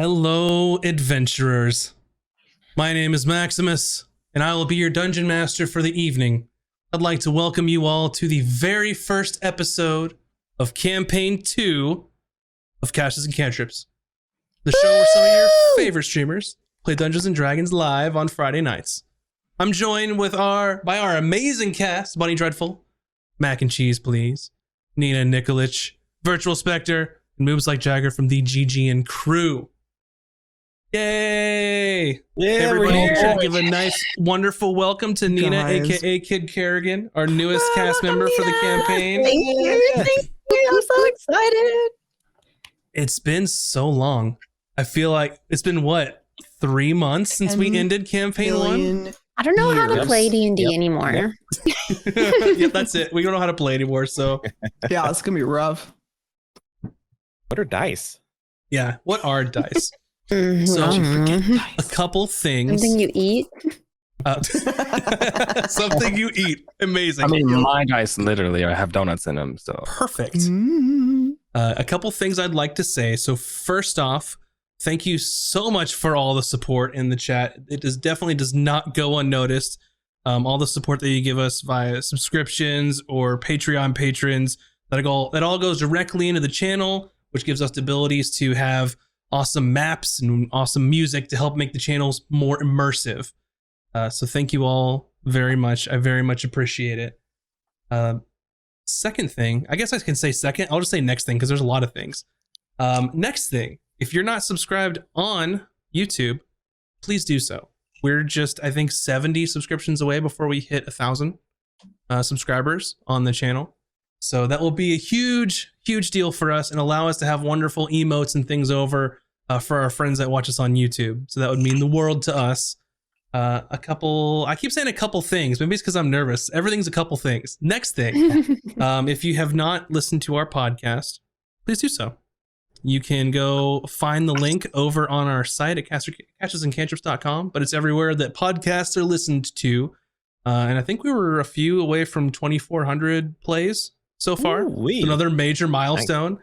Hello, adventurers. My name is Maximus, and I will be your dungeon master for the evening. I'd like to welcome you all to the very first episode of Campaign 2 of Caches and Cantrips, the show where some of your favorite streamers play Dungeons and Dragons live on Friday nights. I'm joined by our amazing cast: Bunny Dreadful, Mac and Cheese Please, Nina Nikolic, Virtual Spectre, and moves like Jagger from the GGN crew. Yay! Yeah, everybody, give a nice, wonderful welcome to Nina, aka Kid Kerrigan, our newest cast member for the campaign. Thank you. I'm so excited. It's been so long. I feel like it's been 3 months since we ended campaign 1. I don't know how to play D&D anymore. Yep, that's it. We don't know how to play anymore, so yeah, it's gonna be rough. What are dice? Yeah, what are dice? Mm-hmm. So a couple things. Something you eat. Something you eat. Amazing. I mean, my dice literally have donuts in them, so perfect. A couple things I'd like to say. So first off, thank you so much for all the support in the chat. It definitely does not go unnoticed. All the support that you give us via subscriptions or Patreon patrons, that all goes directly into the channel, which gives us the abilities to have awesome maps and awesome music to help make the channels more immersive. So thank you all very much. I very much appreciate it. Second thing, I guess I can say second. I'll just say next thing because there's a lot of things. Next thing, if you're not subscribed on YouTube, please do so. We're just, I think, 70 subscriptions away before we hit 1,000 subscribers on the channel. So that will be a huge, huge deal for us and allow us to have wonderful emotes and things over for our friends that watch us on YouTube. So that would mean the world to us. I keep saying a couple things. Maybe it's because I'm nervous. Everything's a couple things. Next thing, if you have not listened to our podcast, please do so. You can go find the link over on our site at cachesandcantrips.com, but it's everywhere that podcasts are listened to. And I think we were a few away from 2,400 plays so far. Another major milestone.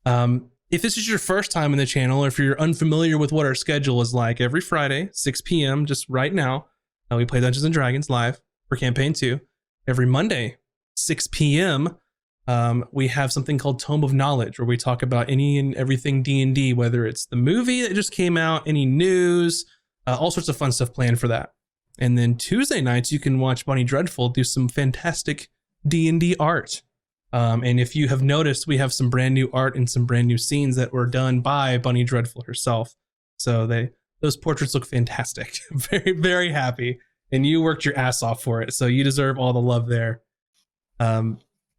If this is your first time in the channel, or if you're unfamiliar with what our schedule is like, every Friday, 6 p.m., just right now, we play Dungeons and Dragons live for Campaign 2. Every Monday, 6 p.m., we have something called Tome of Knowledge, where we talk about any and everything D&D, whether it's the movie that just came out, any news, all sorts of fun stuff planned for that. And then Tuesday nights, you can watch Bunny Dreadful do some fantastic D&D art. And if you have noticed, we have some brand new art and some brand new scenes that were done by Bunny Dreadful herself. So those portraits look fantastic. Very, very happy. And you worked your ass off for it. So you deserve all the love there.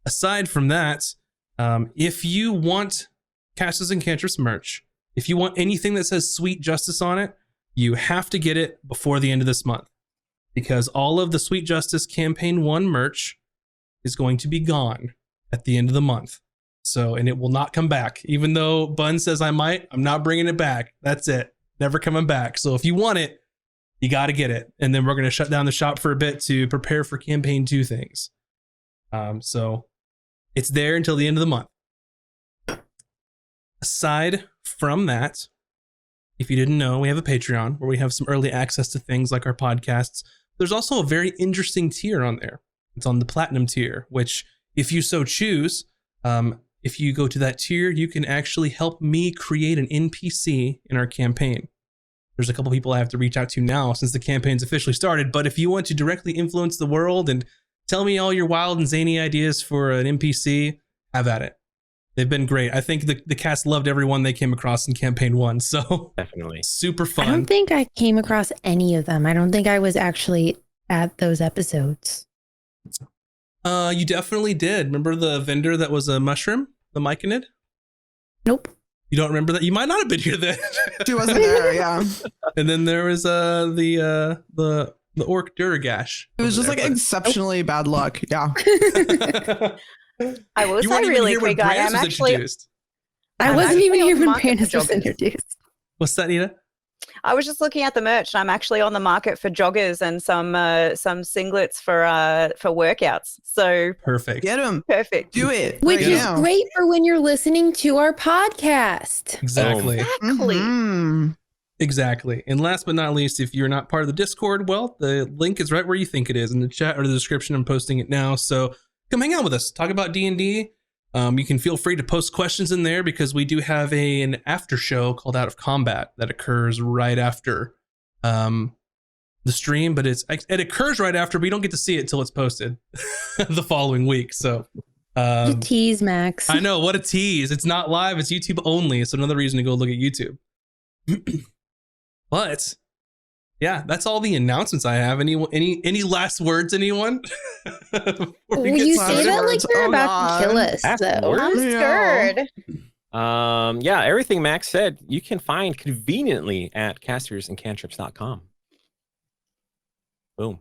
Aside from that, if you want Caches and Cantrips merch, if you want anything that says Sweet Justice on it, you have to get it before the end of this month, because all of the Sweet Justice Campaign 1 merch is going to be gone at the end of the month. So, and it will not come back. Even though Bun says I might, I'm not bringing it back. That's it. Never coming back. So if you want it, you got to get it. And then we're going to shut down the shop for a bit to prepare for Campaign 2 things. So it's there until the end of the month. Aside from that, if you didn't know, we have a Patreon where we have some early access to things like our podcasts. There's also a very interesting tier on there. It's on the Platinum tier, which, if you so choose, if you go to that tier, you can actually help me create an NPC in our campaign. There's a couple people I have to reach out to now since the campaign's officially started, but if you want to directly influence the world and tell me all your wild and zany ideas for an NPC, have at it. They've been great. I think the cast loved everyone they came across in Campaign 1, so definitely super fun. I don't think I came across any of them. I don't think I was actually at those episodes. You definitely did. Remember the vendor that was a mushroom, the myconid? Nope. You don't remember that? You might not have been here then. She wasn't there, yeah. And then there was the orc Duragash. It was just like exceptionally bad luck. Yeah. I will say really quick, I am actually. Introduced. I wasn't even here when Brandis was introduced. What's that, Nina? I was just looking at the merch, and I'm actually on the market for joggers and some singlets for workouts. So Perfect. Get him. perfect. Do it. Which right is now. great for when you're listening to our podcast. Exactly. Exactly. Mhm. Exactly. And last but not least, if you're not part of the Discord, well, the link is right where you think it is in the chat or the description. I'm posting it now. So come hang out with us. Talk about D&D. You can feel free to post questions in there because we do have an after show called Out of Combat that occurs right after the stream, but it occurs right after, but you don't get to see it till it's posted the following week. So Just tease, Max. I know, what a tease. It's not live, it's YouTube only. So another reason to go look at YouTube. But yeah, that's all the announcements I have. Any last words, anyone? Before we Well, get you started? say that like you're Oh, about to kill God. us, Last though. word? I'm Yeah. scared. Yeah, everything Max said you can find conveniently at castersandcantrips.com. Boom.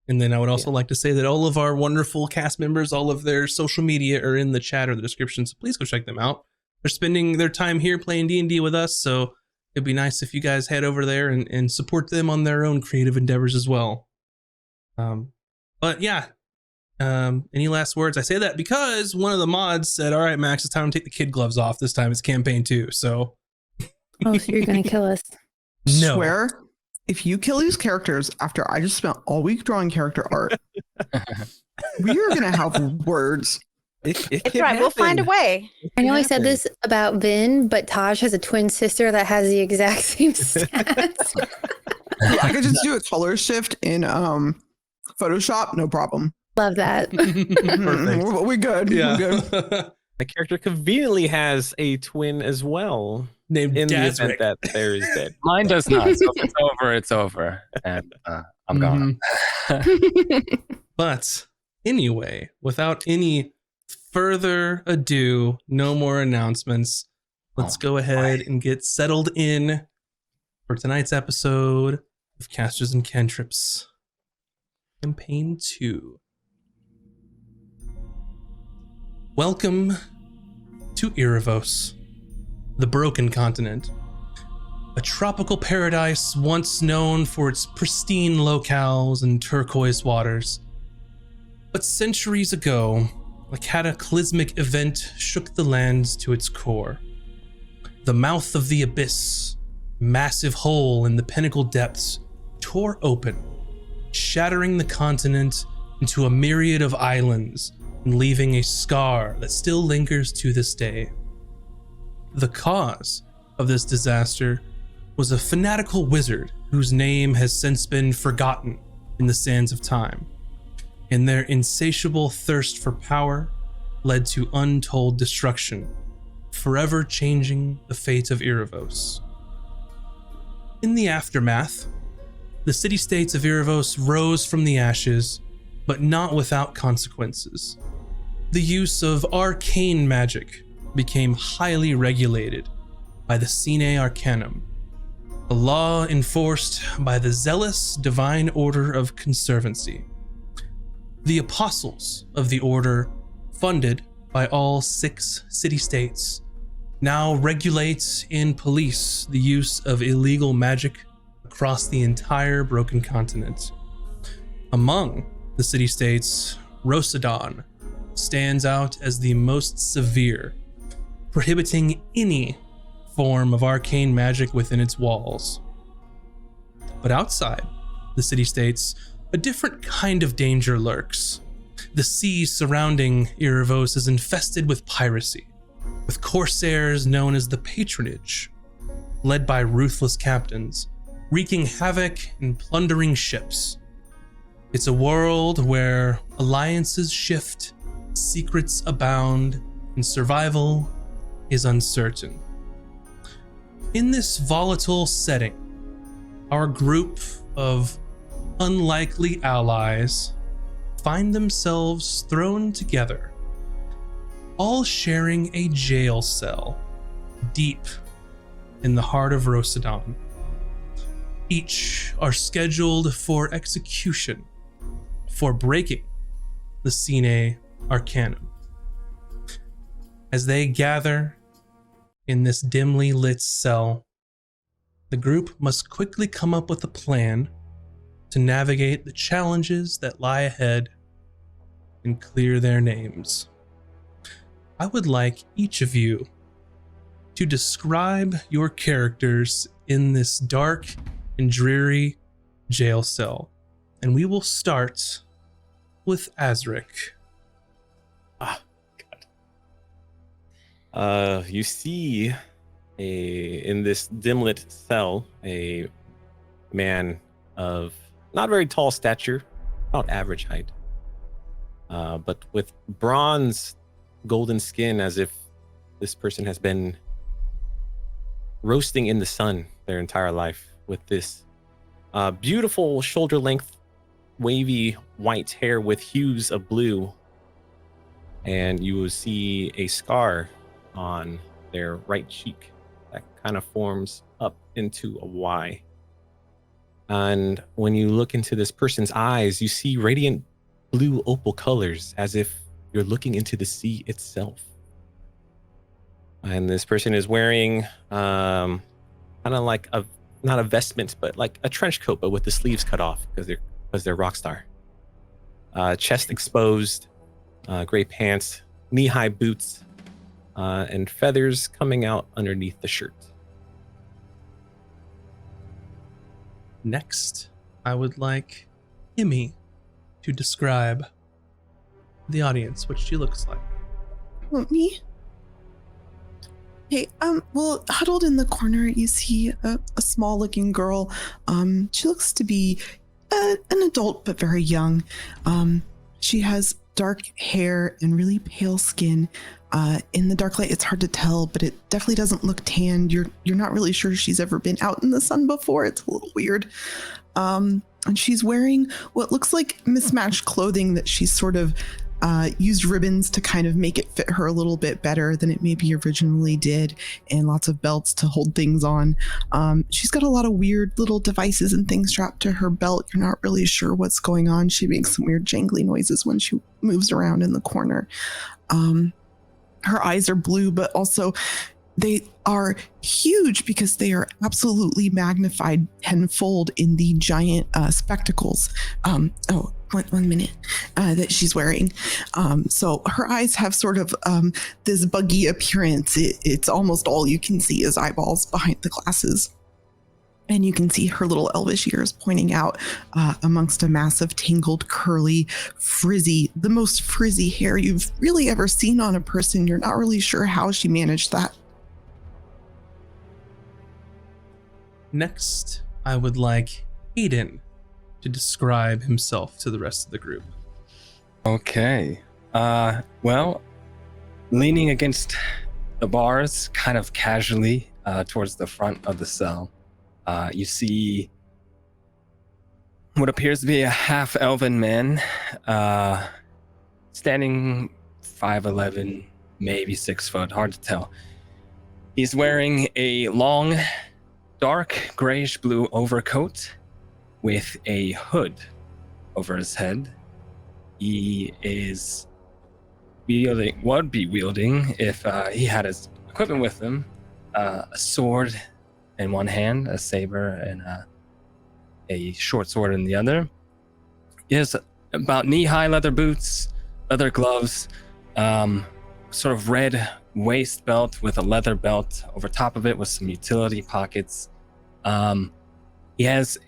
And then I would also like to say that all of our wonderful cast members, all of their social media are in the chat or the description, so please go check them out. They're spending their time here playing D&D with us, so it'd be nice if you guys head over there and support them on their own creative endeavors as well. But yeah, any last words? I say that because one of the mods said, all right, Max, it's time to take the kid gloves off. This time it's campaign 2, so... Oh, so you're gonna kill us? No. Swear, if you kill these characters after I just spent all week drawing character art, we are gonna have words. It's right. We'll find a way. I know I said this about Vin, but Taj has a twin sister that has the exact same stats. I could just do a color shift in Photoshop, no problem. Love that. Perfect. We good. Yeah. We good. The character conveniently has a twin as well. Named In the Dazrick. event that there is dead. Mine does not. So if it's over, it's over. And I'm gone. But anyway, without any further ado, no more announcements. Let's go ahead and get settled in for tonight's episode of Casters and Cantrips, Campaign 2. Welcome to Erebos, the Broken Continent, a tropical paradise once known for its pristine locales and turquoise waters. But centuries ago, a cataclysmic event shook the land to its core. The mouth of the abyss, massive hole in the pinnacle depths, tore open, shattering the continent into a myriad of islands and leaving a scar that still lingers to this day. The cause of this disaster was a fanatical wizard whose name has since been forgotten in the sands of time, and their insatiable thirst for power led to untold destruction, forever changing the fate of Erebos. In the aftermath, the city-states of Erebos rose from the ashes, but not without consequences. The use of arcane magic became highly regulated by the Sine Arcanum, a law enforced by the zealous Divine Order of Conservancy. The apostles of the order, funded by all 6 city-states, now regulate and police the use of illegal magic across the entire Broken Continent. Among the city-states, Rosadon stands out as the most severe, prohibiting any form of arcane magic within its walls. But outside the city-states, a different kind of danger lurks. The sea surrounding Erebos is infested with piracy, with corsairs known as the Patronage, led by ruthless captains, wreaking havoc and plundering ships. It's a world where alliances shift, secrets abound, and survival is uncertain. In this volatile setting, our group of unlikely allies find themselves thrown together, all sharing a jail cell deep in the heart of Rosadon. Each are scheduled for execution for breaking the Sine Arcanum. As they gather in this dimly lit cell, The group must quickly come up with a plan to navigate the challenges that lie ahead and clear their names. I would like each of you to describe your characters in this dark and dreary jail cell. And we will start with Azric. You see in this dim-lit cell a man of not very tall stature, about average height, but with bronze golden skin, as if this person has been roasting in the sun their entire life, with this beautiful shoulder-length wavy white hair with hues of blue, and you will see a scar on their right cheek that kind of forms up into a Y. And when you look into this person's eyes, you see radiant blue opal colors, as if you're looking into the sea itself. And this person is wearing kind of like a, not a vestment, but like a trench coat, but with the sleeves cut off because they're rock star. Chest exposed, gray pants, knee-high boots, and feathers coming out underneath the shirt. Next, I would like Emmy to describe the audience what she looks like. Want me? Hey, well, huddled in the corner, you see a small-looking girl. She looks to be an adult, but very young. She has dark hair and really pale skin. In the dark light, it's hard to tell, but it definitely doesn't look tanned. You're not really sure she's ever been out in the sun before. It's a little weird. And she's wearing what looks like mismatched clothing that she's sort of used ribbons to kind of make it fit her a little bit better than it maybe originally did, and lots of belts to hold things on. She's got a lot of weird little devices and things strapped to her belt. You're not really sure what's going on. She makes some weird jangly noises when she moves around in the corner. Her eyes are blue, but also they are huge because they are absolutely magnified tenfold in the giant spectacles. One minute, that she's wearing. So her eyes have sort of this buggy appearance. It's almost all you can see is eyeballs behind the glasses. And you can see her little elvish ears pointing out amongst a massive, tangled, curly, frizzy, the most frizzy hair you've really ever seen on a person. You're not really sure how she managed that. Next, I would like Hayden to describe himself to the rest of the group. Okay. Well, leaning against the bars, kind of casually towards the front of the cell, you see what appears to be a half-elven man, standing 5'11", maybe 6 foot, hard to tell. He's wearing a long, dark grayish-blue overcoat with a hood over his head. He is would be wielding, if he had his equipment with him, a sword in one hand, a saber, and a short sword in the other. He has about knee-high leather boots, leather gloves, sort of red waist belt with a leather belt over top of it with some utility pockets. He has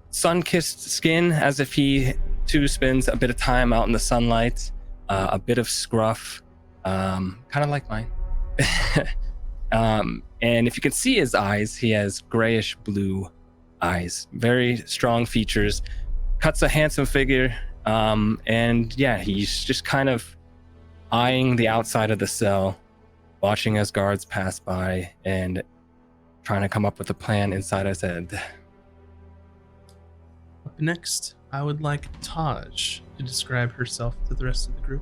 sun-kissed skin, as if he too spends a bit of time out in the sunlight, a bit of scruff, kind of like mine. And if you can see his eyes, he has grayish blue eyes, very strong features, cuts a handsome figure, and yeah, he's just kind of eyeing the outside of the cell, watching as guards pass by and trying to come up with a plan inside his head. Up next, I would like Taj to describe herself to the rest of the group.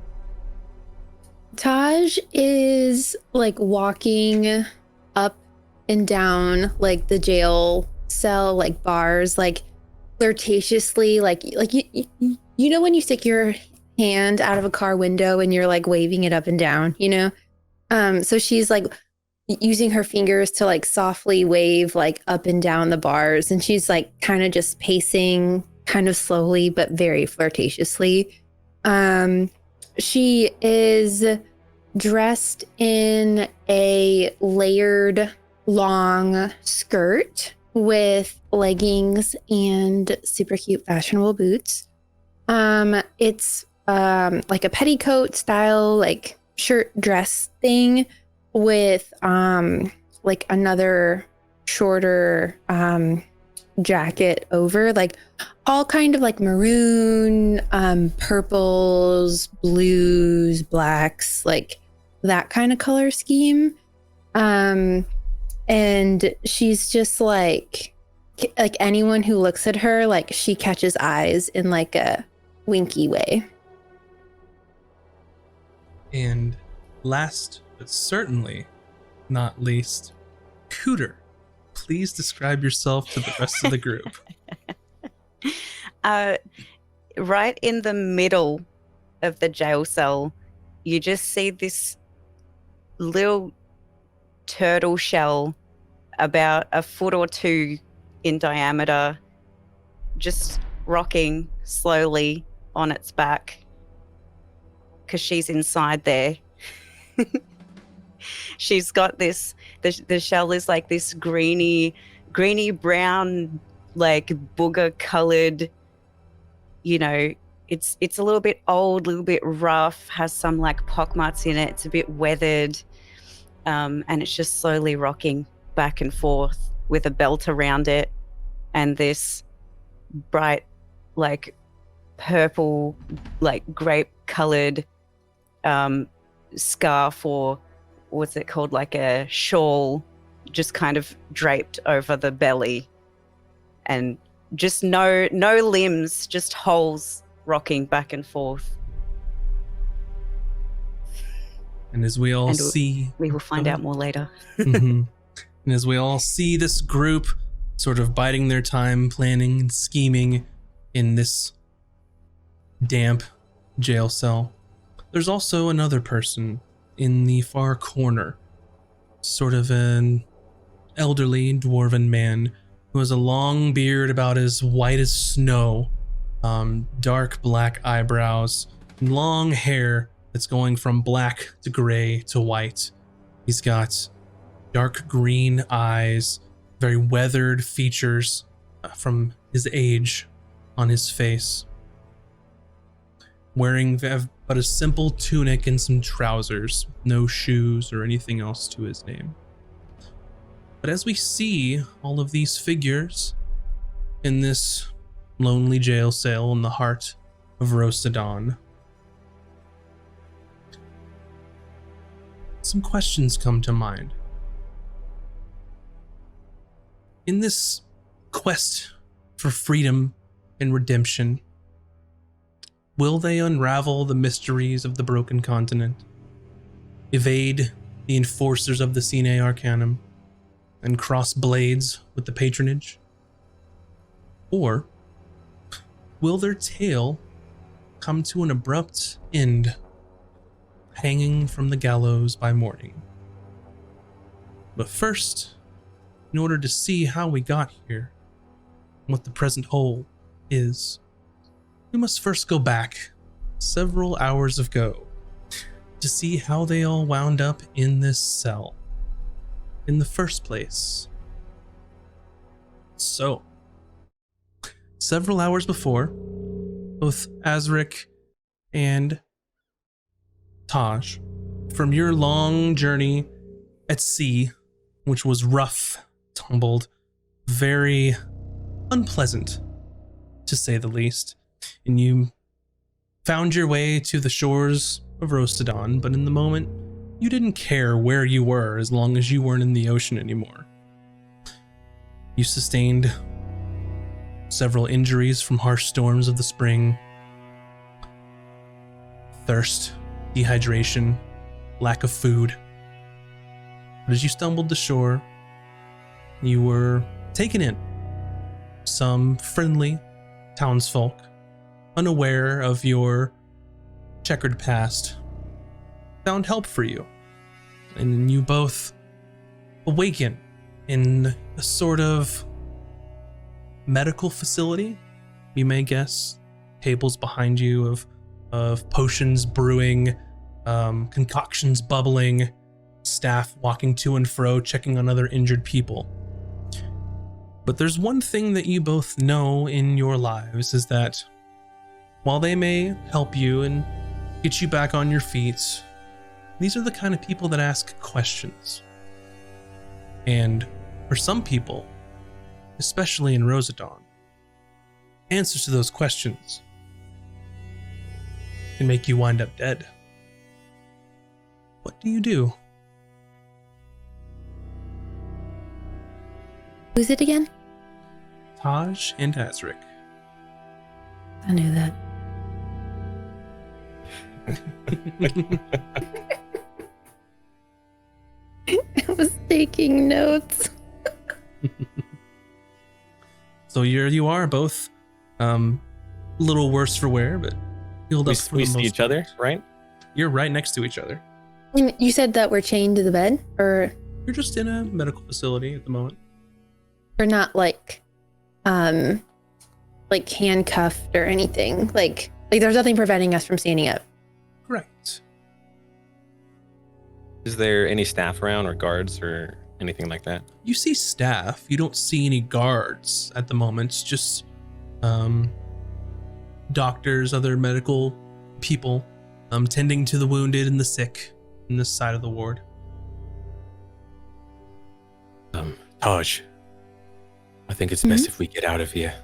Taj is like walking up and down like the jail cell, like bars, like flirtatiously, like you know when you stick your hand out of a car window and you're like waving it up and down, you know? So she's like using her fingers to like softly wave like up and down the bars, and she's like kind of just pacing kind of slowly but very flirtatiously. She is dressed in a layered long skirt with leggings and super cute fashionable boots. It's like a petticoat style like shirt dress thing with like another shorter jacket over, like all kind of like maroon, purples, blues, blacks, like that kind of color scheme. And she's just like anyone who looks at her, like she catches eyes in like a winky way. And last but certainly not least, Cooter, please describe yourself to the rest of the group. Right in the middle of the jail cell, you just see this little turtle shell about a foot or two in diameter, just rocking slowly on its back because she's inside there. She's got this, the shell is like this greeny brown, like booger colored, you know, it's a little bit old, a little bit rough, has some like pockmarks in it, it's a bit weathered, and it's just slowly rocking back and forth with a belt around it and this bright, like purple, like grape colored scarf, or what's it called, like a shawl, just kind of draped over the belly, and just no limbs, just holes rocking back and forth. And as we all And see, we will find out more later. And as we all see this group sort of biding their time, planning and scheming in this damp jail cell, there's also another person in the far corner, sort of an elderly dwarven man who has a long beard about as white as snow, dark black eyebrows, and long hair that's going from black to gray to white. He's got dark green eyes, very weathered features from his age on his face, wearing but a simple tunic and some trousers, no shoes or anything else to his name. But as we see all of these figures in this lonely jail cell in the heart of Rosadon, some questions come to mind. In this quest for freedom and redemption, will they unravel the mysteries of the broken continent, evade the enforcers of the Sine Arcanum, and cross blades with the patronage? Or will their tale come to an abrupt end, hanging from the gallows by morning? But first, in order to see how we got here, and what the present whole is, we must first go back several hours ago to see how they all wound up in this cell in the first place. So, several hours before, both Azric and Taj, from your long journey at sea, which was rough, tumbled, very unpleasant, to say the least, and you found your way to the shores of Rostodon, but in the moment, you didn't care where you were as long as you weren't in the ocean anymore. You sustained several injuries from harsh storms of the spring, thirst, dehydration, lack of food. But as you stumbled to shore, you were taken in. Some friendly townsfolk, unaware of your checkered past, found help for you, and you both awaken in a sort of medical facility, you may guess. Tables behind you of potions brewing, concoctions bubbling, staff walking to and fro, checking on other injured people. But there's one thing that you both know in your lives, is that while they may help you and get you back on your feet, these are the kind of people that ask questions. And for some people, especially in Rosadon, answers to those questions can make you wind up dead. What do you do? Who's it again? Taj and Azric. I knew that. I was taking notes. So here you are, both a little worse for wear, but healed up for We the see most each other, part. right? You're right next to each other. And you said that we're chained to the bed, or You're just in a medical facility at the moment. we're not like handcuffed or anything. Like there's nothing preventing us from standing up. Correct. Is there any staff around or guards or anything like that? You see staff. You don't see any guards at the moment. It's just doctors, other medical people tending to the wounded and the sick in this side of the ward. Taj, I think it's best if we get out of here.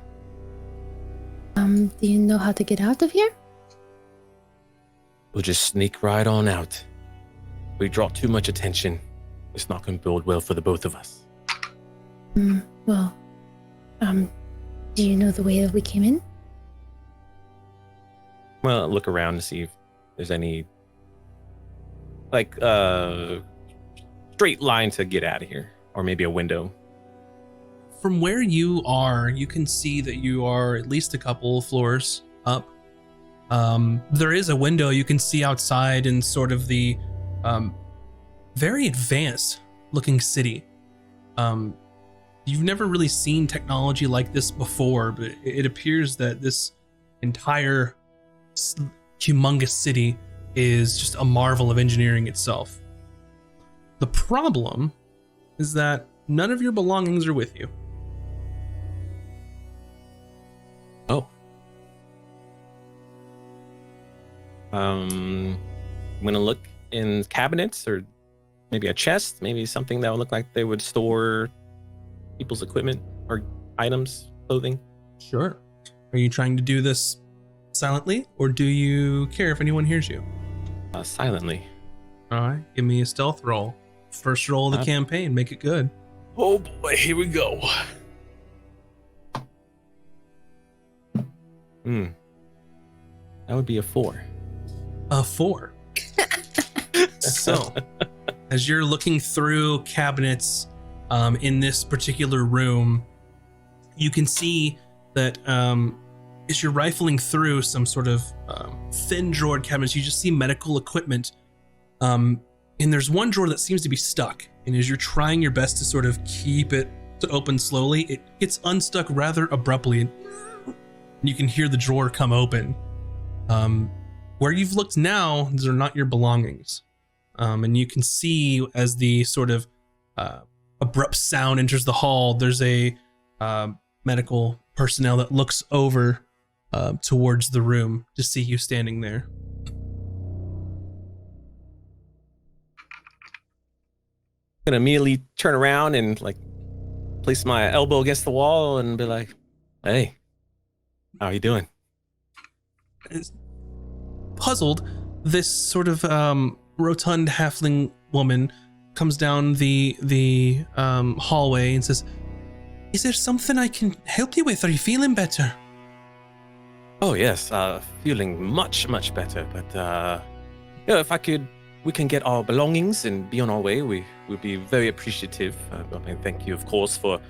Do you know how to get out of here? We'll just sneak right on out. We draw too much attention. It's not going to bode well for the both of us. Well, do you know the way that we came in? Well, look around to see if there's any, straight line to get out of here. Or maybe a window. From where you are, you can see that you are at least a couple floors up. There is a window you can see outside in sort of the very advanced looking city. You've never really seen technology like this before, but it appears that this entire humongous city is just a marvel of engineering itself. The problem is that none of your belongings are with you. Oh. I'm gonna look in cabinets or maybe a chest, maybe something that would look like they would store people's equipment or items, clothing. Sure. Are you trying to do this silently, or do you care if anyone hears you? Silently. All right, give me a stealth roll. First roll of the campaign, make it good. Oh boy, here we go. That would be a 4. A 4. So, as you're looking through cabinets in this particular room, you can see that as you're rifling through some sort of thin drawer cabinets, you just see medical equipment. And there's one drawer that seems to be stuck. And as you're trying your best to sort of keep it to open slowly, it gets unstuck rather abruptly. And you can hear the drawer come open. Where you've looked now, these are not your belongings. And you can see as the sort of abrupt sound enters the hall, there's a medical personnel that looks over towards the room to see you standing there. Gonna immediately turn around and place my elbow against the wall and be like, "Hey, how are you doing?" Puzzled, this sort of rotund halfling woman comes down the hallway and says, "Is there something I can help you with? Are you feeling better?" Oh yes, feeling much better. But if we can get our belongings and be on our way. We would be very appreciative. Thank you, of course, for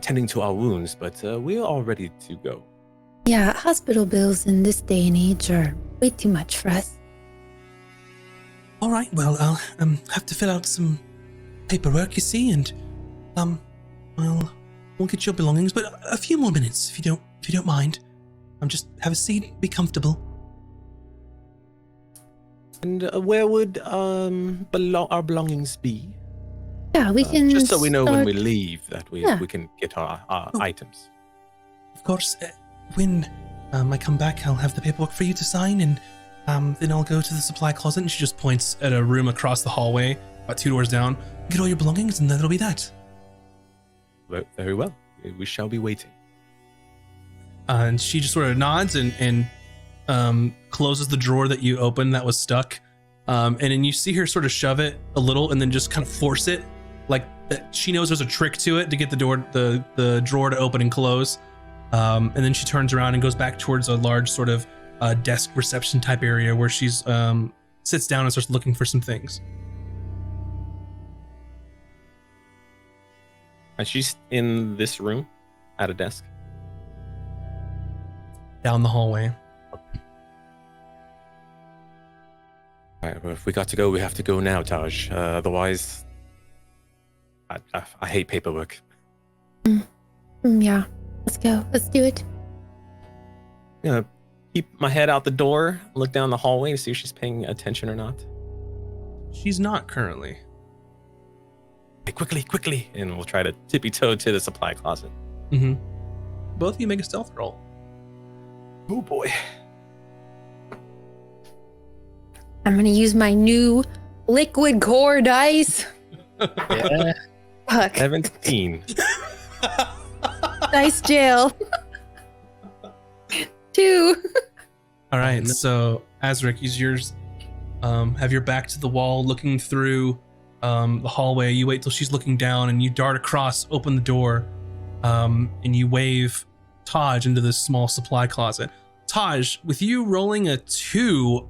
tending to our wounds. But we are all ready to go. Yeah, hospital bills in this day and age are way too much for us. All right, well, I'll have to fill out some paperwork, you see, and well, we'll get your belongings, but a few more minutes if you don't mind. Just have a seat, be comfortable. And where would our belongings be? Yeah, we can. Just so we know when start- we leave that we can get our items. Of course, when I come back, I'll have the paperwork for you to sign, and then I'll go to the supply closet. And she just points at a room across the hallway, about 2 doors down. Get all your belongings, and that'll be that. Very well. We shall be waiting. And she just sort of nods and closes the drawer that you opened that was stuck. And then you see her sort of shove it a little and then just kind of force it. Like she knows there's a trick to it to get the drawer to open and close. And then she turns around and goes back towards a large sort of desk reception type area where she's sits down and starts looking for some things. And she's in this room at a desk. Down the hallway. All right, well, if we got to go, we have to go now, Taj. Otherwise, I hate paperwork. Yeah, let's go. Let's do it. Yeah, keep my head out the door, look down the hallway to see if she's paying attention or not. She's not currently. Hey, quickly, and we'll try to tippy-toe to the supply closet. Mm-hmm. Both of you make a stealth roll. Oh boy. I'm gonna use my new liquid core dice. Yeah. Fuck. 17. Dice jail. 2. All right, so Azric, use yours. Have your back to the wall, looking through the hallway. You wait till she's looking down, and you dart across, open the door, and you wave Taj into this small supply closet. Taj, with you rolling a 2,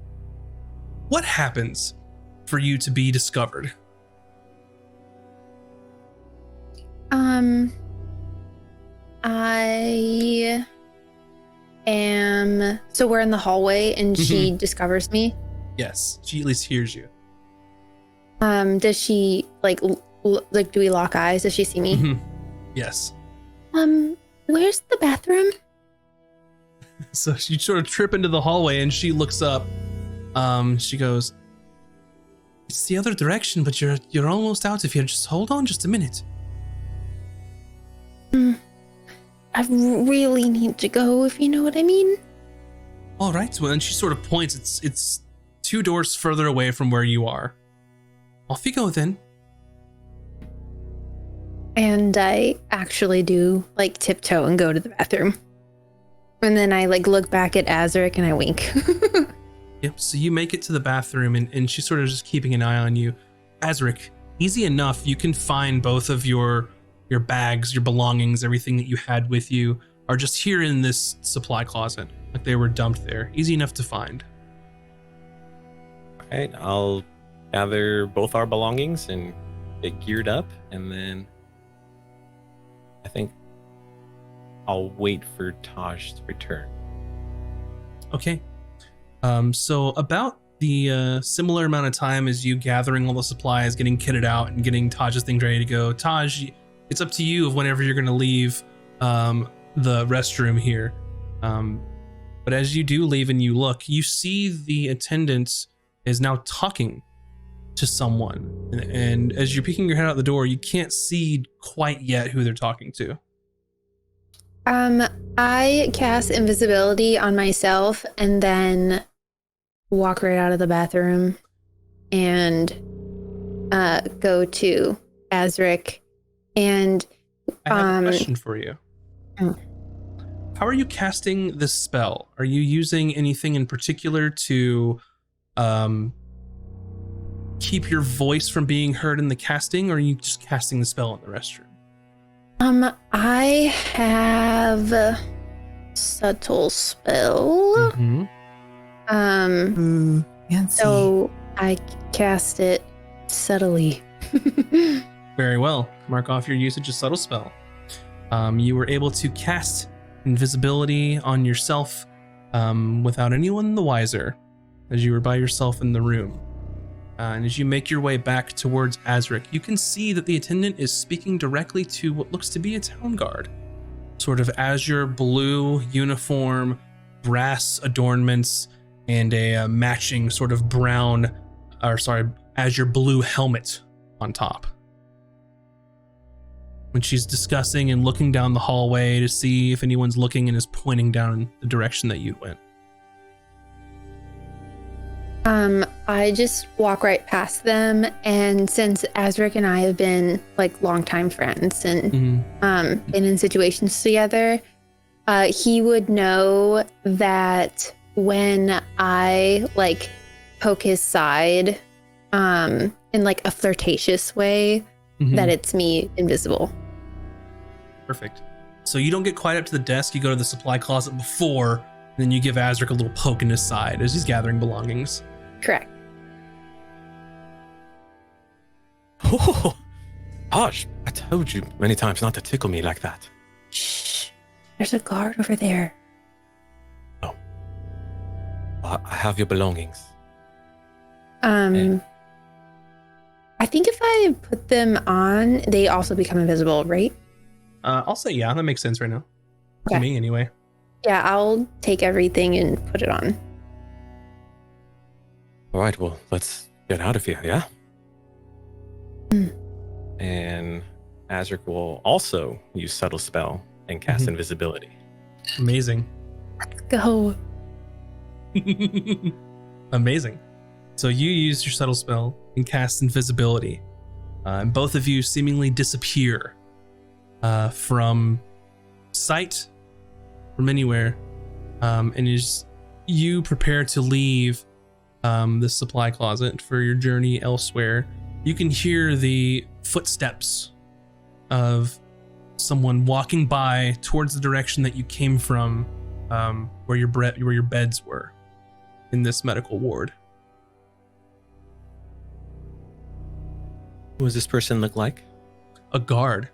what happens for you to be discovered? I am. So we're in the hallway, and she discovers me. Yes, she at least hears you. Does she like do we lock eyes? Does she see me? Mhm. Yes. Where's the bathroom? So you sort of trip into the hallway, and she looks up. She goes, "It's the other direction, but you're almost out of here. Just hold on, just a minute." I really need to go, if you know what I mean. All right. Well, and she sort of points. It's 2 doors further away from where you are. Off you go then. And I actually do like tiptoe and go to the bathroom. And then I like look back at Azric and I wink. Yep. So you make it to the bathroom, and she's sort of just keeping an eye on you. Azric, easy enough. You can find both of your bags, your belongings, everything that you had with you are just here in this supply closet. Like they were dumped there. Easy enough to find. All right, I'll gather both our belongings and get geared up, and then I think I'll wait for Taj to return. Okay. So about the similar amount of time as you gathering all the supplies, getting kitted out, and getting Taj's things ready to go. Taj, it's up to you of whenever you're going to leave the restroom here. But as you do leave and you look, you see the attendant is now talking to someone. And as you're peeking your head out the door, you can't see quite yet who they're talking to. I cast invisibility on myself and then walk right out of the bathroom and go to Azric. And I have a question for you. How are you casting this spell? Are you using anything in particular to keep your voice from being heard in the casting, or are you just casting the spell in the restroom? I have subtle spell. Mm-hmm. Fancy. So I cast it subtly. Very well. Mark off your usage of subtle spell. You were able to cast invisibility on yourself without anyone the wiser, as you were by yourself in the room. And as you make your way back towards Azric, you can see that the attendant is speaking directly to what looks to be a town guard. Sort of azure blue uniform, brass adornments, and a matching sort of azure blue helmet on top. When she's discussing and looking down the hallway to see if anyone's looking and is pointing down the direction that you went. I just walk right past them, and since Azric and I have been like longtime friends and been in situations together, he would know that when I like poke his side in like a flirtatious way, that it's me invisible. Perfect. So you don't get quite up to the desk, you go to the supply closet before, and then you give Azric a little poke in his side as he's gathering belongings. Correct. Oh, Hush, I told you many times not to tickle me like that. Shh. There's a guard over there. Oh. I have your belongings. I think if I put them on, they also become invisible, right? I'll say yeah, that makes sense right now. Okay. To me, anyway. Yeah, I'll take everything and put it on. All right, well, let's get out of here, yeah? And Azric will also use Subtle Spell and cast Invisibility. Amazing. Let's go. Amazing. So you use your Subtle Spell and cast Invisibility. And both of you seemingly disappear from sight, from anywhere. And as you prepare to leave the supply closet for your journey elsewhere, you can hear the footsteps of someone walking by towards the direction that you came from, where your beds were in this medical ward. Who does this person look like? A guard.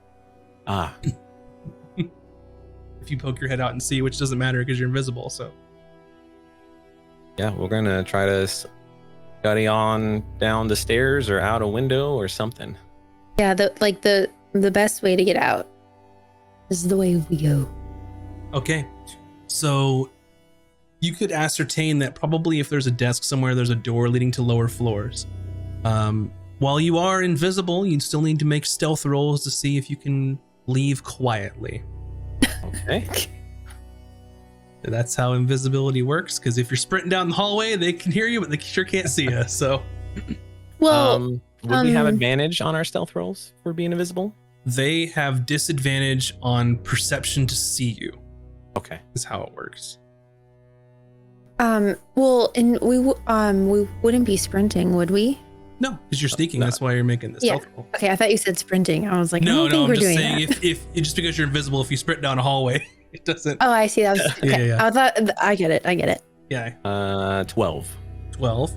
Ah, If you poke your head out and see, which doesn't matter because you're invisible. So yeah, we're gonna try to scutty on down the stairs or out a window or something. Yeah, the best way to get out is the way we go. okay, so you could ascertain that probably if there's a desk somewhere, there's a door leading to lower floors. While you are invisible, you'd still need to make stealth rolls to see if you can leave quietly. Okay. That's how invisibility works, because if you're sprinting down the hallway, they can hear you, but they sure can't see you. So Well, would we have advantage on our stealth rolls for being invisible? they have disadvantage on perception to see you, Okay. is how it works. well, and we wouldn't be sprinting, would we? No, because you're sneaking. No. That's why you're making the Yeah. stealth roll. Okay, I thought you said sprinting. I was like, I No, don't think I'm we're just doing saying that. if just because you're invisible, if you sprint down a hallway, it doesn't. Oh, I see. That was okay. Yeah. I thought I get it. Yeah, 12. 12.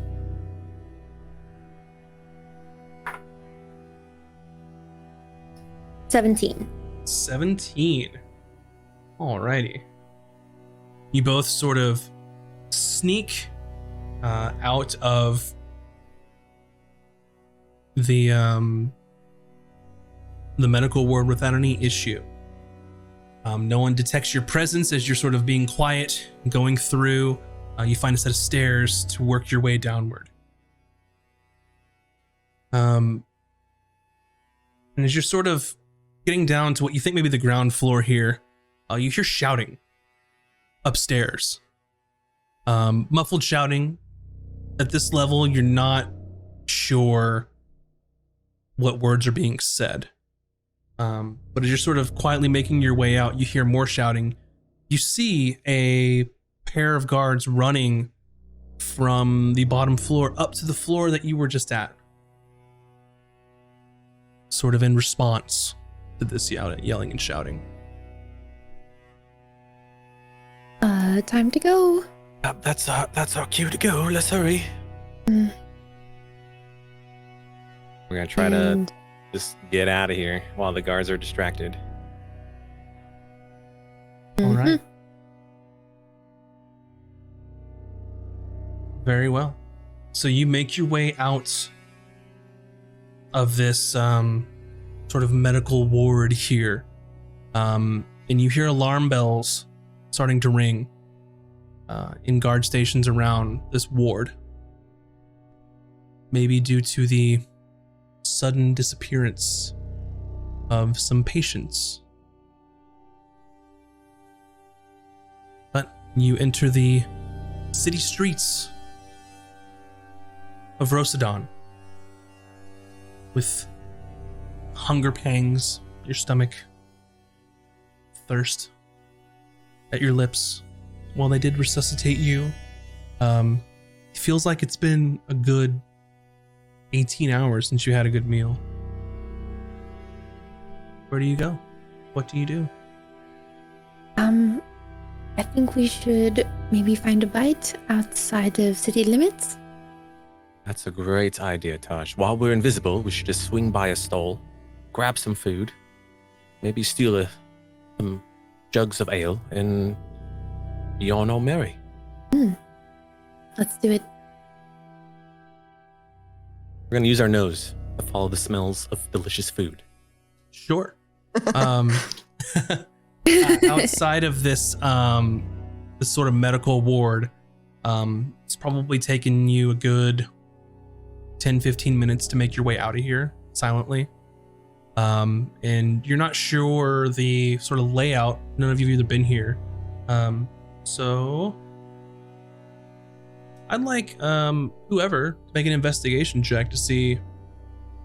$17. 17. Alrighty. You both sort of sneak out of the medical ward without any issue. No one detects your presence as you're sort of being quiet, going through. You find a set of stairs to work your way downward. And as you're sort of getting down to what you think may be the ground floor here, you hear shouting upstairs. Muffled shouting. At this level, you're not sure what words are being said. But as you're sort of quietly making your way out, you hear more shouting. You see a pair of guards running from the bottom floor up to the floor that you were just at. Sort of in response to this yelling and shouting. Time to go. That's our cue to go. Let's hurry. Mm. We're gonna try to And just get out of here while the guards are distracted. All right. Mhm. Very well. So you make your way out of this sort of medical ward here. And you hear alarm bells starting to ring in guard stations around this ward. Maybe due to the sudden disappearance of some patients. But you enter the city streets of Rosadon with hunger pangs, your stomach, thirst at your lips. While they did resuscitate you, it feels like it's been a good 18 hours since you had a good meal. Where do you go? What do you do? I think we should maybe find a bite outside of city limits. That's a great idea, Taj. While we're invisible, we should just swing by a stall, grab some food, maybe steal some jugs of ale, and be on all merry. Let's do it. We're going to use our nose to follow the smells of delicious food. Sure. Outside of this this sort of medical ward, it's probably taken you a good 10-15 minutes to make your way out of here silently. And you're not sure the sort of layout. None of you have either been here. So I'd like whoever to make an investigation check to see if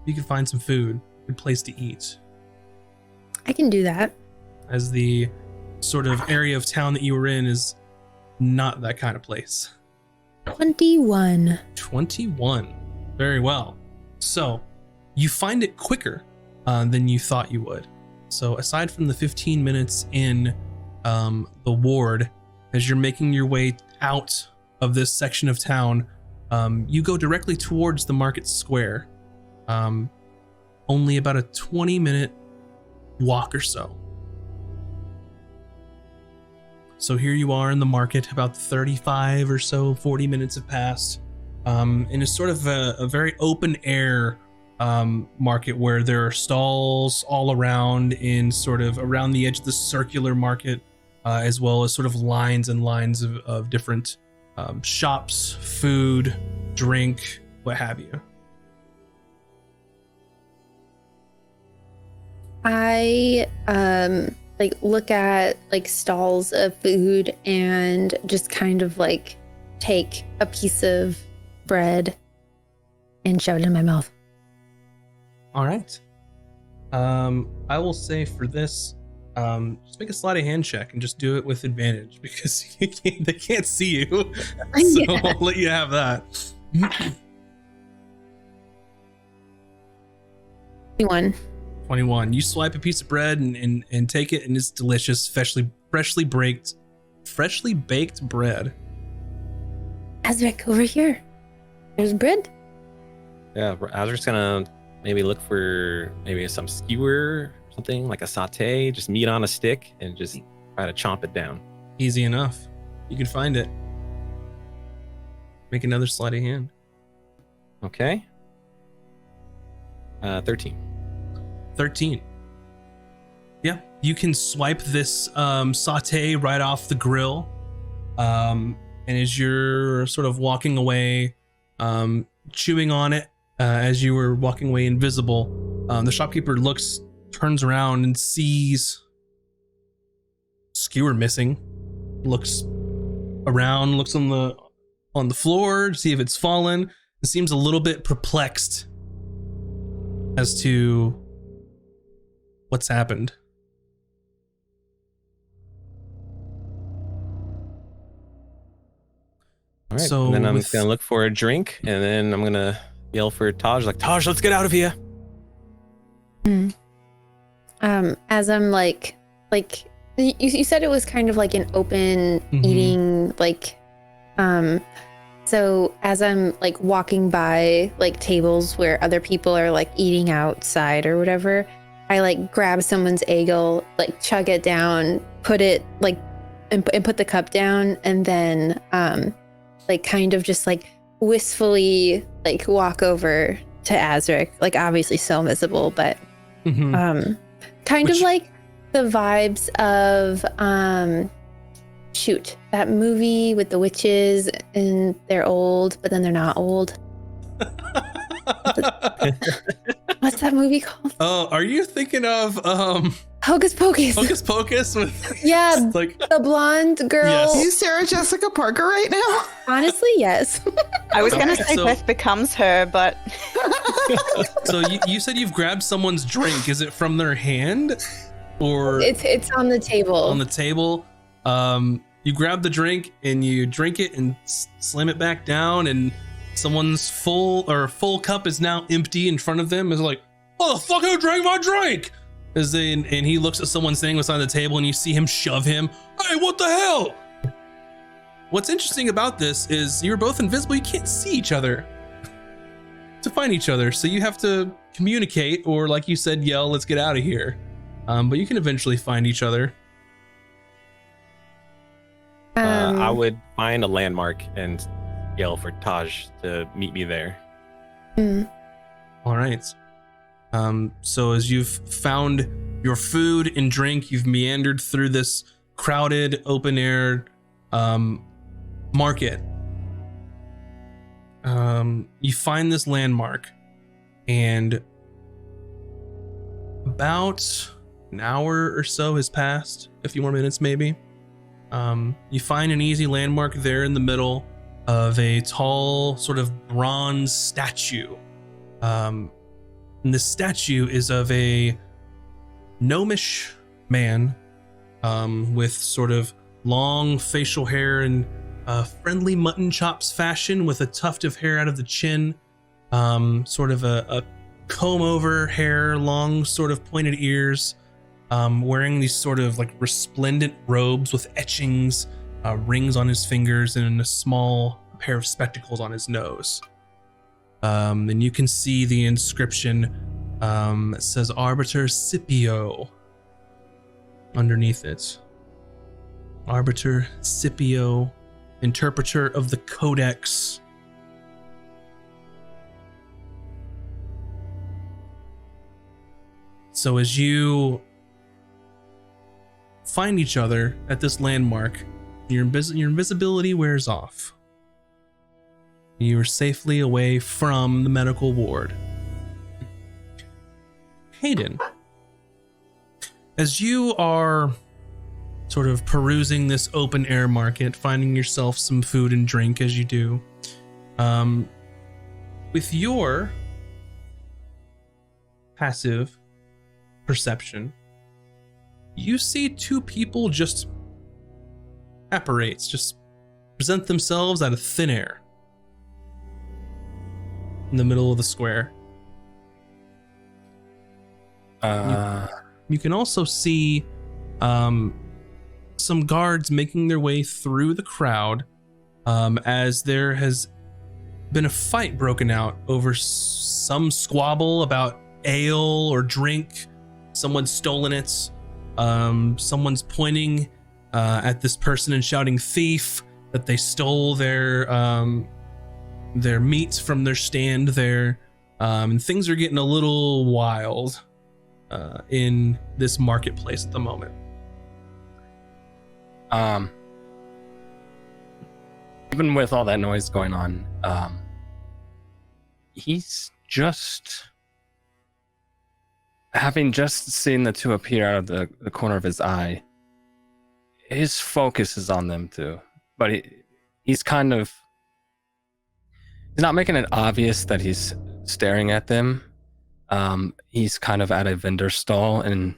you can find some food, a good place to eat. I can do that. As the sort of area of town that you were in is not that kind of place. 21. 21. Very well. So you find it quicker than you thought you would. So aside from the 15 minutes in the ward, as you're making your way out of this section of town, you go directly towards the market square. Only about a 20-minute walk or so. So here you are in the market, about 35 or so, 40 minutes have passed. And it's sort of a very open air market where there are stalls all around in sort of around the edge of the circular market, as well as sort of lines and lines of different shops, food, drink, what have you. I look at stalls of food and just kind of take a piece of bread and shove it in my mouth. All right. I will say for this, just make a sleight of hand check and just do it with advantage because they can't see you. So Yeah. I'll let you have that. 21. You swipe a piece of bread and take it, and it's delicious, freshly baked bread. Azric, over here. There's bread. Yeah, I was just going to maybe look for maybe some skewer, something like a saute, just meat on a stick, and just try to chomp it down. Easy enough. You can find it. Make another sleight of hand. Okay. 13. 13. Yeah, you can swipe this saute right off the grill. And as you're sort of walking away, chewing on it, as you were walking away invisible, the shopkeeper turns around and sees skewer missing. Looks around, looks on the floor to see if it's fallen. It seems a little bit perplexed as to what's happened. All right. So and then I'm just going to look for a drink, and then I'm going to yell for Taj, like, Taj, let's get out of here. As I'm you said it was kind of like an open eating, so as I'm walking by tables where other people are eating outside or whatever, I grab someone's egel, chug it down, put it and put the cup down, and then kind of just wistfully walk over to Azric, like obviously so invisible, but Mhm. kind of Which- like the vibes of shoot, that movie with the witches and they're old, but then they're not old. What's that movie called? Oh, are you thinking of Hocus Pocus. Hocus Pocus with Yeah, like the blonde girl. Yes. Are you Sarah Jessica Parker right now? Honestly, yes. I was going to Okay, say so- Beth becomes her, but so you said you've grabbed someone's drink. Is it from their hand or It's on the table. on the table? You grab the drink and you drink it and slam it back down, and someone's full cup is now empty in front of them. Is like, oh, the fuck, who drank my drink? And he looks at someone standing beside the table, and you see him shove him. Hey, what the hell? What's interesting about this is you're both invisible. You can't see each other to find each other, so you have to communicate, or like you said, yell, "Let's get out of here." But you can eventually find each other. I would find a landmark and yell for Taj to meet me there. All right. So as you've found your food and drink, you've meandered through this crowded open air market. You find this landmark, and about an hour or so has passed, a few more minutes maybe. You find an easy landmark there in the middle of a tall sort of bronze statue. And this statue is of a gnomish man with sort of long facial hair and friendly mutton chops fashion, with a tuft of hair out of the chin, sort of a comb over hair, long sort of pointed ears, wearing these sort of like resplendent robes with etchings, rings on his fingers, and a small pair of spectacles on his nose. And you can see the inscription that says Arbiter Scipio underneath it. Arbiter Scipio, interpreter of the Codex. So as you find each other at this landmark, your invisibility wears off. You are safely away from the medical ward. Hayden, as you are sort of perusing this open air market, finding yourself some food and drink as you do, with your passive perception, you see two people just present themselves out of thin air in the middle of the square. You can also see some guards making their way through the crowd as there has been a fight broken out over some squabble about ale or drink. Someone's stolen it. Someone's pointing at this person and shouting thief, that they stole their meat from their stand there. And things are getting a little wild in this marketplace at the moment. Even with all that noise going on, he's just having just seen the two appear out of the corner of his eye. His focus is on them too, but he's not making it obvious that he's staring at them. He's kind of at a vendor stall and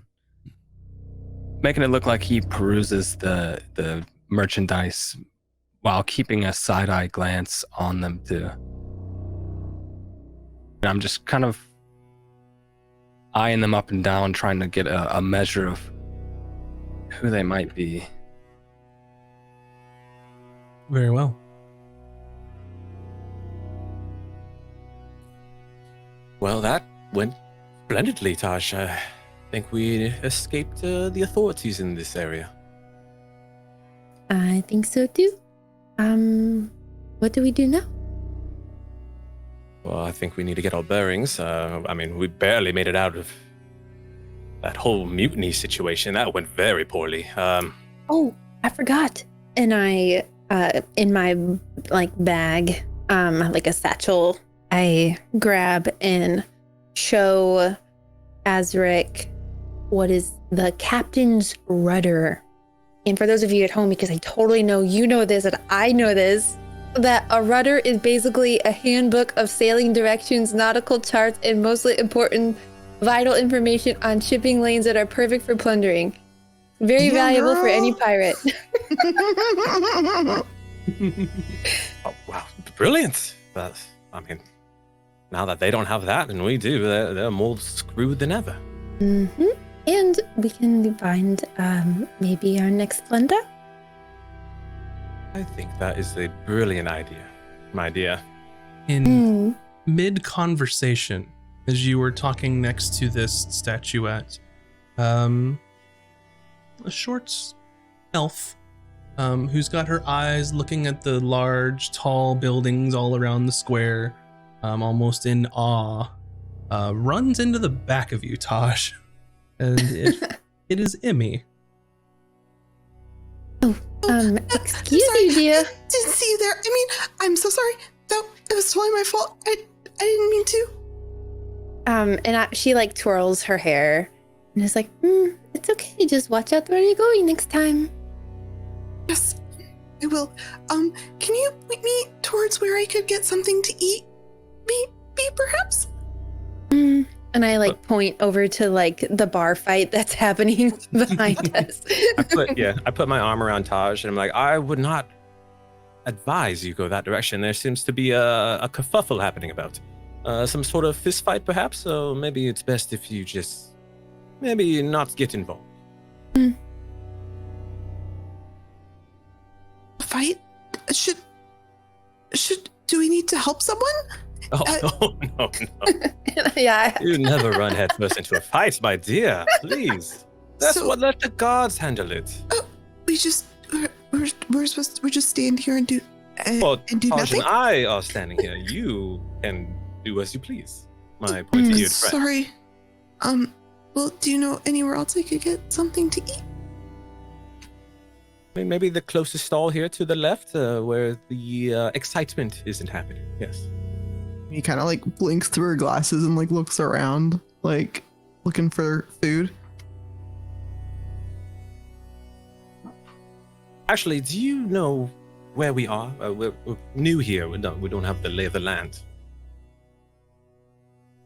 making it look like he peruses the merchandise while keeping a side-eye glance on them too. And I'm just kind of eyeing them up and down, trying to get a measure of who they might be. Very well. Well, that went splendidly, Taj. I think we escaped the authorities in this area. I think so too. What do we do now? Well, I think we need to get our bearings. I mean, we barely made it out of that whole mutiny situation. That went very poorly. Oh, I forgot. And I, in my like bag, like a satchel, I grab and show Azric what is the captain's rudder. And for those of you at home, because I totally know you know this and I know this, that a rudder is basically a handbook of sailing directions, nautical charts, and mostly important vital information on shipping lanes that are perfect for plundering. Very Yeah, valuable for girl. any pirate. Oh, wow, brilliant. But, I mean, now that they don't have that and we do, they're more screwed than ever. Mm-hmm. And we can find maybe our next plunder. I think that is a brilliant idea, my dear. In mid-conversation, as you were talking next to this statuette, a short elf who's got her eyes looking at the large, tall buildings all around the square, almost in awe, runs into the back of you, Taj. And it is Emmy. Excuse sorry. me, dear. Didn't see you there. I mean, I'm so sorry. No, it was totally my fault. I didn't mean to. She like twirls her hair and is like, it's okay. Just watch out where you're going next time. Yes, I will. Can you point me towards where I could get something to eat? Maybe, perhaps? And I like point over to like the bar fight that's happening behind us. I put my arm around Taj and I'm like, I would not advise you go that direction. There seems to be a kerfuffle happening about some sort of fist fight, perhaps. So maybe it's best if you just maybe not get involved. Fight? Do we need to help someone? Oh, no. Yeah. You never run headfirst into a fight, my dear. Please. Let the gods handle it. We just we're just stand here and do Well, and do Taj nothing. and I are standing here. You can do as you please. My pointy-eared friend. Sorry. Well, do you know anywhere else I could get something to eat? I mean, maybe the closest stall here to the left, where the excitement isn't happening. Yes. He kind of like blinks through her glasses and like looks around, like looking for food. Actually, do you know where we are? We're new here. We don't have the lay of the land.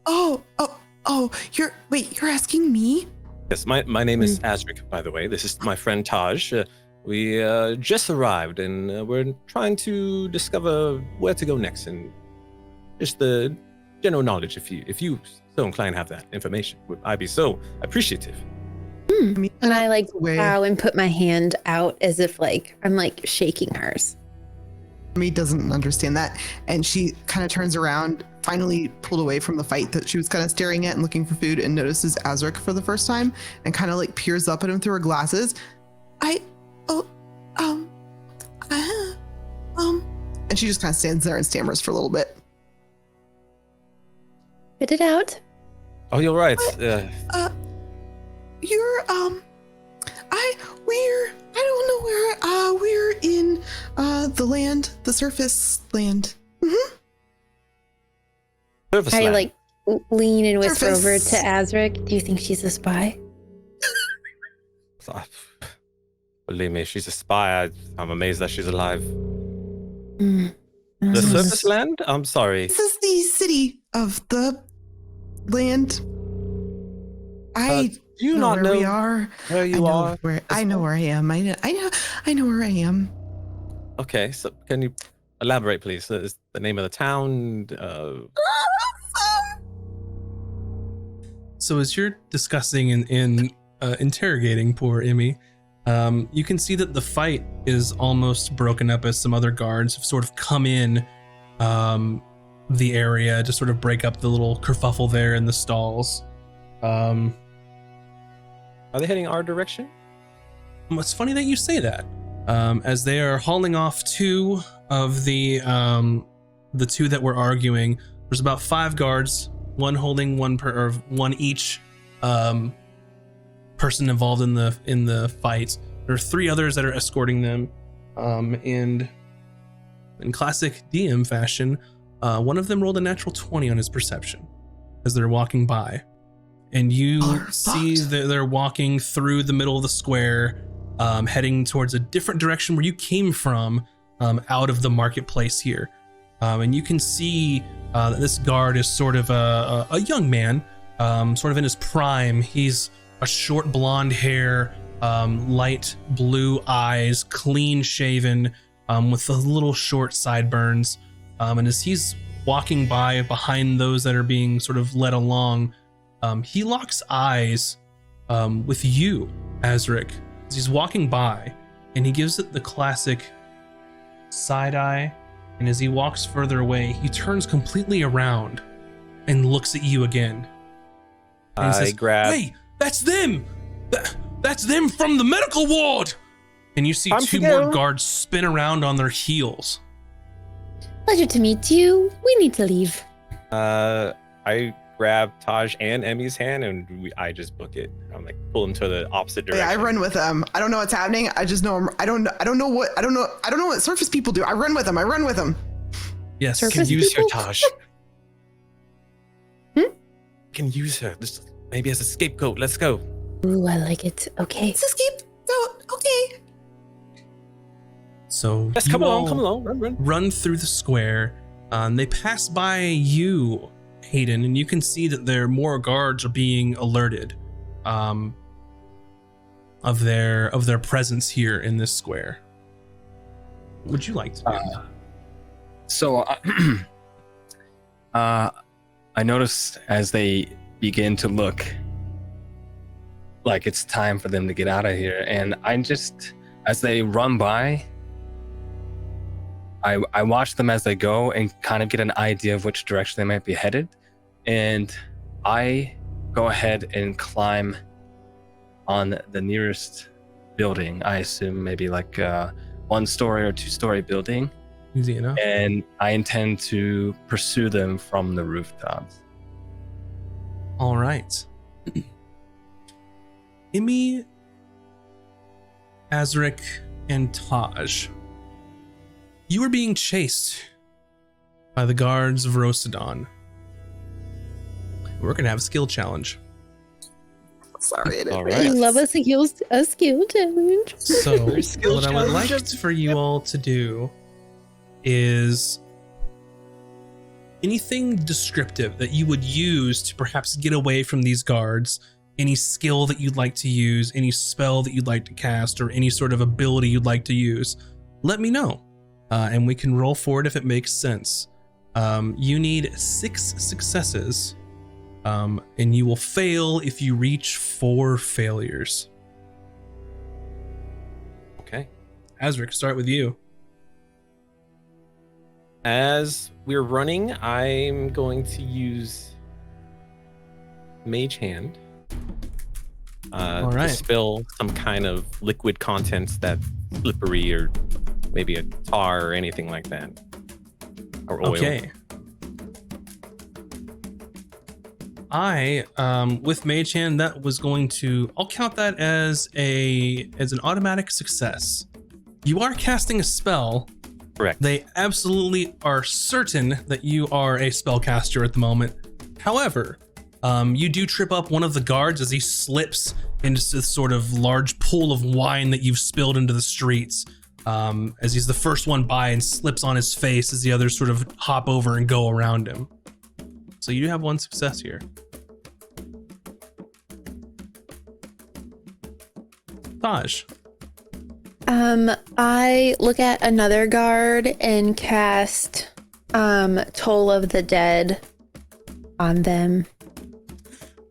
Oh, you're asking me? Yes, my name is Azric, by the way. This is my friend Taj. We just arrived, and we're trying to discover where to go next, and just the general knowledge. If you so inclined to have that information, I'd be so appreciative. And I like Way. bow and put my hand out as if like I'm like shaking hers. Amy doesn't understand that, and she kind of turns around, finally pulled away from the fight that she was kind of staring at and looking for food, and notices Azric for the first time, and kind of like peers up at him through her glasses. And she just kind of stands there and stammers for a little bit. Spit it out. Oh, you're right. We're in the land, the surface land. Surface I land. like lean and whisper Surface. over to Azric. Do you think she's a spy? Believe me, she's a spy. I'm amazed that she's alive. Mm. The surface land? I'm sorry. This is the city of the land. I Do you know not where know we are. where you are? I know where I am. I know where I am. Okay, so can you elaborate, please? Is the name of the town? So as you're discussing and interrogating poor Emmy, you can see that the fight is almost broken up as some other guards have sort of come in the area to sort of break up the little kerfuffle there in the stalls. Are they heading our direction? It's funny that you say that, as they are hauling off two of the two that were arguing. There's about 5 guards, one holding one each person involved in the fight. There are 3 others that are escorting them, and in classic DM fashion, one of them rolled a natural 20 on his perception as they're walking by, and you see that they're walking through the middle of the square, heading towards a different direction where you came from, out of the marketplace here, and you can see that this guard is sort of a young man, sort of in his prime. He's a short blonde hair, light blue eyes, clean shaven, with the little short sideburns. And as he's walking by behind those that are being sort of led along, he locks eyes with you, Azric, as he's walking by, and he gives it the classic side eye. And as he walks further away, he turns completely around and looks at you again. And he says, "Hey, that's them! That's them from the medical ward!" And you see 2 more guards spin around on their heels. Pleasure to meet you. We need to leave. I grab Taj and Emmy's hand, and I just book it. I'm like, pull them to the opposite direction. Yeah, I run with them. I don't know what's happening. I just know I don't know what surface people do. I run with them. Yes. Surface Can use her, people? Taj. Can use her. Just maybe as a scapegoat. Let's go. Ooh, I like it. Okay. Let's escape. So, okay. So Yes, you come all along. Run. run through the square. They pass by you, Hayden, and you can see that there more guards are being alerted of their presence here in this square. What would you like to do? So I noticed as they begin to look like it's time for them to get out of here, and I just, as they run by, I watch them as they go and kind of get an idea of which direction they might be headed, and I go ahead and climb on the nearest building. I assume maybe like a 1-story or 2-story building. Easy enough. And I intend to pursue them from the rooftops. All right. Imi, Azric, and Taj. You are being chased by the guards of Rosadon. We're going to have a skill challenge. Sorry. I didn't All I right. love a skill challenge. So, Skill what I would like challenge. for you all to do is anything descriptive that you would use to perhaps get away from these guards, any skill that you'd like to use, any spell that you'd like to cast, or any sort of ability you'd like to use, let me know. And we can roll for it if it makes sense. You need 6 successes, and you will fail if you reach 4 failures. Okay. Azric, start with you. As we're running, I'm going to use Mage Hand All right. to spill some kind of liquid contents that's slippery, or maybe a tar or anything like that, or oil. Okay. With Mage Hand, that was going to, I'll count that as an automatic success. You are casting a spell. Correct. They absolutely are certain that you are a spellcaster at the moment. However, you do trip up one of the guards as he slips into this sort of large pool of wine that you've spilled into the streets. As he's the first one by and slips on his face as the others sort of hop over and go around him. So you do have 1 success here. Taj. I look at another guard and cast Toll of the Dead on them.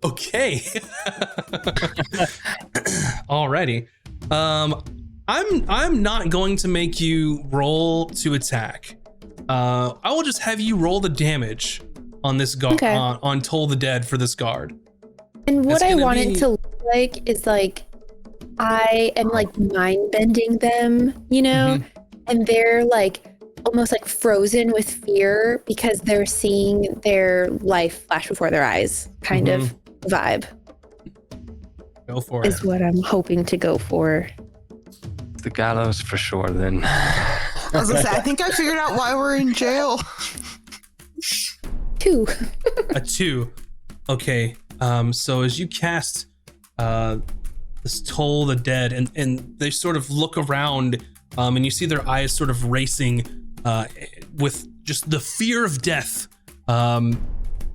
Okay. Alrighty. I'm not going to make you roll to attack. I will just have you roll the damage on this guard, Okay. on Toll the Dead for this guard. And what It's I gonna want be- it to look like is like I am like mind bending them, you know, and they're like almost like frozen with fear because they're seeing their life flash before their eyes, kind of vibe. Go for it. Is what I'm hoping to go for. The gallows for sure, then. I was gonna say, I think I figured out why we're in jail. 2. A 2. Okay. So as you cast this Toll the Dead, and they sort of look around, and you see their eyes sort of racing with just the fear of death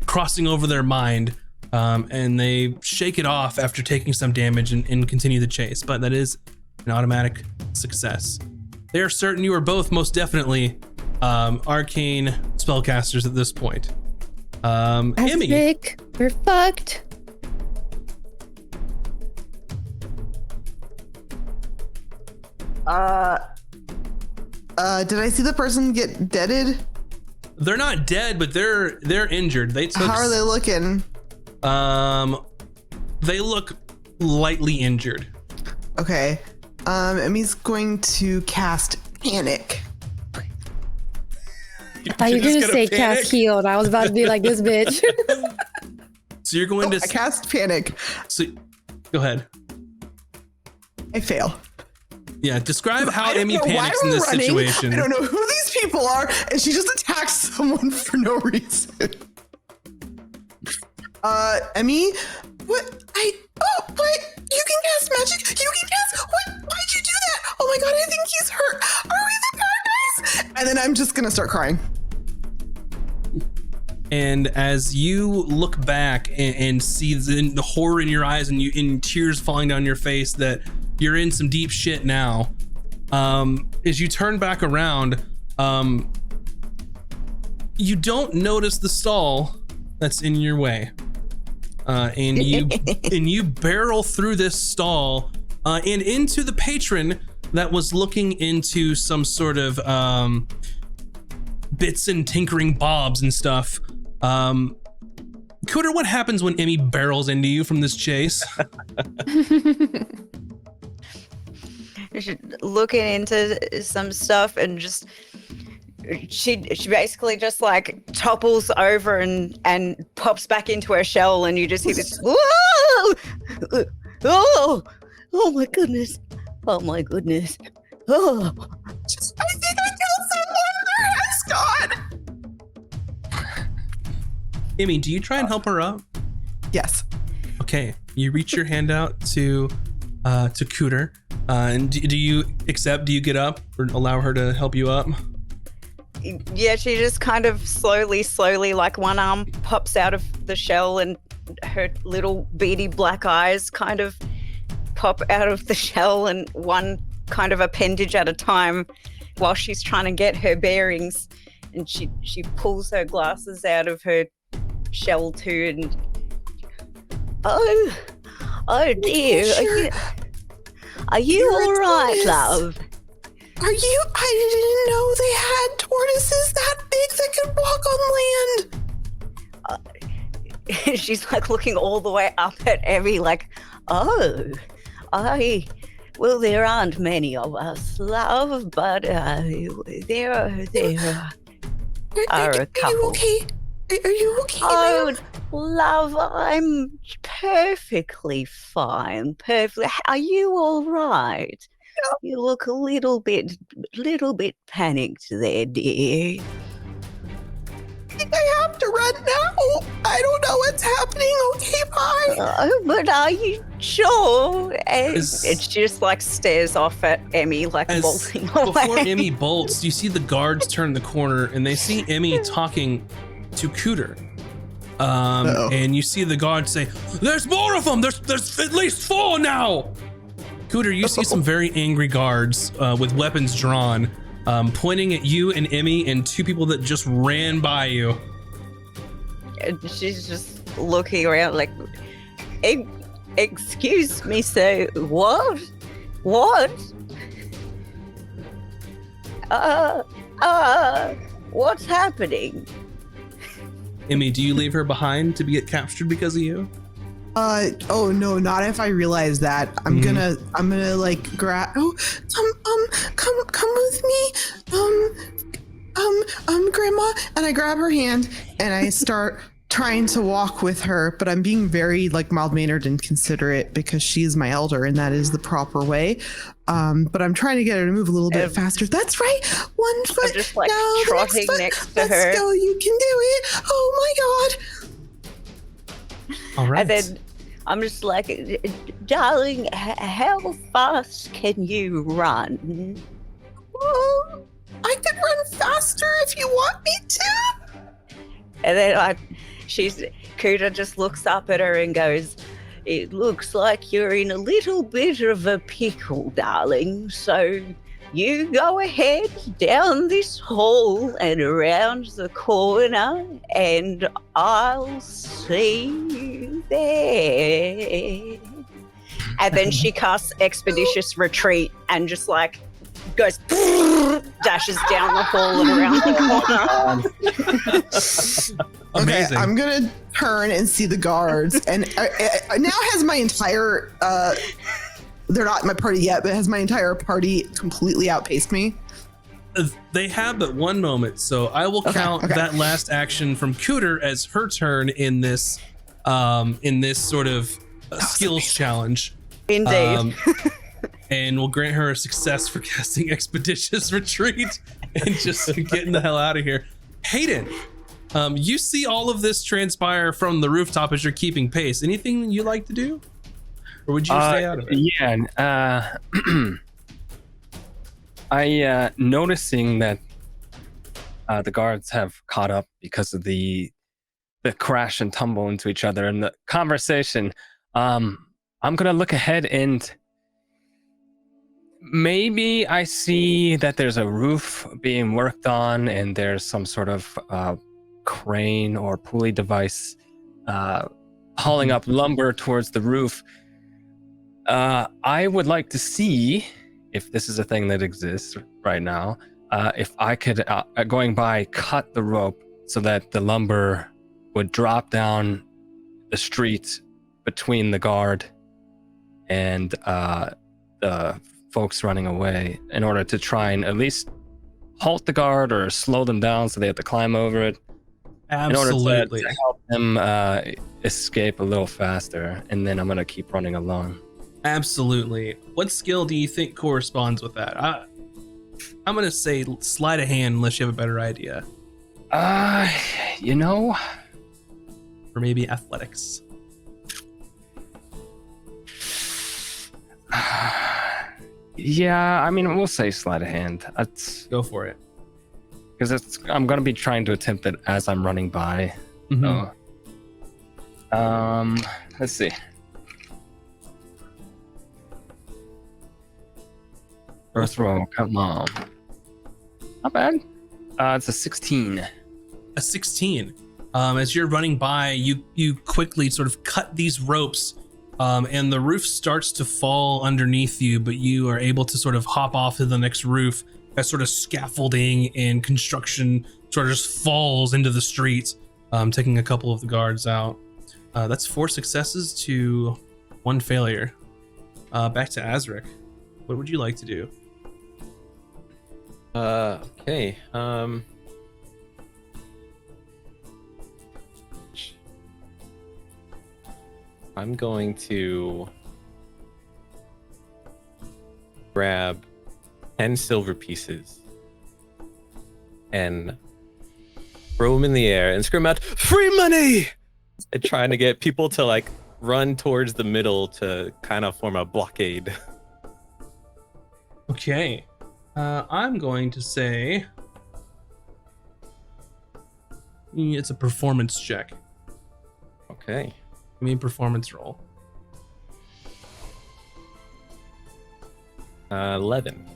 crossing over their mind, and they shake it off after taking some damage and continue the chase. But that is an automatic success. They are certain you are both most definitely arcane spellcasters at this point. Emmy. Nick, we're fucked. Did I see the person get deaded? They're not dead, but they're injured. They took. How are they looking? They look lightly injured. Okay. Emmy's going to cast Panic. I thought you were gonna say cast healed. I was about to be like this bitch. So you're going to I cast Panic. So, go ahead. I fail. Yeah, describe how I don't Emmy know why panics in we're this running. situation. I don't know who these people are, and she just attacks someone for no reason. Emmy, what? What? You can cast magic. You can cast. What? Why'd you do that? Oh my god, I think he's hurt. Are we the bad guys? And then I'm just gonna start crying. And as you look back and see the horror in your eyes and tears falling down your face that you're in some deep shit now, as you turn back around, you don't notice the stall that's in your way, and you barrel through this stall and into the patron that was looking into some sort of bits and tinkering bobs and stuff. Cooter, what happens when Emmy barrels into you from this chase? Looking into some stuff and just she basically just like topples over and pops back into her shell, and you just hear this whoa, oh my goodness, oh my goodness, oh. I think I killed someone. Their head's gone. Emmy, do you try and help her up? Yes. Okay, you reach your hand out to Cooter, and do you accept? Do you get up or allow her to help you up? Yeah, she just kind of slowly, like one arm pops out of the shell and her little beady black eyes kind of pop out of the shell, and one kind of appendage at a time while she's trying to get her bearings. And she pulls her glasses out of her shell too, and oh dear, are you all right, love? Are you? I didn't know they had tortoises that big that could walk on land. She's like looking all the way up at Emmy, like, well, there aren't many of us, love, but there are a couple. Are you okay? Are you okay? Oh, love, I'm perfectly fine. Perfectly. Are you all right? No. You look a little bit panicked there, dear. I think I have to run now. I don't know what's happening. Okay, bye. Oh, but are you sure? And she just like stares off at Emmy, like bolting away. Before Emmy bolts, you see the guards turn the corner and they see Emmy talking to Cooter. And you see the guards say, "There's more of them. There's at least 4 now." Cooter, you see some very angry guards with weapons drawn, pointing at you and Emmy and 2 people that just ran by you. And she's just looking around like, excuse me, sir, what? What's happening? Emmy, do you leave her behind to get captured because of you? Oh no, not if I realize that. I'm gonna like grab. Oh, come with me. Grandma, and I grab her hand and I start trying to walk with her, but I'm being very like mild-mannered and considerate because she is my elder and that is the proper way. But I'm trying to get her to move a little bit faster. That's right. 1 foot. I'm just like now, trotting the next foot. to her. Let's go. You can do it. Oh my God. All right. And then I'm just like, darling, how fast can you run? Well, I could run faster if you want me to. And then Kuda just looks up at her and goes, it looks like you're in a little bit of a pickle, darling. So you go ahead down this hall and around the corner, and I'll see you there. And then she casts Expeditious Retreat and just like goes, dashes down the hall and around the corner. Okay, Amazing. I'm gonna turn and see the guards, and I now has my entire. They're not my party yet, but has my entire party completely outpaced me? They have but one moment, so I will count that last action from Cooter as her turn in this sort of skills challenge. Indeed. And we'll grant her a success for casting Expeditious Retreat and just getting the hell out of here. Hayden, you see all of this transpire from the rooftop as you're keeping pace. Anything you like to do? Or would you stay out of it? Yeah. I noticing that the guards have caught up because of the crash and tumble into each other and the conversation. I'm gonna look ahead and maybe I see that there's a roof being worked on and there's some sort of crane or pulley device hauling up lumber towards the roof. I would like to see if this is a thing that exists right now, if I could, going by, cut the rope so that the lumber would drop down the street between the guard and the folks running away in order to try and at least halt the guard or slow them down so they have to climb over it. Absolutely. In order to help them escape a little faster, and then I'm going to keep running along. Absolutely. What skill do you think corresponds with that? I'm going to say sleight of hand unless you have a better idea. You know, or maybe athletics. Yeah, I mean, we'll say sleight of hand. Go for it. Because I'm going to be trying to attempt it as I'm running by. Mm-hmm. So, let's see. First roll, come on. Not bad. It's a 16. A 16. As you're running by, you quickly sort of cut these ropes, and the roof starts to fall underneath you, but you are able to sort of hop off to the next roof as sort of scaffolding and construction sort of just falls into the street, taking a couple of the guards out. That's 4 successes to 1 failure. Back to Azric. What would you like to do? Okay. I'm going to grab 10 silver pieces and throw them in the air and scream out, "Free money!" and trying to get people to like run towards the middle to kind of form a blockade. Okay. I'm going to say it's a performance check. Okay. Give me a performance roll. 11.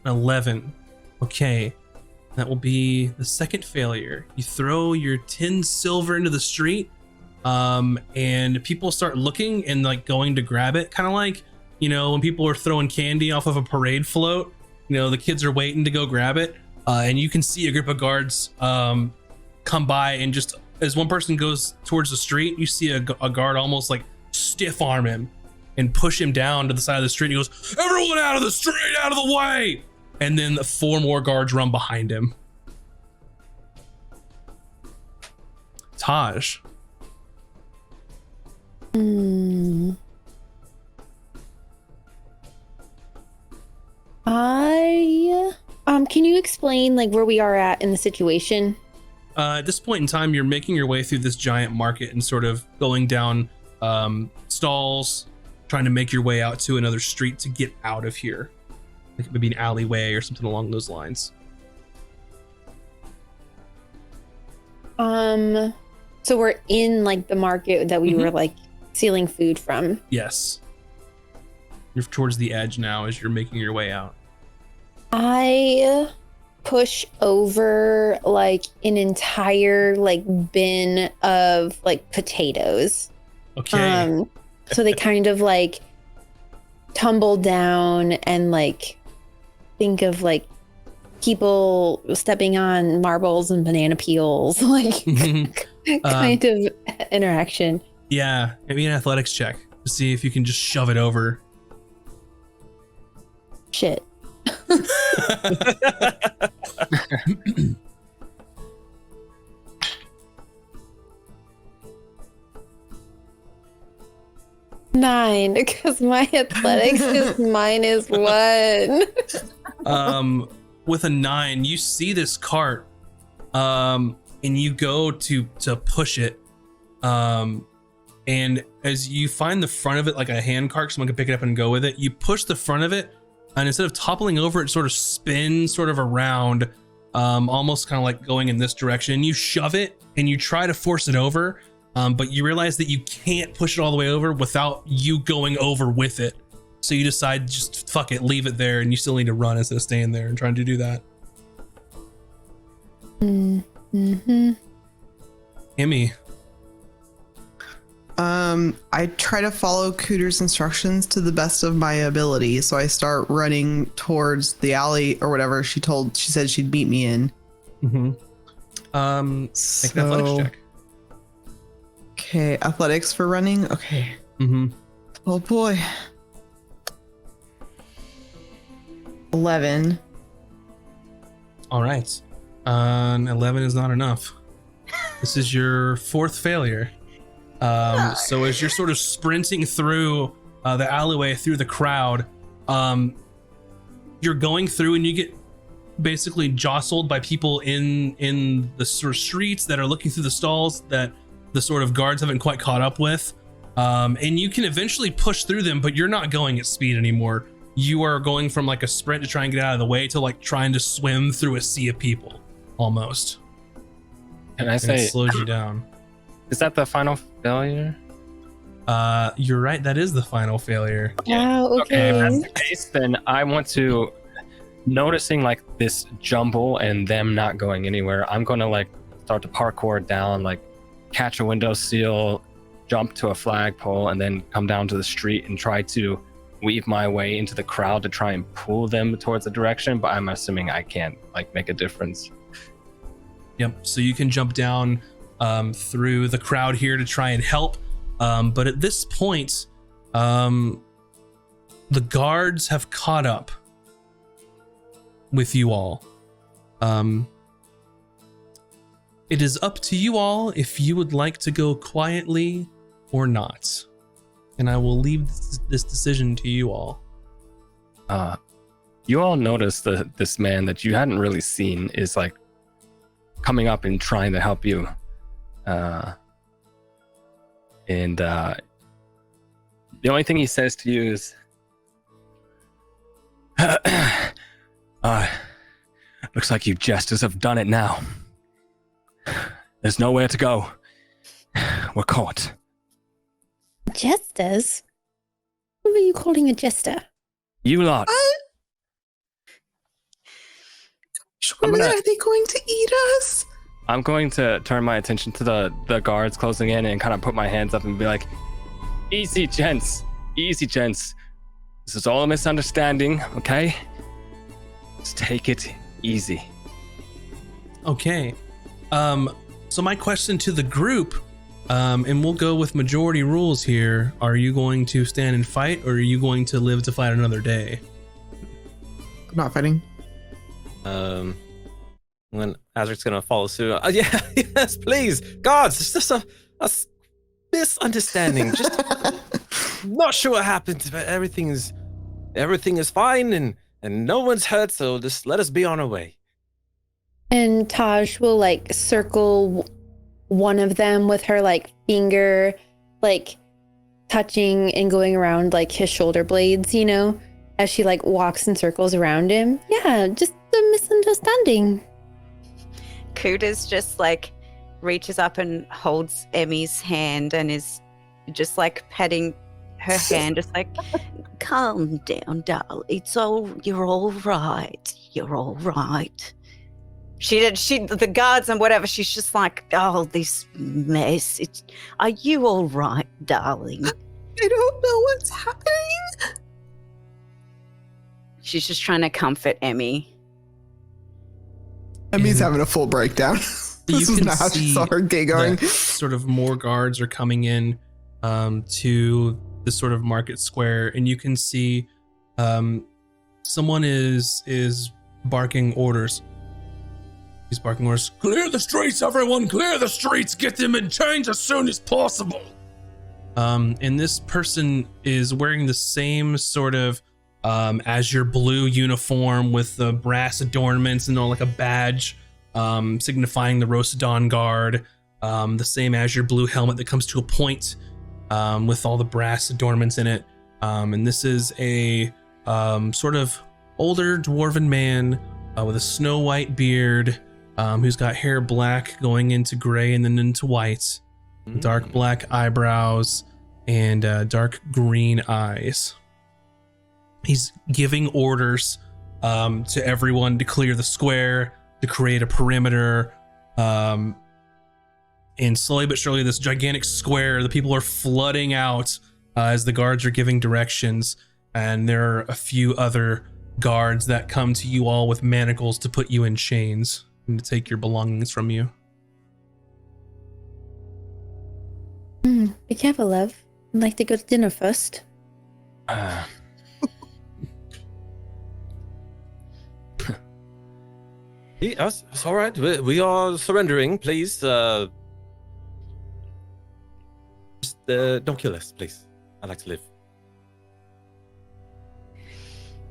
11. Okay. That will be the second failure. You throw your 10 silver into the street, and people start looking and like going to grab it. Kind of like, you know, when people are throwing candy off of a parade float, you know, the kids are waiting to go grab it. And you can see a group of guards come by, and just as one person goes towards the street, you see a guard almost like stiff arm him and push him down to the side of the street. He goes, "Everyone out of the street, out of the way!" And then 4 more guards run behind him. Taj. Can you explain like where we are at in the situation? At this point in time, you're making your way through this giant market and sort of going down stalls, trying to make your way out to another street to get out of here. Like maybe an alleyway or something along those lines. So we're in like the market that we were like stealing food from. Yes. You're towards the edge now as you're making your way out. I push over like an entire like bin of like potatoes. Okay. So they kind of like tumble down and like think of like people stepping on marbles and banana peels, like kind of interaction. Yeah, maybe an athletics check to see if you can just shove it over. Shit. Nine, because my athletics is -1. With a 9, you see this cart, and you go to push it, and as you find the front of it like a hand cart, someone can pick it up and go with it. You push the front of it, and instead of toppling over, it sort of spins sort of around, almost kind of like going in this direction. You shove it and you try to force it over, but you realize that you can't push it all the way over without you going over with it. So you decide just fuck it, leave it there, and you still need to run instead of staying there and trying to do that. Emmy. I try to follow Cooter's instructions to the best of my ability. So I start running towards the alley or whatever she said she'd meet me in. Make an athletics check. Okay, athletics for running. Okay. Oh boy. 11. All right. 11 is not enough. This is your 4th failure. So as you're sort of sprinting through the alleyway, through the crowd, you're going through and you get basically jostled by people in the sort of streets that are looking through the stalls that the sort of guards haven't quite caught up with. And you can eventually push through them, but you're not going at speed anymore. You are going from like a sprint to try and get out of the way to like trying to swim through a sea of people almost. Can I And say, it slows you down. is that the final failure? You're right. That is the final failure. Wow, okay. If that's the case, then I want to, noticing like this jumble and them not going anywhere, I'm going to like start to parkour down, like catch a windowsill, jump to a flagpole, and then come down to the street and try to weave my way into the crowd to try and pull them towards the direction. But I'm assuming I can't like make a difference. Yep. So you can jump down through the crowd here to try and help. But at this point, the guards have caught up with you all. It is up to you all if you would like to go quietly or not. And I will leave this decision to you all. You all notice that this man that you hadn't really seen is like coming up and trying to help you. And the only thing he says to you is, looks like you jesters have done it now. There's nowhere to go. We're caught. Jesters? Who are you calling a jester? You lot. Are they going to eat us? I'm going to turn my attention to the guards closing in and kind of put my hands up and be like, easy, gents. Easy, gents. This is all a misunderstanding, okay? Just take it easy. Okay. So my question to the group, and we'll go with majority rules here. Are you going to stand and fight, or are you going to live to fight another day? I'm not fighting. Well, And then Azric's gonna follow suit. Yeah, yes, please, guards. It's just a misunderstanding. Just not sure what happened, but everything is fine and no one's hurt. So just let us be on our way. And Taj will like circle one of them with her like finger, like touching and going around like his shoulder blades, you know, as she like walks in circles around him. Yeah, just a misunderstanding. Kuda's just like reaches up and holds Emmy's hand and is just like petting her hand, just like, calm down, darling. You're all right. You're all right. The guards and whatever, she's just like, oh, this mess. Are you all right, darling? I don't know what's happening. She's just trying to comfort Emmy. Emmy's having a full breakdown. This is not how she saw her day going. Sort of more guards are coming in to the sort of market square, and you can see someone is barking orders. He's barking orders. Clear the streets, everyone! Clear the streets! Get them in chains as soon as possible! And this person is wearing the same sort of azure blue uniform with the brass adornments and all like a badge signifying the Rosadon Guard. The same azure blue helmet that comes to a point with all the brass adornments in it. And this is a sort of older dwarven man with a snow white beard, who's got hair black going into gray and then into white, dark black eyebrows, and dark green eyes. He's giving orders to everyone to clear the square, to create a perimeter, and slowly but surely this gigantic square, the people are flooding out as the guards are giving directions, and there are a few other guards that come to you all with manacles to put you in chains and to take your belongings from you. Be careful, love. I'd like to go to dinner first. Yes, it's all right. We are surrendering. Please, just don't kill us, please. I'd like to live.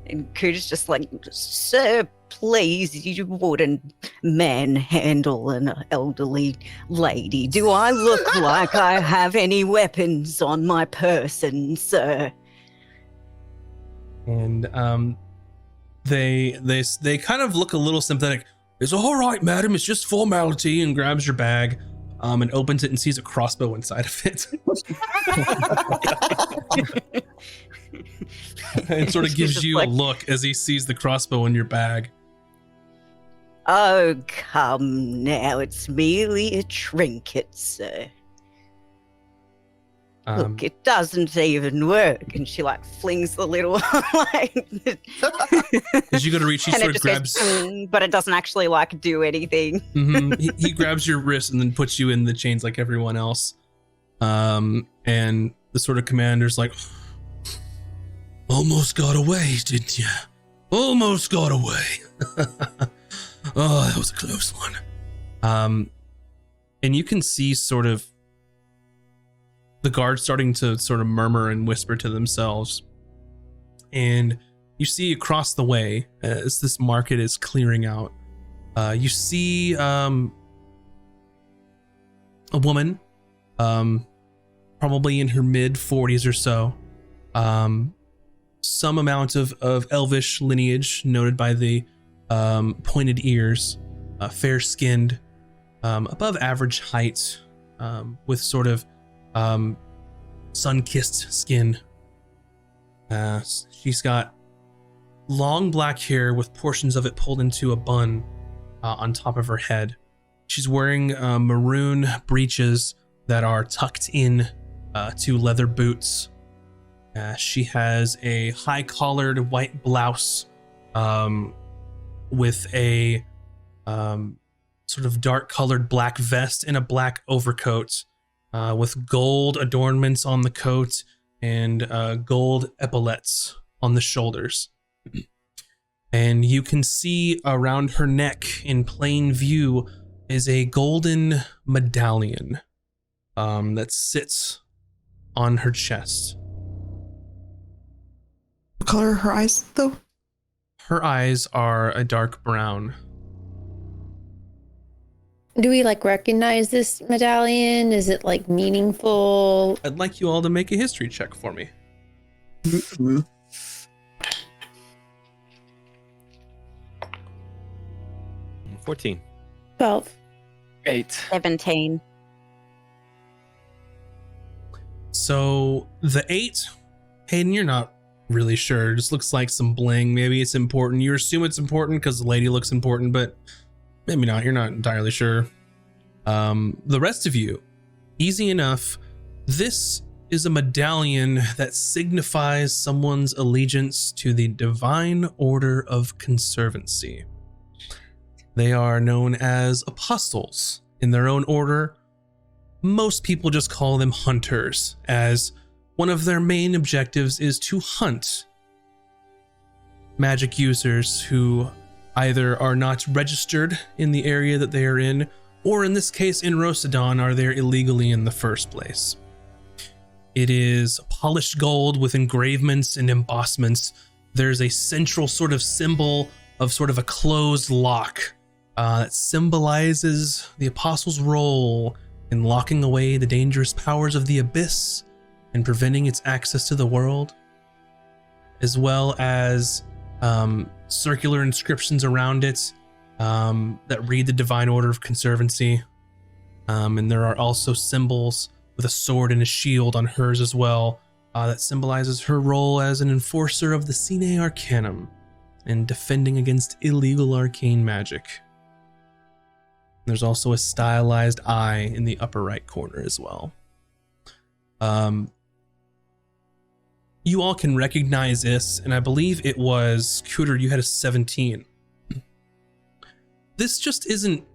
And Kuda's just like, sir, please, you wouldn't manhandle an elderly lady. Do I look like I have any weapons on my person, sir? And they kind of look a little sympathetic. It's all right, madam. It's just formality, and grabs your bag, and opens it and sees a crossbow inside of it. And sort of gives you a look as he sees the crossbow in your bag. Oh, come now. It's merely a trinket, sir. Look, it doesn't even work. And she like flings the little like as you go to reach, he sort of grabs goes, but it doesn't actually like do anything. He grabs your wrist and then puts you in the chains like everyone else. And the sort of commander's like, almost got away, didn't you? Almost got away. Oh, that was a close one. And you can see sort of the guards starting to sort of murmur and whisper to themselves. And you see across the way, as this market is clearing out, you see a woman, probably in her mid-40s or so, some amount of elvish lineage noted by the pointed ears, fair-skinned, above average height, with sort of sun-kissed skin. She's got long black hair with portions of it pulled into a bun on top of her head. She's wearing maroon breeches that are tucked in to leather boots. She has a high-collared white blouse with a sort of dark-colored black vest and a black overcoat with gold adornments on the coat and gold epaulets on the shoulders. And you can see around her neck in plain view is a golden medallion that sits on her chest. What color are her eyes, though? Her eyes are a dark brown. Do we like recognize this medallion? Is it like meaningful? I'd like you all to make a history check for me. 14. 12. 8. 17. So the 8, Hayden, you're not really sure. It just looks like some bling. Maybe it's important. You assume it's important because the lady looks important, but maybe not. You're not entirely sure. The rest of you, easy enough. This is a medallion that signifies someone's allegiance to the Divine Order of Conservancy. They are known as apostles in their own order. Most people just call them hunters, as one of their main objectives is to hunt magic users who either are not registered in the area that they are in, or in this case in Rosadon are there illegally in the first place. It is polished gold with engravements and embossments. There's a central sort of symbol of sort of a closed lock that symbolizes the apostles' role in locking away the dangerous powers of the abyss and preventing its access to the world, as well as circular inscriptions around it that read the Divine Order of Conservancy. And there are also symbols with a sword and a shield on hers as well that symbolizes her role as an enforcer of the Sine Arcanum and defending against illegal arcane magic. There's also a stylized eye in the upper right corner as well. You all can recognize this, and I believe it was Cooter, you had a 17. This just isn't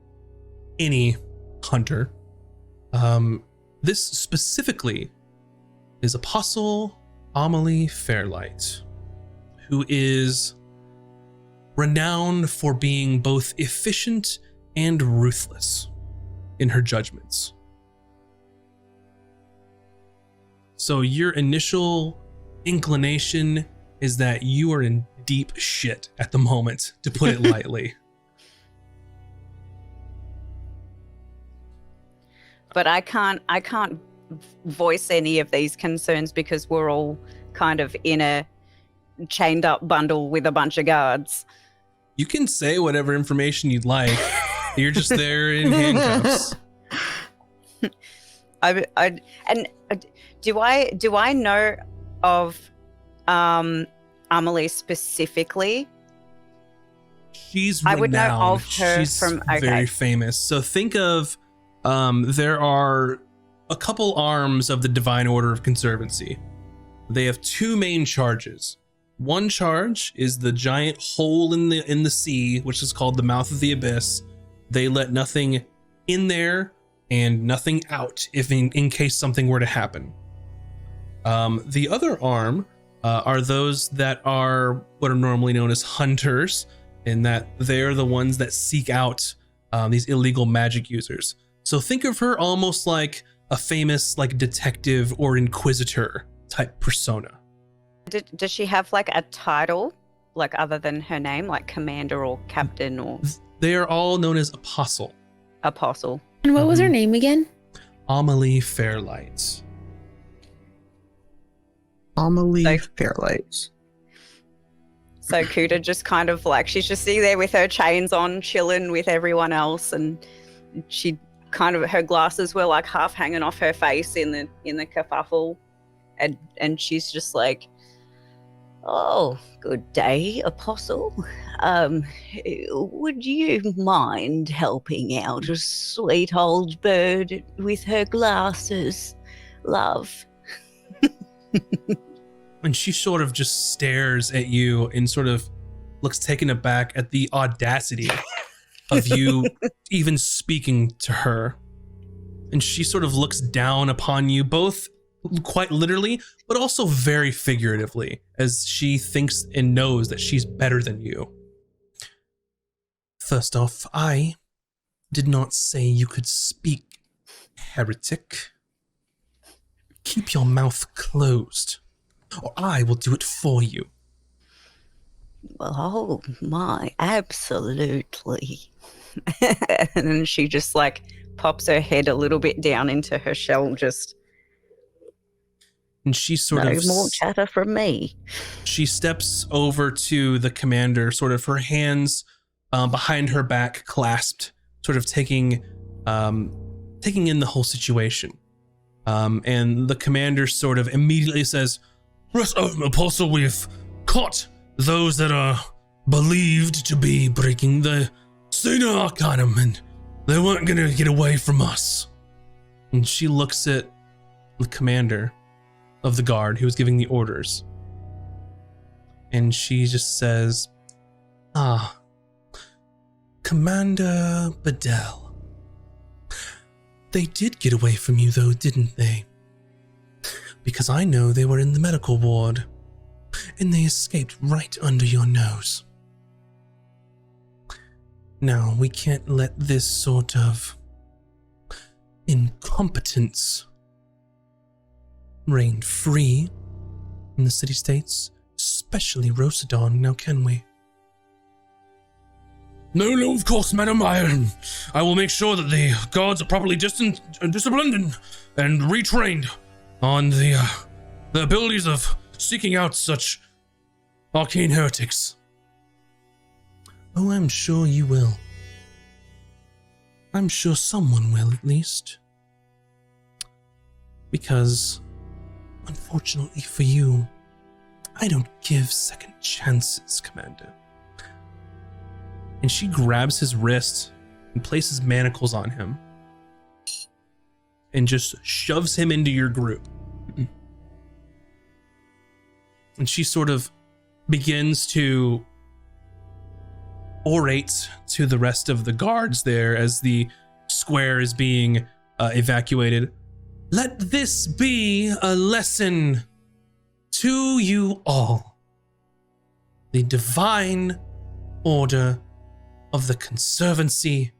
any hunter. This specifically is Apostle Amelie Fairlight, who is renowned for being both efficient and ruthless in her judgments. So your initial inclination is that you are in deep shit at the moment, to put it lightly. But I can't voice any of these concerns because we're all kind of in a chained up bundle with a bunch of guards. You can say whatever information you'd like. You're just there in handcuffs. Do I know of Amelie specifically? She's renowned. I would know of her. She's from very famous. So think of there are a couple arms of the Divine Order of Conservancy. They have two main charges. One charge is the giant hole in the sea, which is called the Mouth of the Abyss. They let nothing in there and nothing out if in case something were to happen. The other arm are those that are what are normally known as hunters, in that they're the ones that seek out these illegal magic users. So think of her almost like a famous like detective or inquisitor type persona. Does she have like a title, like other than her name, like commander or captain or? They are all known as apostle. Apostle. And what was her name again? Amelie Fairlight. Amelie Fairlight. So Kuta just kind of like, she's just sitting there with her chains on, chilling with everyone else, and she kind of, her glasses were like half hanging off her face in the kerfuffle, and she's just like, "Oh, good day, Apostle. Would you mind helping out a sweet old bird with her glasses, love?" And she sort of just stares at you and sort of looks taken aback at the audacity of you even speaking to her. And she sort of looks down upon you, both quite literally, but also very figuratively, as she thinks and knows that she's better than you. First off, I did not say you could speak, heretic. Keep your mouth closed, or I will do it for you. Well, oh my, absolutely. And then she just like pops her head a little bit down into her shell, just And she sort no of more chatter from me. She steps over to the commander, sort of her hands behind her back, clasped, sort of taking in the whole situation. And the commander sort of immediately says, Apostle, we've caught those that are believed to be breaking the Sine Arcanum, and they weren't going to get away from us. And she looks at the commander of the guard who was giving the orders. And she just says, Commander Bedell. They did get away from you though, didn't they? Because I know they were in the medical ward, and they escaped right under your nose. Now, we can't let this sort of incompetence reign free in the city-states, especially Rosadon, now can we? No, of course, madam. I will make sure that the guards are properly disciplined and retrained on the abilities of seeking out such arcane heretics. Oh, I'm sure you will. I'm sure someone will, at least. Because, unfortunately for you, I don't give second chances, Commander. And she grabs his wrist and places manacles on him and just shoves him into your group. And she sort of begins to orate to the rest of the guards there as the square is being evacuated. Let this be a lesson to you all. The divine order of the Conservancy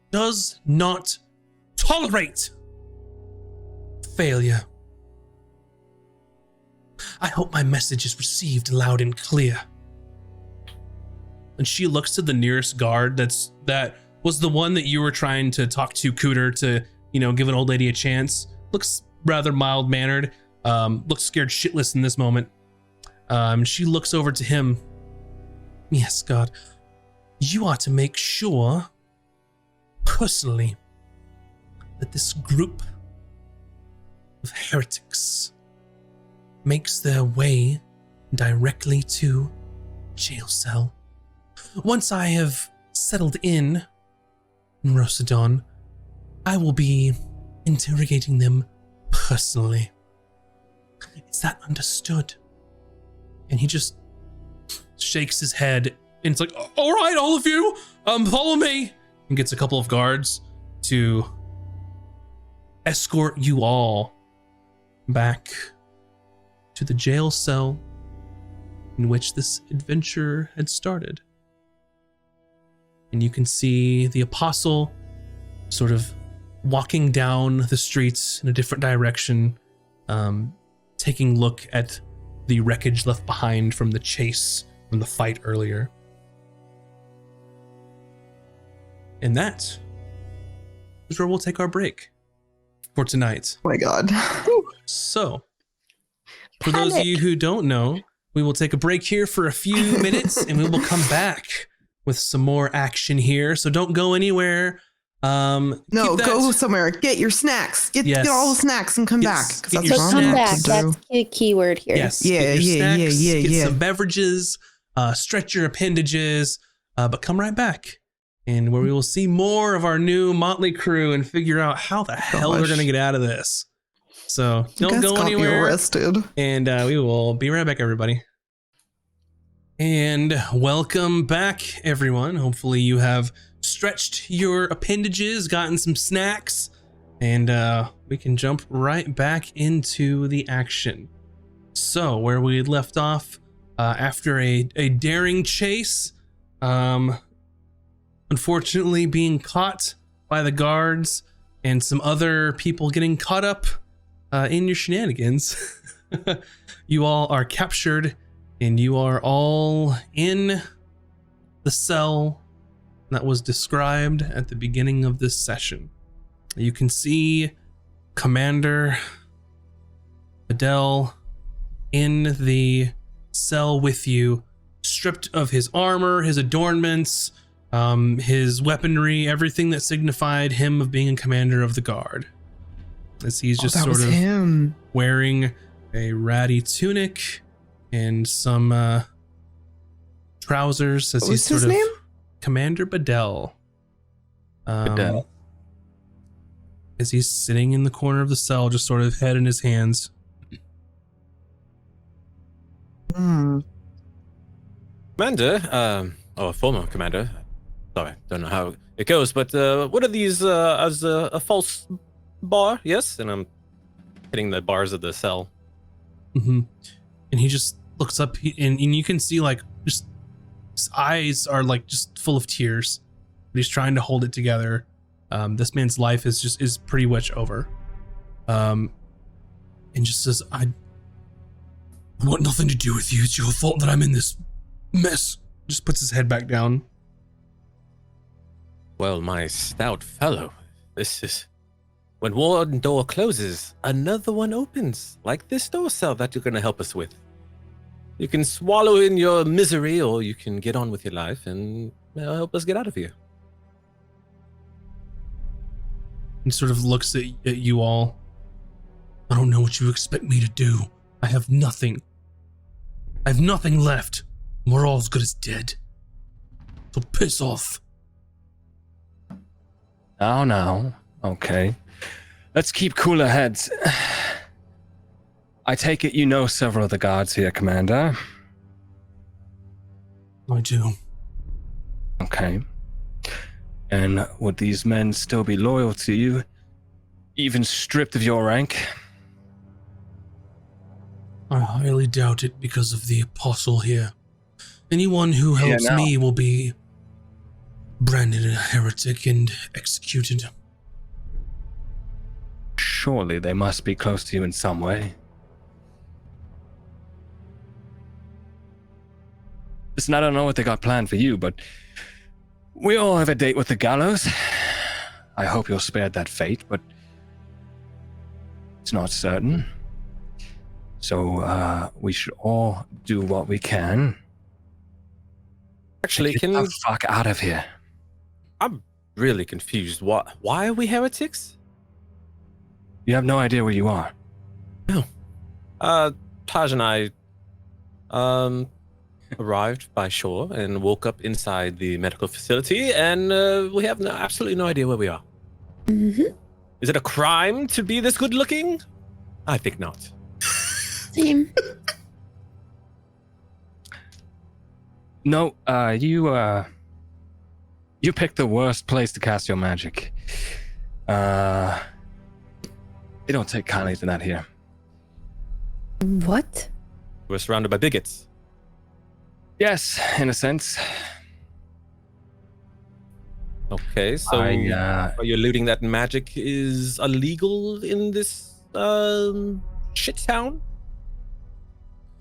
does not tolerate failure. I hope my message is received loud and clear. And she looks to the nearest guard that was the one that you were trying to talk to, Cooter, to, give an old lady a chance. Looks rather mild-mannered, looks scared shitless in this moment. She looks over to him. Yes, God. You are to make sure, personally, that this group of heretics makes their way directly to jail cell. Once I have settled in Rosadon, I will be interrogating them personally. Is that understood? And he just shakes his head, and it's like, all right, all of you, follow me, and gets a couple of guards to escort you all back to the jail cell in which this adventure had started. And you can see the apostle sort of walking down the streets in a different direction, taking a look at the wreckage left behind from the chase, from the fight earlier. And that is where we'll take our break for tonight. Oh my God. So, for those of you who don't know, we will take a break here for a few minutes, and we will come back with some more action here. So don't go anywhere. No, go somewhere. Get your snacks. Get all the snacks and come back. Get your come back. snacks. That's a key word here. Yes. Yeah. Get some beverages. Stretch your appendages. But come right back, and where we will see more of our new motley crew and figure out how the hell we're gonna get out of this. So don't go anywhere. Arrested. And we will be right back, everybody. And welcome back, everyone. Hopefully you have stretched your appendages, gotten some snacks, and we can jump right back into the action. So where we had left off, after a daring chase, unfortunately being caught by the guards and some other people getting caught up in your shenanigans. You all are captured and you are all in the cell that was described at the beginning of this session. You can see Commander Adele in the cell with you, stripped of his armor, his adornments, his weaponry, everything that signified him of being a commander of the guard. As he's just sort of him. wearing a ratty tunic and some trousers. As What he's was sort his of name? Commander Bedell. Bedell. As he's sitting in the corner of the cell, just sort of head in his hands. Commander, or former commander. Sorry, don't know how it goes, but what are these as a false bar? Yes, and I'm hitting the bars of the cell. Mm-hmm. And he just looks up, and you can see like just his eyes are like just full of tears, but he's trying to hold it together. This man's life is pretty much over. And just says, I want nothing to do with you. It's your fault that I'm in this mess. Just puts his head back down. Well, my stout fellow, this is when one door closes, another one opens, like this door cell that you're going to help us with. You can swallow in your misery, or you can get on with your life and help us get out of here. And sort of looks at you all. I don't know what you expect me to do. I have nothing. I have nothing left. We're all as good as dead. So piss off. Now. Okay. Let's keep cooler heads. I take it you know several of the guards here, Commander. I do. Okay. And would these men still be loyal to you, even stripped of your rank? I highly doubt it because of the apostle here. Anyone who helps me will be branded a heretic and executed. Surely they must be close to you in some way. Listen, I don't know what they got planned for you, but we all have a date with the gallows. I hope you're spared that fate, but it's not certain. So we should all do what we can. Actually, Get the fuck out of here. I'm really confused. Why are we heretics? You have no idea where you are. No. Taj and I arrived by shore and woke up inside the medical facility, and we have absolutely no idea where we are. Mm-hmm. Is it a crime to be this good looking? I think not. Same. No, you picked the worst place to cast your magic. They don't take kindly to that here. What? We're surrounded by bigots. Yes, in a sense. Okay, so are you alluding that magic is illegal in this shit town?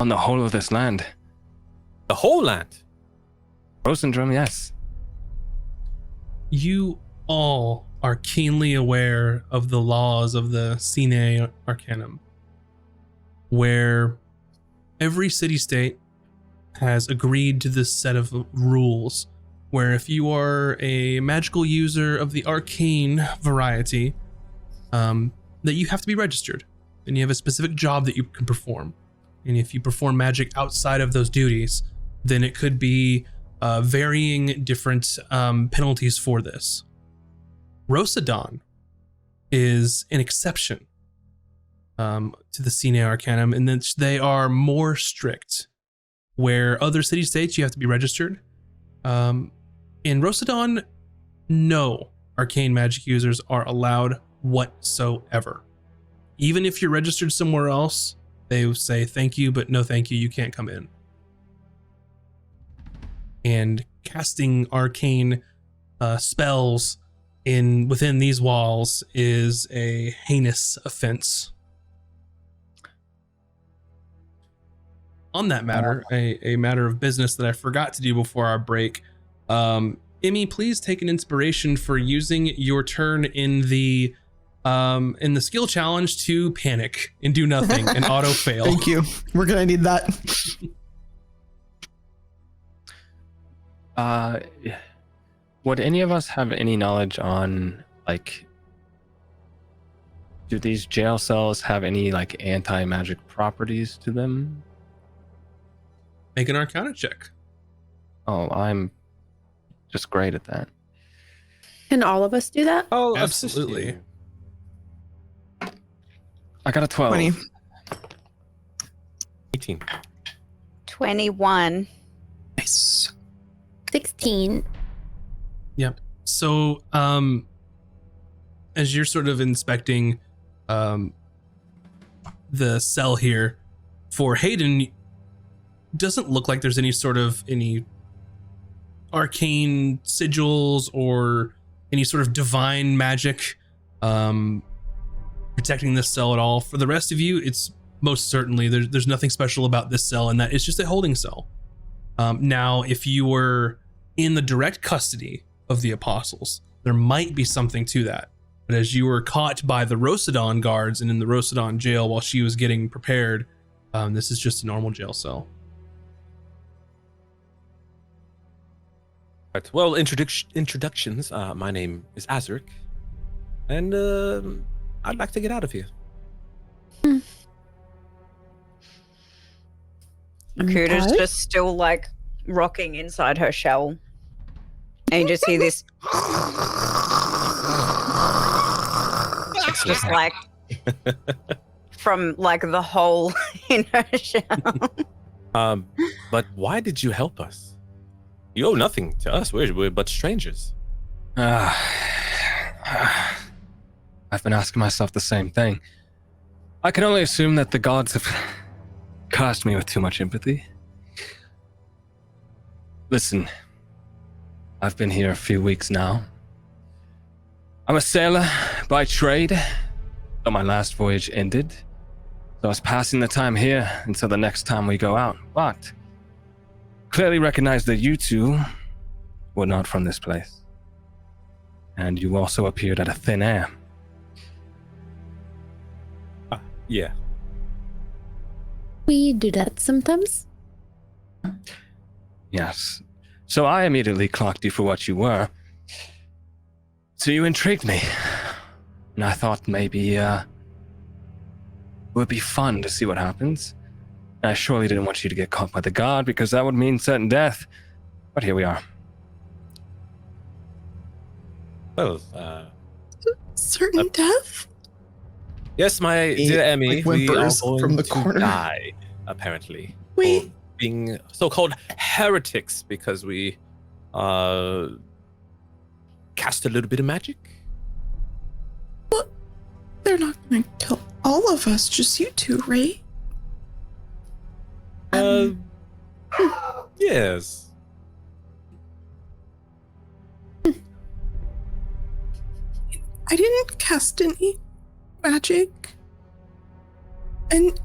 On the whole of this land. The whole land? Rosendrum, yes. You all are keenly aware of the laws of the Sine Arcanum, where every city-state has agreed to this set of rules, where if you are a magical user of the arcane variety, that you have to be registered, and you have a specific job that you can perform. And if you perform magic outside of those duties, then it could be varying different penalties for this. Rosadon is an exception to the Sine Arcanum in that they are more strict. Where other city-states, you have to be registered. In Rosadon, no arcane magic users are allowed whatsoever. Even if you're registered somewhere else, they say thank you, but no thank you, you can't come in. And casting arcane spells within these walls is a heinous offense. On that matter, a matter of business that I forgot to do before our break. Emmy, please take an inspiration for using your turn in the skill challenge to panic and do nothing and auto fail. Thank you. We're gonna need that. Would any of us have any knowledge on, like, do these jail cells have any, like, anti-magic properties to them? Make an Arcana check. Oh, I'm just great at that. Can all of us do that? Oh, Absolutely. I got a 12. 20. 18. 21. Nice. 16. Yep. So, as you're sort of inspecting the cell here, for Hayden, doesn't look like there's any arcane sigils or any sort of divine magic protecting this cell at all. For the rest of you, it's most certainly there's nothing special about this cell, and that it's just a holding cell. Now, if you were in the direct custody of the apostles, there might be something to that. But as you were caught by the Rosidon guards and in the Rosidon jail while she was getting prepared, this is just a normal jail cell. Right. Well, introductions. My name is Azric, and I'd like to get out of here. Makuta's Okay. just still like rocking inside her shell. And you just hear this just like from like the hole in her shell. But why did you help us? You owe nothing to us. We're but strangers. I've been asking myself the same thing. I can only assume that the gods have cursed me with too much empathy. Listen, I've been here a few weeks now. I'm a sailor by trade, but my last voyage ended. So I was passing the time here until the next time we go out. But clearly recognize that you two were not from this place. And you also appeared out of thin air. Yeah. We do that sometimes. Yes. So I immediately clocked you for what you were. So you intrigued me. And I thought maybe it would be fun to see what happens. And I surely didn't want you to get caught by the guard because that would mean certain death. But here we are. Well, Certain death? yes, my dear Emmy, like we are whimpers going from the to corner. die, apparently. Wait. For being so-called heretics because we cast a little bit of magic. They're not going to kill all of us, just you two, right? Yes. I didn't cast any magic. And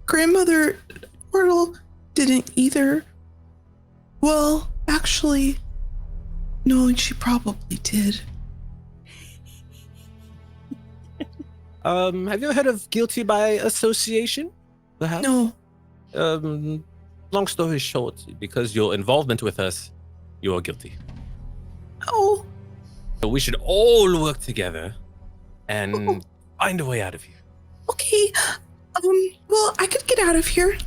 Grandmother Portal didn't either. Well, actually, no, she probably did. Have you heard of guilty by association? Perhaps? No. Long story short, because your involvement with us, you are guilty. Oh, So we should all work together and find a way out of here. okay. Well, I could get out of here.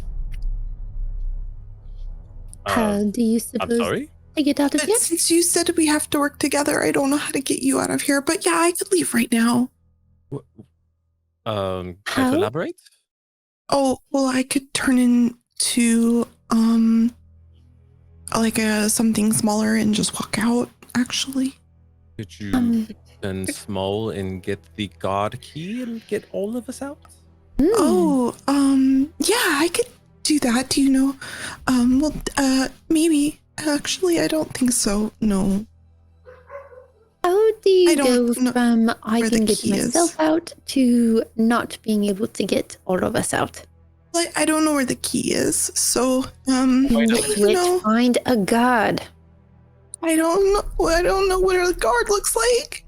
How do you I'm suppose sorry? I get out of But here? since you said we have to work together, I don't know how to get you out of here. But yeah, I could leave right now. Can How? you elaborate? Oh, well, I could turn into like something smaller and just walk out, actually. Could you Um, turn small and get the guard key and get all of us out? hmm. Yeah, I could do that. Do you know? Maybe Actually, I don't think so. No. How do I you don't go know from I where the can get key myself is. out to not being able to get all of us out? Like, I don't know where the key is. So, In Wait a which minute. which No. find a guard. I don't know. I don't know what a guard looks like.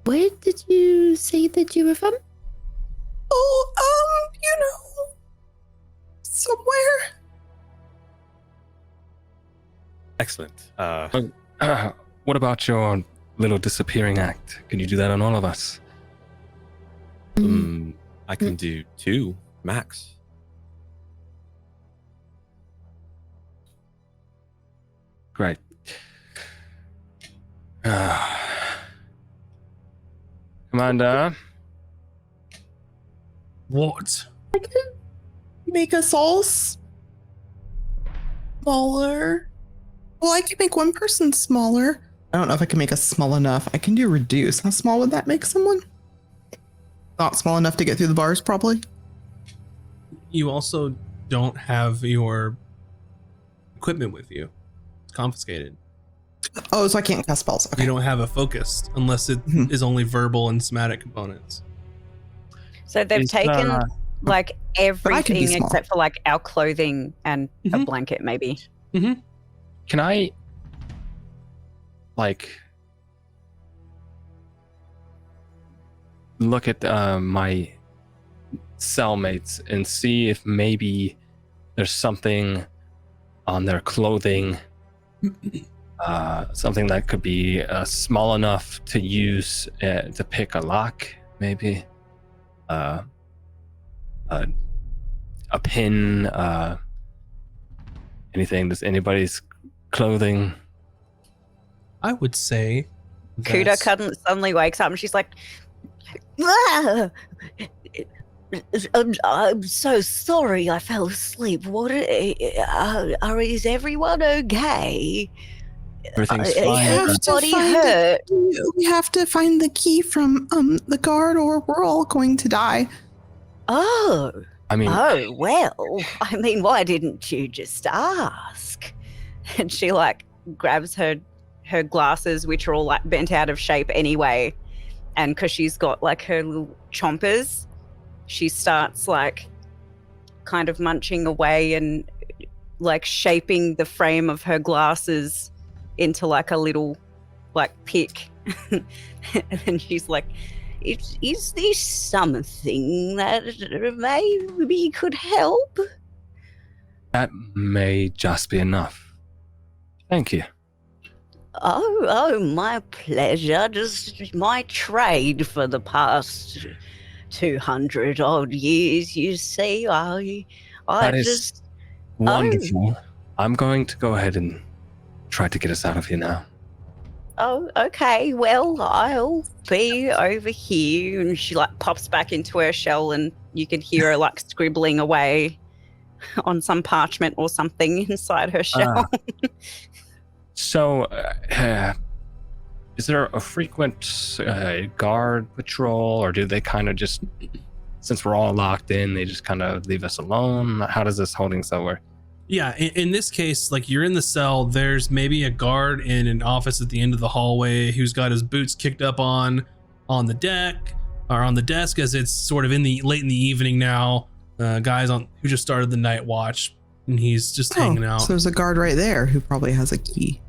Where did you say that you were from? Oh, somewhere. Excellent. What about your little disappearing act? Can you do that on all of us? I can do 2 max. Great. Commander, What? Make us all smaller. Well, I can make one person smaller. I don't know if I can make us small enough. I can do reduce. How small would that make someone? Not small enough to get through the bars, probably. You also don't have your equipment with you. It's confiscated. Oh, so I can't cast spells. Okay. You don't have a focus unless it Mhm. is only verbal and somatic components. So they've Is, taken like I could be everything small. except for like our clothing and a Mhm. blanket, maybe. can I, like, look at my cellmates and see if maybe there's something on their clothing, something that could be small enough to use to pick a lock, maybe a pin, anything. Does anybody's clothing? I would say Kuda that suddenly wakes up and she's like, "Ah! I'm so sorry I fell asleep. What is everyone okay? Everything's Is fine. anybody find hurt?" We have to find the key from the guard, or we're all going to die. Oh, I mean, well, I mean, why didn't you just ask? And she like grabs her glasses, which are all like bent out of shape anyway, and because she's got like her little chompers, she starts like kind of munching away and like shaping the frame of her glasses into like a little like pick. And then she's like, is this something that maybe could help? that may just be enough. Thank you. Oh, my pleasure. Just my trade for the past 200 odd years, you see. I That is just... wonderful. I'm going to go ahead and try to get us out of here now. Oh, okay. Well, I'll be over here. And she like pops back into her shell, and you can hear her like scribbling away on some parchment or something inside her shell. So, is there a frequent guard patrol, or do they kind of just, since we're all locked in, they just kind of leave us alone? How does this holding cell work? Yeah, in this case, like you're in the cell, there's maybe a guard in an office at the end of the hallway who's got his boots kicked up on the deck or on the desk, as it's sort of late in the evening now. Guys who just started the night watch, and he's just hanging out. So there's a guard right there who probably has a key.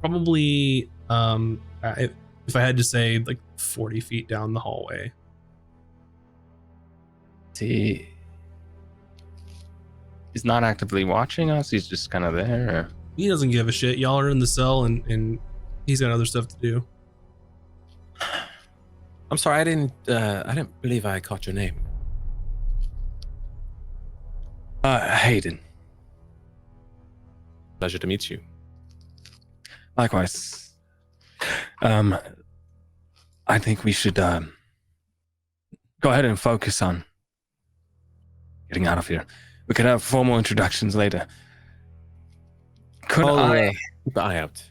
Probably, if I had to say, like 40 feet down the hallway. He's not actively watching us. He's just kind of there. Or? He doesn't give a shit. Y'all are in the cell, and he's got other stuff to do. I'm sorry, I didn't believe I caught your name. Hayden. Pleasure to meet you. Likewise. I think we should go ahead and focus on getting out of here. We could have formal introductions later. Could I? Keep an eye out.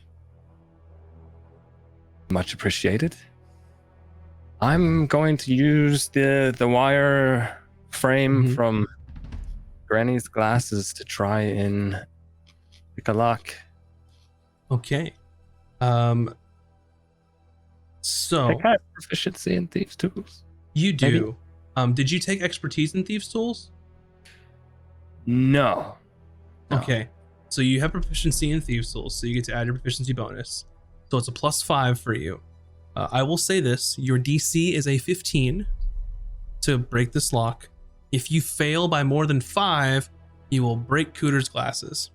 Much appreciated. I'm going to use the wire frame from Granny's glasses to try and pick a lock. Okay. So I have proficiency in thieves' tools. you do. Did you take expertise in thieves' tools? No. Okay. So you have proficiency in thieves' tools, so you get to add your proficiency bonus. So it's a +5 for you. I will say this: your DC is a 15 to break this lock. If you fail by more than 5, you will break Cooter's glasses.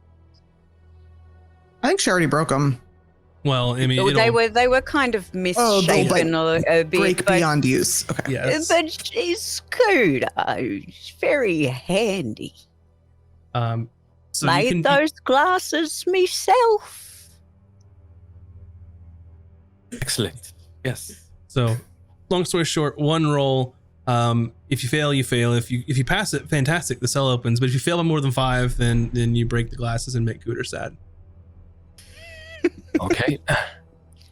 I think she already broke them. Well, I mean, They were kind of misshapen a bit. Break but, beyond use. Okay. yes. but she's kudos. Very handy. So you Made can those glasses myself. Excellent. Yes. So, long story short, one roll. If you fail, you fail. If you pass it, fantastic. The cell opens. But if you fail by more than 5, then you break the glasses and make Cooter sad. Okay.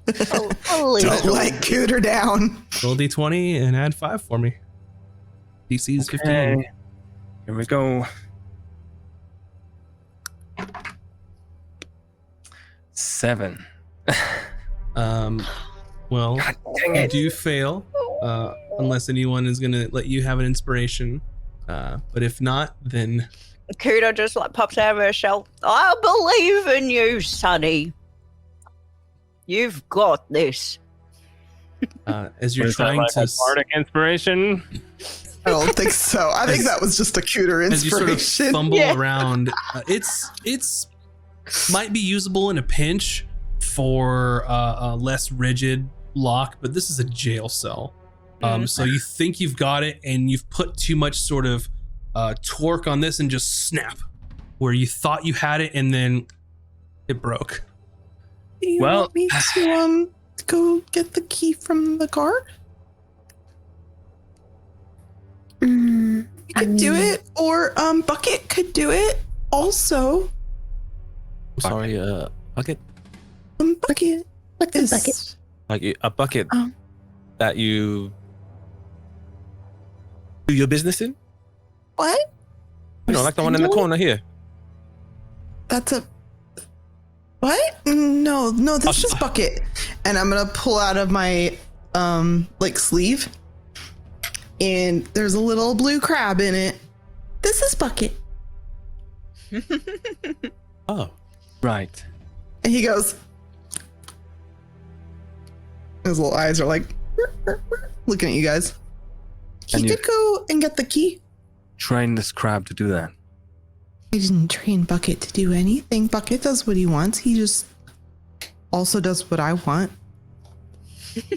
Don't let Cooter down. Roll d20 and add 5 for me. DC is 15. Okay. Here we go. 7. Well, God dang you it. do fail, unless anyone is gonna let you have an inspiration. But if not, then Kudo just like pops out of her shell. I believe in you, Sonny. You've got this. as you're Was that trying like to a bardic inspiration? I don't think so. I think that was just a Cooter as you sort of inspiration. fumble Yeah. around, it's might be usable in a pinch for a less rigid lock, but this is a jail cell. So you think you've got it, and you've put too much sort of torque on this, and just snap, where you thought you had it, and then it broke. Do you Well- want me to go get the key from the guard? Mm, You could do it, or Bucket could do it. Also, Sorry, bucket. Bucket what's is a bucket? Like a bucket Um. that you do your business in? what? You know, like the one in the Spindle? corner here. That's a what? No, this is Bucket. And I'm gonna pull out of my like sleeve, and there's a little blue crab in it. This is Bucket. Oh. Right. And he goes, his little eyes are like looking at you guys. He And you- could go and get the key. Train this crab to do that. I didn't train Bucket to do anything. Bucket does what he wants. He just also does what I want. It's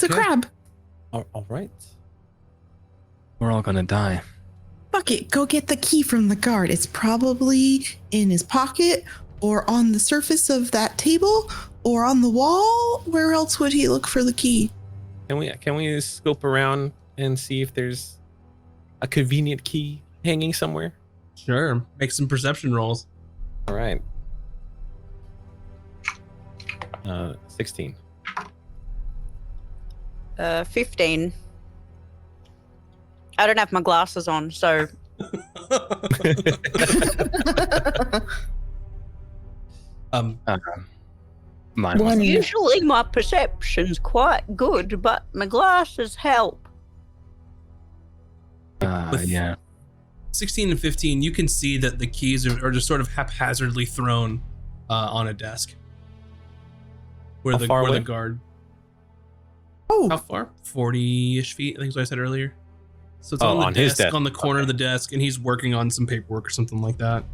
a Okay. crab. All right. We're all gonna die. Bucket, go get the key from the guard. It's probably in his pocket or on the surface of that table or on the wall. Where else would he look for the key? Can we scope around and see if there's a convenient key hanging somewhere? Sure, make some perception rolls. All right. 16. 15. I don't have my glasses on, so Mine One. wasn't. usually my perception's quite good, but my glasses help. Yeah. 16 and 15, you can see that the keys are just sort of haphazardly thrown on a desk. Where How the far where the away? guard. Oh, How far? 40-ish feet, I think is what I said earlier. So it's Oh, on the on his desk, desk. on the corner of the desk, and he's working on some paperwork or something like that.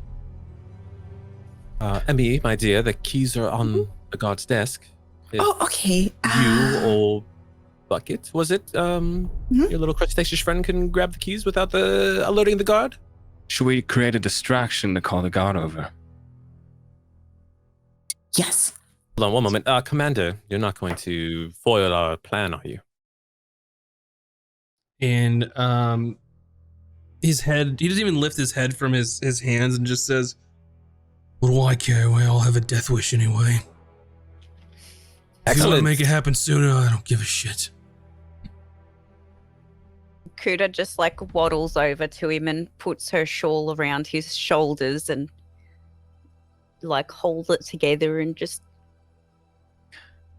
Emmy, my dear, the keys are on the guard's desk. If oh, okay. you or Bucket, was it? Mhm. Your little crustaceous friend can grab the keys without the alerting the guard? Should we create a distraction to call the guard over? Yes. Hold on one moment. Commander, you're not going to foil our plan, are you? And his head, he doesn't even lift his head from his hands and just says, "What do I care? We all have a death wish anyway. If you want to make it happen sooner, I don't give a shit." Kuda just like waddles over to him and puts her shawl around his shoulders and like holds it together and just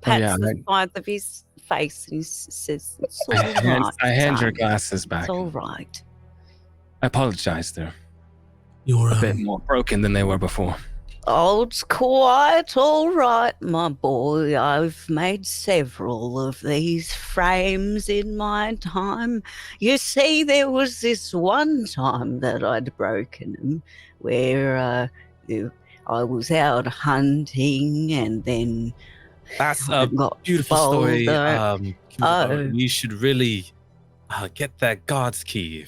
pats the sides of his face and says, "It's all right, I hand your son. glasses back. It's all right." I apologize. They're You're a bit more broken than they were before. Oh, it's quite all right, my boy. I've made several of these frames in my time. You see, there was this one time that I'd broken them where I was out hunting and then That's I a got beautiful story. Oh. We should really get that God's key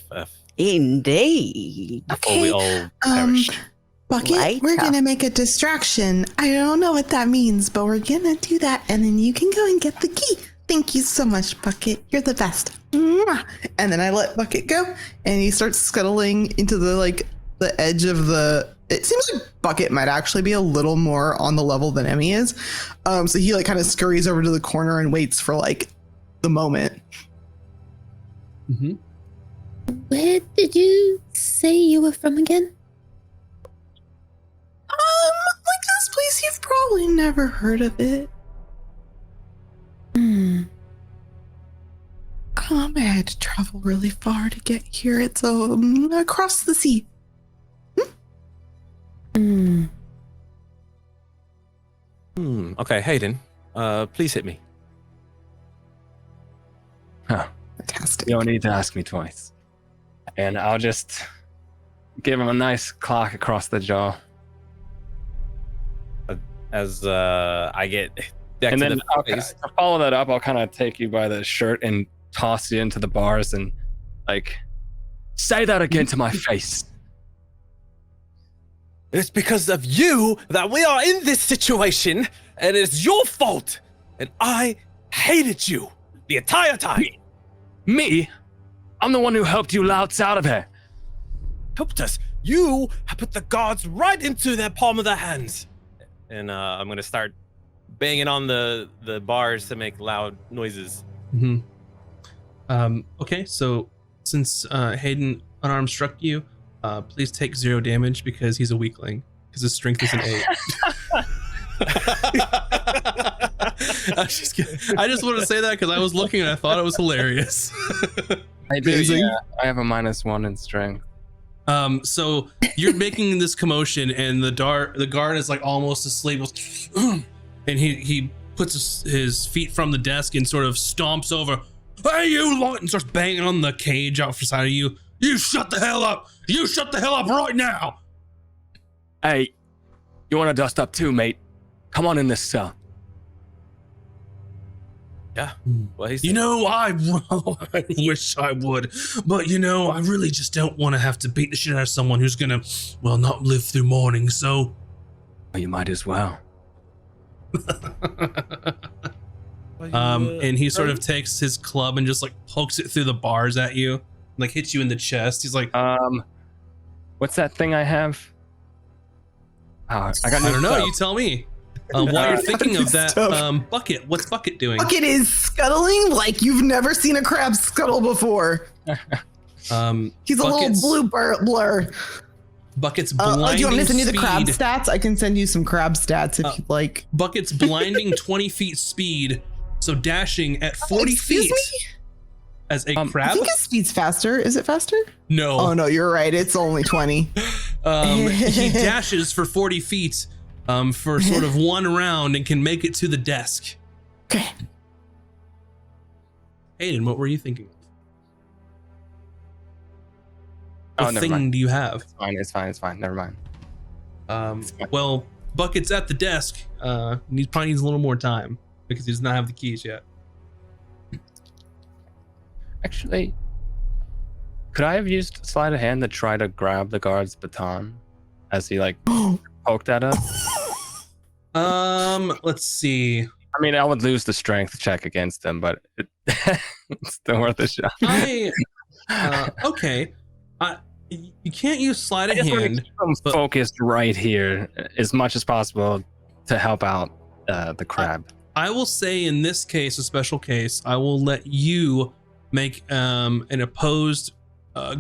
Indeed. before we all perish. Bucket, we're Later. gonna make a distraction. I don't know what that means, but we're gonna do that, and then you can go and get the key. Thank you so much, Bucket. You're the best. Mwah. And then I let Bucket go, and he starts scuttling into the edge of the. It seems like Bucket might actually be a little more on the level than Emmy is, so he kind of scurries over to the corner and waits for the moment. Mm-hmm. Where did you say you were from again? This place, you've probably never heard of it. I had to travel really far to get here. It's across the sea. Okay, Hayden, please hit me. Huh. Fantastic. You don't need to ask me twice. And I'll just give him a nice clock across the jaw. As I get decked And to then the face. to follow that up, I'll kind of take you by the shirt and toss you into the bars and say that again to my face. It's because of you that we are in this situation, and it's your fault. And I hated you the entire time. Me? I'm the one who helped you louts out of here. Helped us. You have put the guards right into their palm of their hands. And I'm gonna start banging on the bars to make loud noises. Mm-hmm. Okay, so since Hayden unarmed struck you, please take 0 damage because he's a weakling. Because his strength is an 8. I'm just kidding. I just wanted to say that because I was looking and I thought it was hilarious. I do, Amazing. yeah. I have a -1 in strength. So you're making this commotion, and the guard is almost asleep, and he puts his feet from the desk and sort of stomps over. Hey, you lot! And starts banging on the cage outside of you. You shut the hell up! You shut the hell up right now! Hey, you want to dust up too, mate? Come on in this cell. Yeah. Well, he's I wish I would, but I really just don't want to have to beat the shit out of someone who's gonna, not live through morning. So, Well, you might as well. and he sort of takes his club and just pokes it through the bars at you, hits you in the chest. He's like, What's that thing I have? I got I don't know. stuff. You tell me. While you're thinking of that, Stuff. Bucket, what's Bucket doing? Bucket is scuttling like you've never seen a crab scuttle before. He's a little blue blur. Bucket's Do blinding you want me to send you the speed. crab stats? I can send you some crab stats if you'd like. Bucket's blinding 20 feet speed, so dashing at 40 Excuse feet me? as a I crab. think his speed's faster. Is it faster? No. Oh no, you're right. It's only 20. He dashes for 40 feet for sort of one round and can make it to the desk. Okay. Hayden, what were you thinking? Oh, What never thing mind. do you have? It's fine. Never mind. Well, Bucket's at the desk. He probably needs a little more time because he does not have the keys yet. Actually, could I have used sleight of hand to try to grab the guard's baton as he poked at us? Let's see. I mean, I would lose the strength check against him, but it's still worth a shot. Okay. You can't use sleight of I just want to hand. keep him but- focused right here as much as possible to help out the crab. I will say in this case, a special case, I will let you make an opposed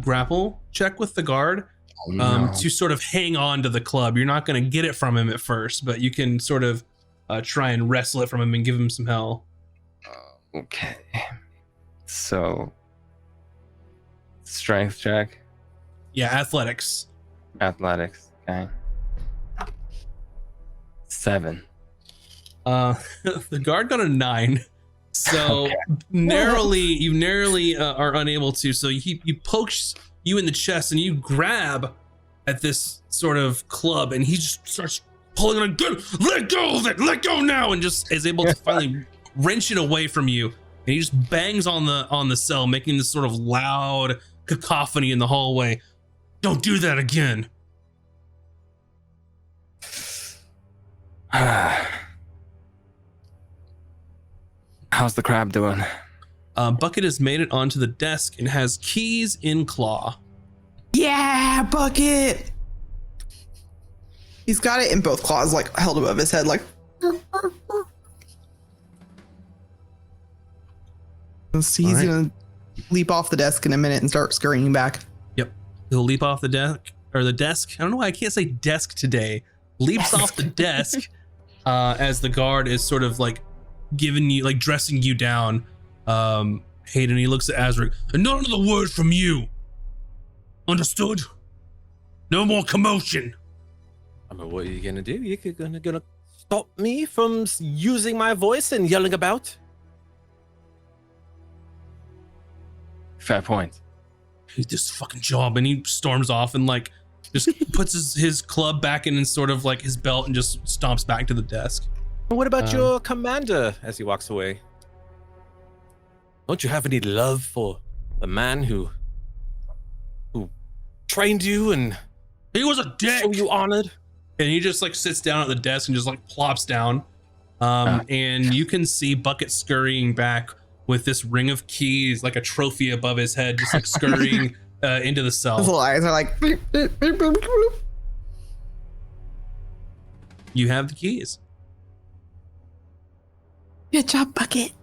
grapple check with the guard to sort of hang on to the club. You're not going to get it from him at first, but you can sort of try and wrestle it from him and give him some hell. Okay. So, strength check, Yeah, athletics. athletics. Okay. 7. The guard got a 9. So Okay. you narrowly are unable to. So he pokes you in the chest and you grab at this sort of club, and he just starts pulling on it. Let go of it, let go now, and just is able to finally wrench it away from you. And he just bangs on the cell, making this sort of loud cacophony in the hallway. Don't do that again. How's the crab doing? Bucket has made it onto the desk and has keys in claw. Yeah, Bucket. He's got it in both claws, like held above his head, like. So he's All right. gonna leap off the desk in a minute and start scurrying back. Yep. He'll leap off the desk or the desk. I don't know why I can't say desk today. Leaps off the desk as the guard is sort of like giving you, like dressing you down. Hayden, he looks at Azric. And not another word from you. Understood? No more commotion. I mean, what are you gonna do? You're gonna stop me from using my voice and yelling about? Fair point. Hate this fucking job. And he storms off and like just puts his club back in sort of like his belt and just stomps back to the desk. What about your commander as he walks away? Don't you have any love for the man who trained you and He was a dick. so you honored? And he just like sits down at the desk and just like plops down. And you can see Bucket scurrying back with this ring of keys, like a trophy above his head, just like scurrying into the His cell. little eyes are like. Bloop, bloop, bloop, bloop, bloop. You have the keys. Good job, Bucket.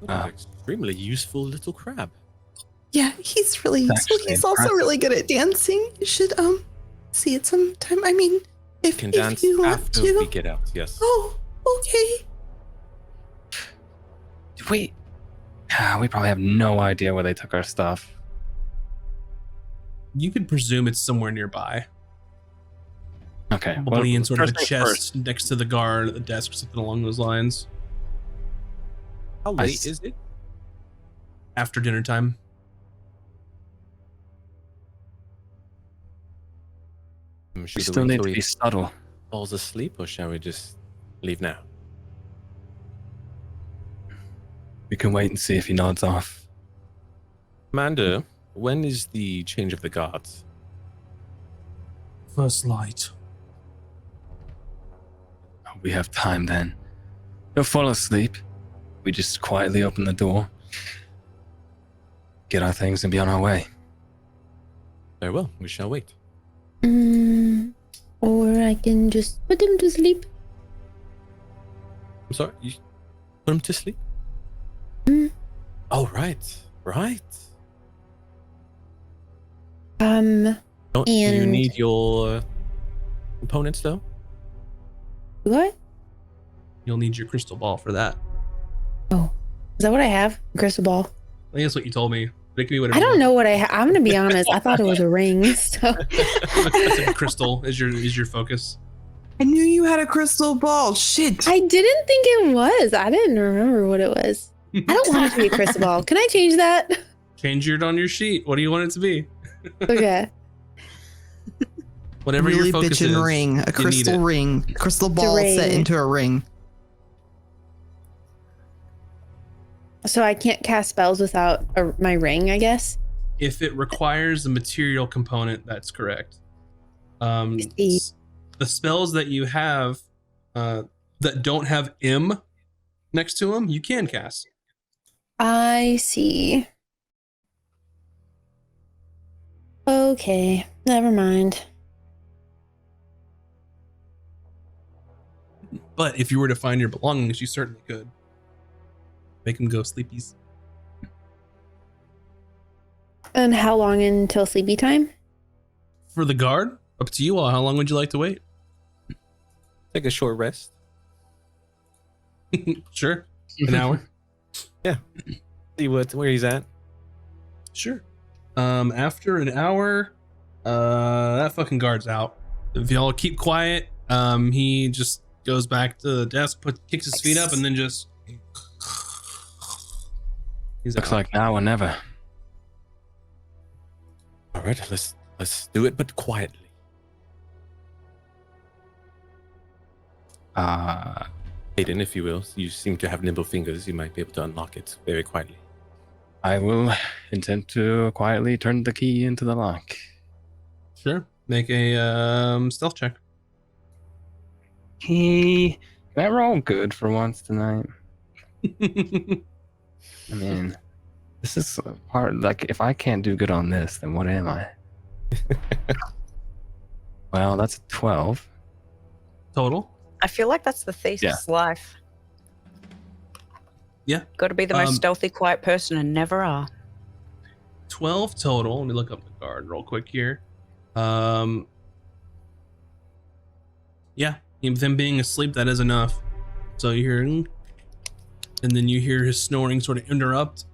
Extremely useful little crab. Yeah, he's really That's useful. actually He's also impressive. really good at dancing. You should see it sometime. I mean, if Can dance you want after to. we get out, yes. Oh, okay. We probably have no idea where they took our stuff. You could presume it's somewhere nearby. Okay. Probably in sort of a first things chest first. next to the guard at the desk or something along those lines. How I late s- is it? After dinner time. We Should still need to he be subtle. falls asleep, or shall we just leave now? We can wait and see if he nods off. Commander, when is the change of the guards? First light. We have time then. He'll fall asleep. We just quietly open the door, get our things, and be on our way. Very well, we shall wait. Or I can just put him to sleep. I'm sorry, you put him to sleep? Mm. Oh, right. Do Do you And- need your components, though? what? You'll need your crystal ball for that. Oh, is that what I have? Crystal ball. I think that's what you told me. But it could be whatever. I don't know what I have. I'm gonna be honest. I thought it was a ring. So Crystal is your focus. I knew you had a crystal ball. Shit. I didn't think it was. I didn't remember what it was. I don't want it to be a crystal ball. Can I change that? Change it on your sheet. What do you want it to be? Okay. Whatever really your focus bitchin' is. ring. A you need crystal it. ring. A crystal ball set ring. into a ring. So I can't cast spells without my ring, I guess. If it requires a material component, that's correct. see. The spells that you have that don't have M next to them, you can cast. I see. Okay, never mind. But if you were to find your belongings, you certainly could. Make them go sleepies. And how long until sleepy time? For the guard, up to you all. How long would you like to wait? Take a short rest. Sure. An hour. See where he's at. Sure. After an hour, that fucking guard's out. If y'all keep quiet, he just goes back to the desk, kicks his feet up, and then just he's Looks out. like now or never. All right, let's do it, but quietly. Hayden, if you will, you seem to have nimble fingers. You might be able to unlock it very quietly. I will intend to quietly turn the key into the lock. Sure. Make a stealth check. Can I roll good for once tonight? I mean, this is hard. Like, if I can't do good on this, then what am I? Well, that's a 12. Total. I feel like that's the thesis life. Yeah. Got to be the most stealthy, quiet person and never are. 12 total. Let me look up the guard real quick here. Yeah, them being asleep, that is enough. So you hear, and then you hear his snoring sort of interrupt,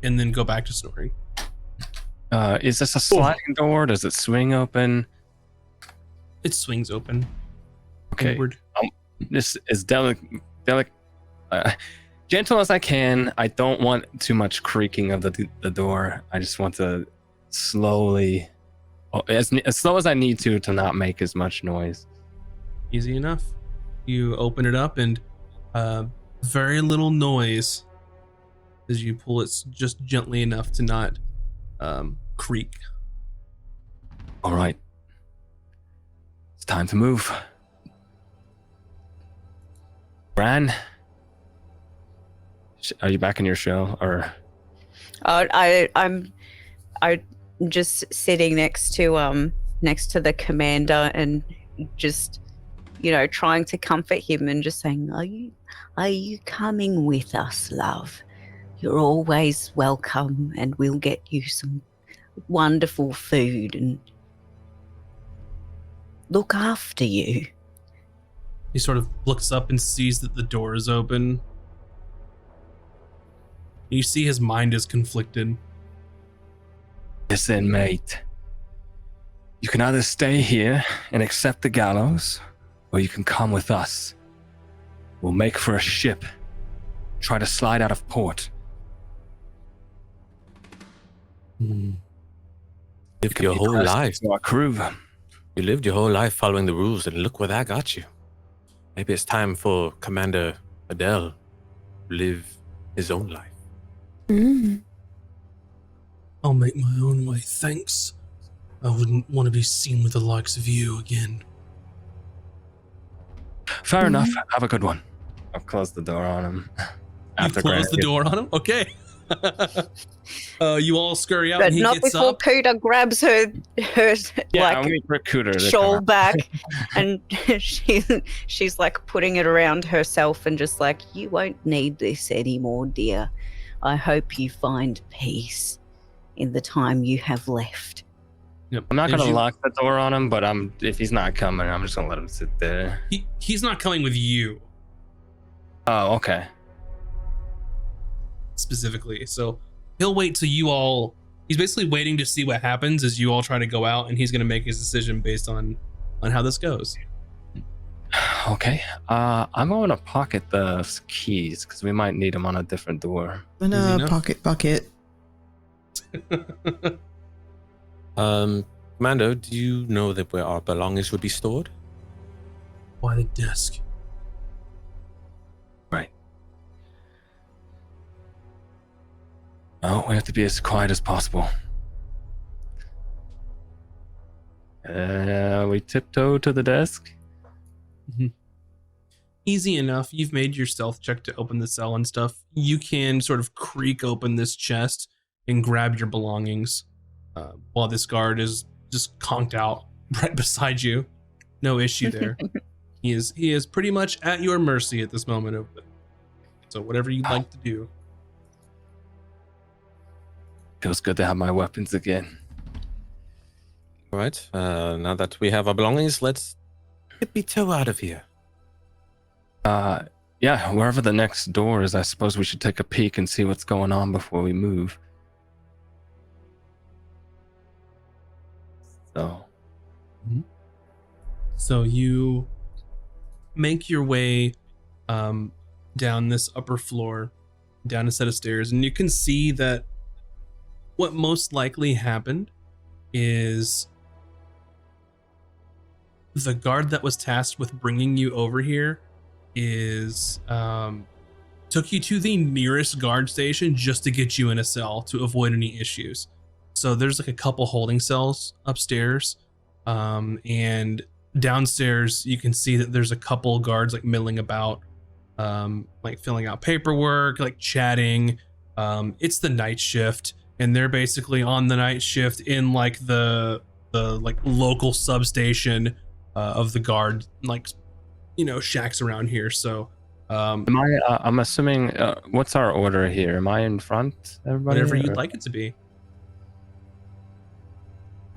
and then go back to snoring. Is this a sliding door? Does it swing open? It swings open. Okay. Inward. This is gentle as I can. I don't want too much creaking of the door. I just want to slowly, as slow as I need to not make as much noise. Easy enough. You open it up, and very little noise as you pull it just gently enough to not creak. All right. It's time to move. Bran, are you back in your shell, or? I'm just sitting next to the commander and just, trying to comfort him and just saying, are you coming with us, love? You're always welcome, and we'll get you some wonderful food and look after you. He sort of looks up and sees that the door is open. You see his mind is conflicted. Listen, mate. You can either stay here and accept the gallows, or you can come with us. We'll make for a ship. Try to slide out of port. Lived your whole life. To our crew. You lived your whole life following the rules, and look where that got you. Maybe it's time for Commander Adele to live his own life. I'll make my own way, thanks. I wouldn't want to be seen with the likes of you again. Fair enough. Have a good one. I'll close the door on him. You close the door on him? Okay. You all scurry out, But and he not gets before up. Cooter grabs her Yeah, I'll wait for Cooter to shawl come out. back, and she's like putting it around herself and just like, you won't need this anymore, dear. I hope you find peace in the time you have left. Yep. I'm not As gonna you- lock the door on him, but if he's not coming, I'm just gonna let him sit there. He's not coming with you Oh, okay. specifically, so he'll wait till you all. He's basically waiting to see what happens as you all try to go out, and he's going to make his decision based on how this goes. Okay. I'm going to pocket the keys because we might need them on a different door. In Easy a enough. pocket bucket. Commander, do you know that where our belongings would be stored? By the desk. Right. Oh, we have to be as quiet as possible. We tiptoe to the desk. Easy enough. You've made your stealth check to open the cell and stuff. You can sort of creak open this chest and grab your belongings while this guard is just conked out right beside you. No issue there. He is pretty much at your mercy at this moment. So whatever you'd like to do. Feels good to have my weapons again. All right. Now that we have our belongings, let's tippy-toe out of here. Yeah, wherever the next door is, I suppose we should take a peek and see what's going on before we move. So, So you make your way down this upper floor, down a set of stairs, and you can see that what most likely happened is the guard that was tasked with bringing you over here is took you to the nearest guard station just to get you in a cell to avoid any issues. So there's like a couple holding cells upstairs, and downstairs you can see that there's a couple guards like milling about, like filling out paperwork, like chatting. It's the night shift, and they're basically on the night shift in like the like local substation of the guard, like, you know, shacks around here. So am I? I'm assuming. What's our order here? Am I in front? Everybody, whatever or- you'd like it to be.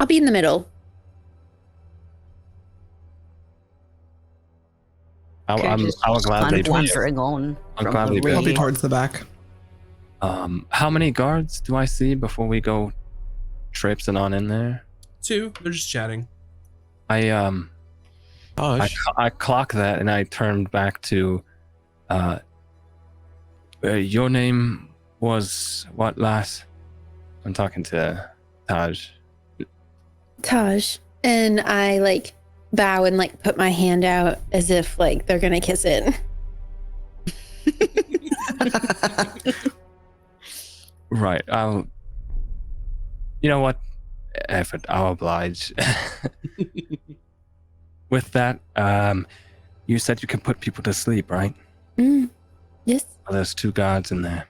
I'll be in the middle. I'll Just gladly kind of be. wandering on. I'll from gladly the be. I'll be rear. towards the back. How many guards do I see before we go traipsing on in there? 2, they're just chatting. I Gosh. clock that and I turned back to your name was what, lass? I'm talking to Taj. Taj. And I like bow and like put my hand out as if like they're gonna kiss it. Right. You know what? Effort. I'll oblige. With that, you said you can put people to sleep, right? Yes. Oh, there's 2 guards in there.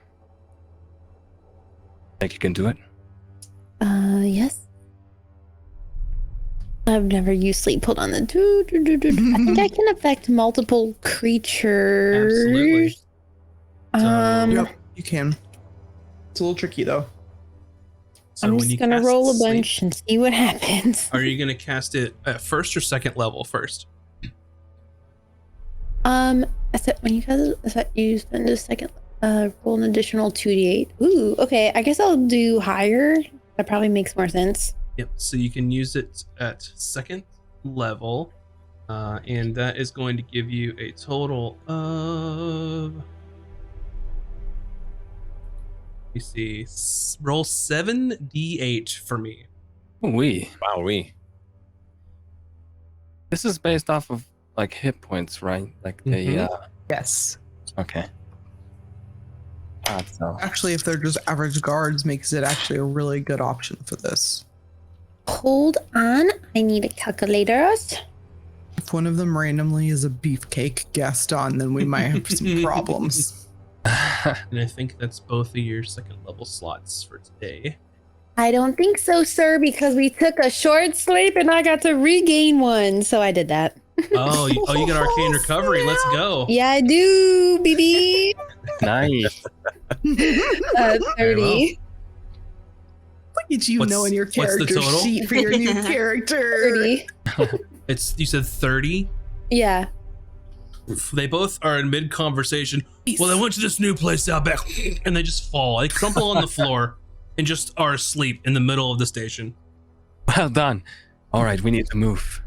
Think you can do it? Yes. I've never used sleep. Hold on. I think I can affect multiple creatures. Absolutely. Yep, you can. It's a little tricky though. So I'm when just you gonna cast roll a sleep, bunch and see what happens. Are you gonna cast it at first or second level first? I said when you guys, I thought you spend a second, roll an additional 2d8. Ooh, okay. I guess I'll do higher. That probably makes more sense. Yep. So you can use it at second level, and that is going to give you a total of. Let me see. Roll 7d8 for me. Wowee. This is based off of like hit points, right? Like they. Mhm. Yes. Okay. So Actually, if they're just average guards, makes it actually a really good option for this. Hold on. I need a calculator. If one of them randomly is a beefcake Gaston, then we might have some problems. And I think that's both of your second level slots for today. I don't think so, sir, because we took a short sleep and I got to regain one. So I did that. Oh, you got arcane recovery. Let's go. Yeah, I do, baby. nice. 30. Look at you What's- knowing your what's the character total? sheet for your new character. 30. It's you said 30. Yeah. They both are in mid conversation. Well, I went to this new place out back, and they just fall. They crumple on the floor and just are asleep in the middle of the station. Well done. All right, we need to move.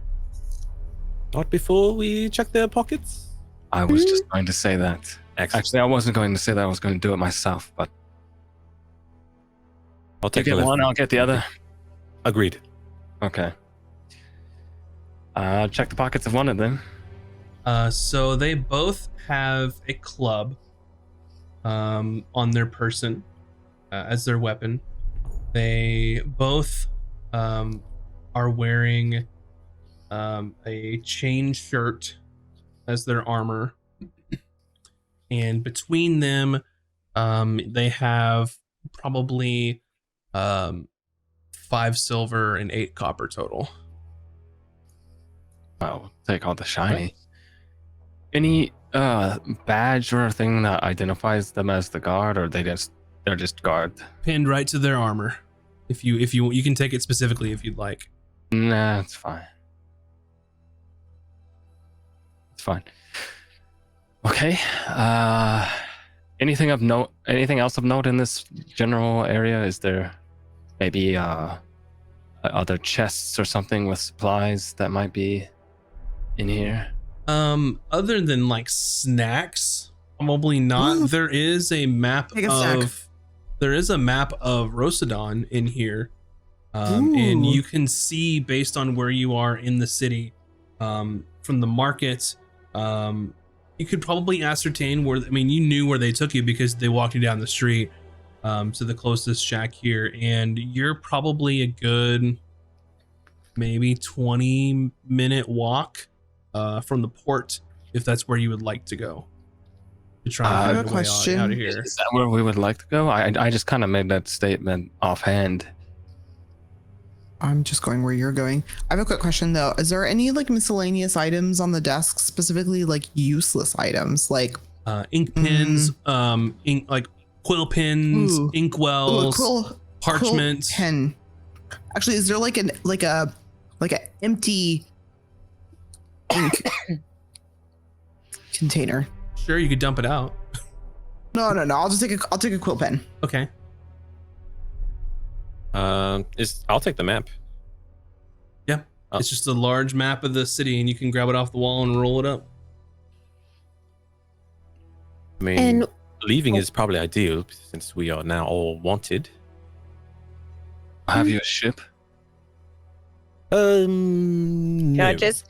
Not before we check their pockets. I was just going to say that. Excellent. Actually, I wasn't going to say that. I was going to do it myself, but I'll you take get the one, I'll get the other. Agreed. Okay. Check the pockets of one of them. So they both have a club on their person as their weapon. They both are wearing a chain shirt as their armor. And between them, they have probably 5 silver and 8 copper total. I'll take all the shiny. Any badge or thing that identifies them as the guard, or they just they're just guard. Pinned right to their armor. If you can take it specifically if you'd like. Nah, it's fine. It's fine. Okay. Anything else of note in this general area? Is there maybe other chests or something with supplies that might be in here? Other than like snacks, probably not. Ooh. There is a map Take a snack. of Rosadon in here. And Ooh. you can see based on where you are in the city, from the market, you could probably ascertain where, I mean, you knew where they took you because they walked you down the street to the closest shack here, and you're probably a good maybe 20-minute walk from the port, if that's where you would like to go. To try I and have find a a way question. out of here. Is that where we would like to go? I just kind of made that statement offhand. I'm just going where you're going. I have a quick question though. Is there any like miscellaneous items on the desk, specifically like useless items, like Ink pens, ink like quill pens, Ooh. ink ooh, a wells, quill parchment. pen? Actually, is there like an empty ink container? Sure, you could dump it out. No. I'll take a quill pen. Okay. I'll take the map. Yeah. Oh. It's just a large map of the city, and you can grab it off the wall and roll it up. I mean, And leaving is probably ideal since we are now all wanted. Have you a ship? Can No. I just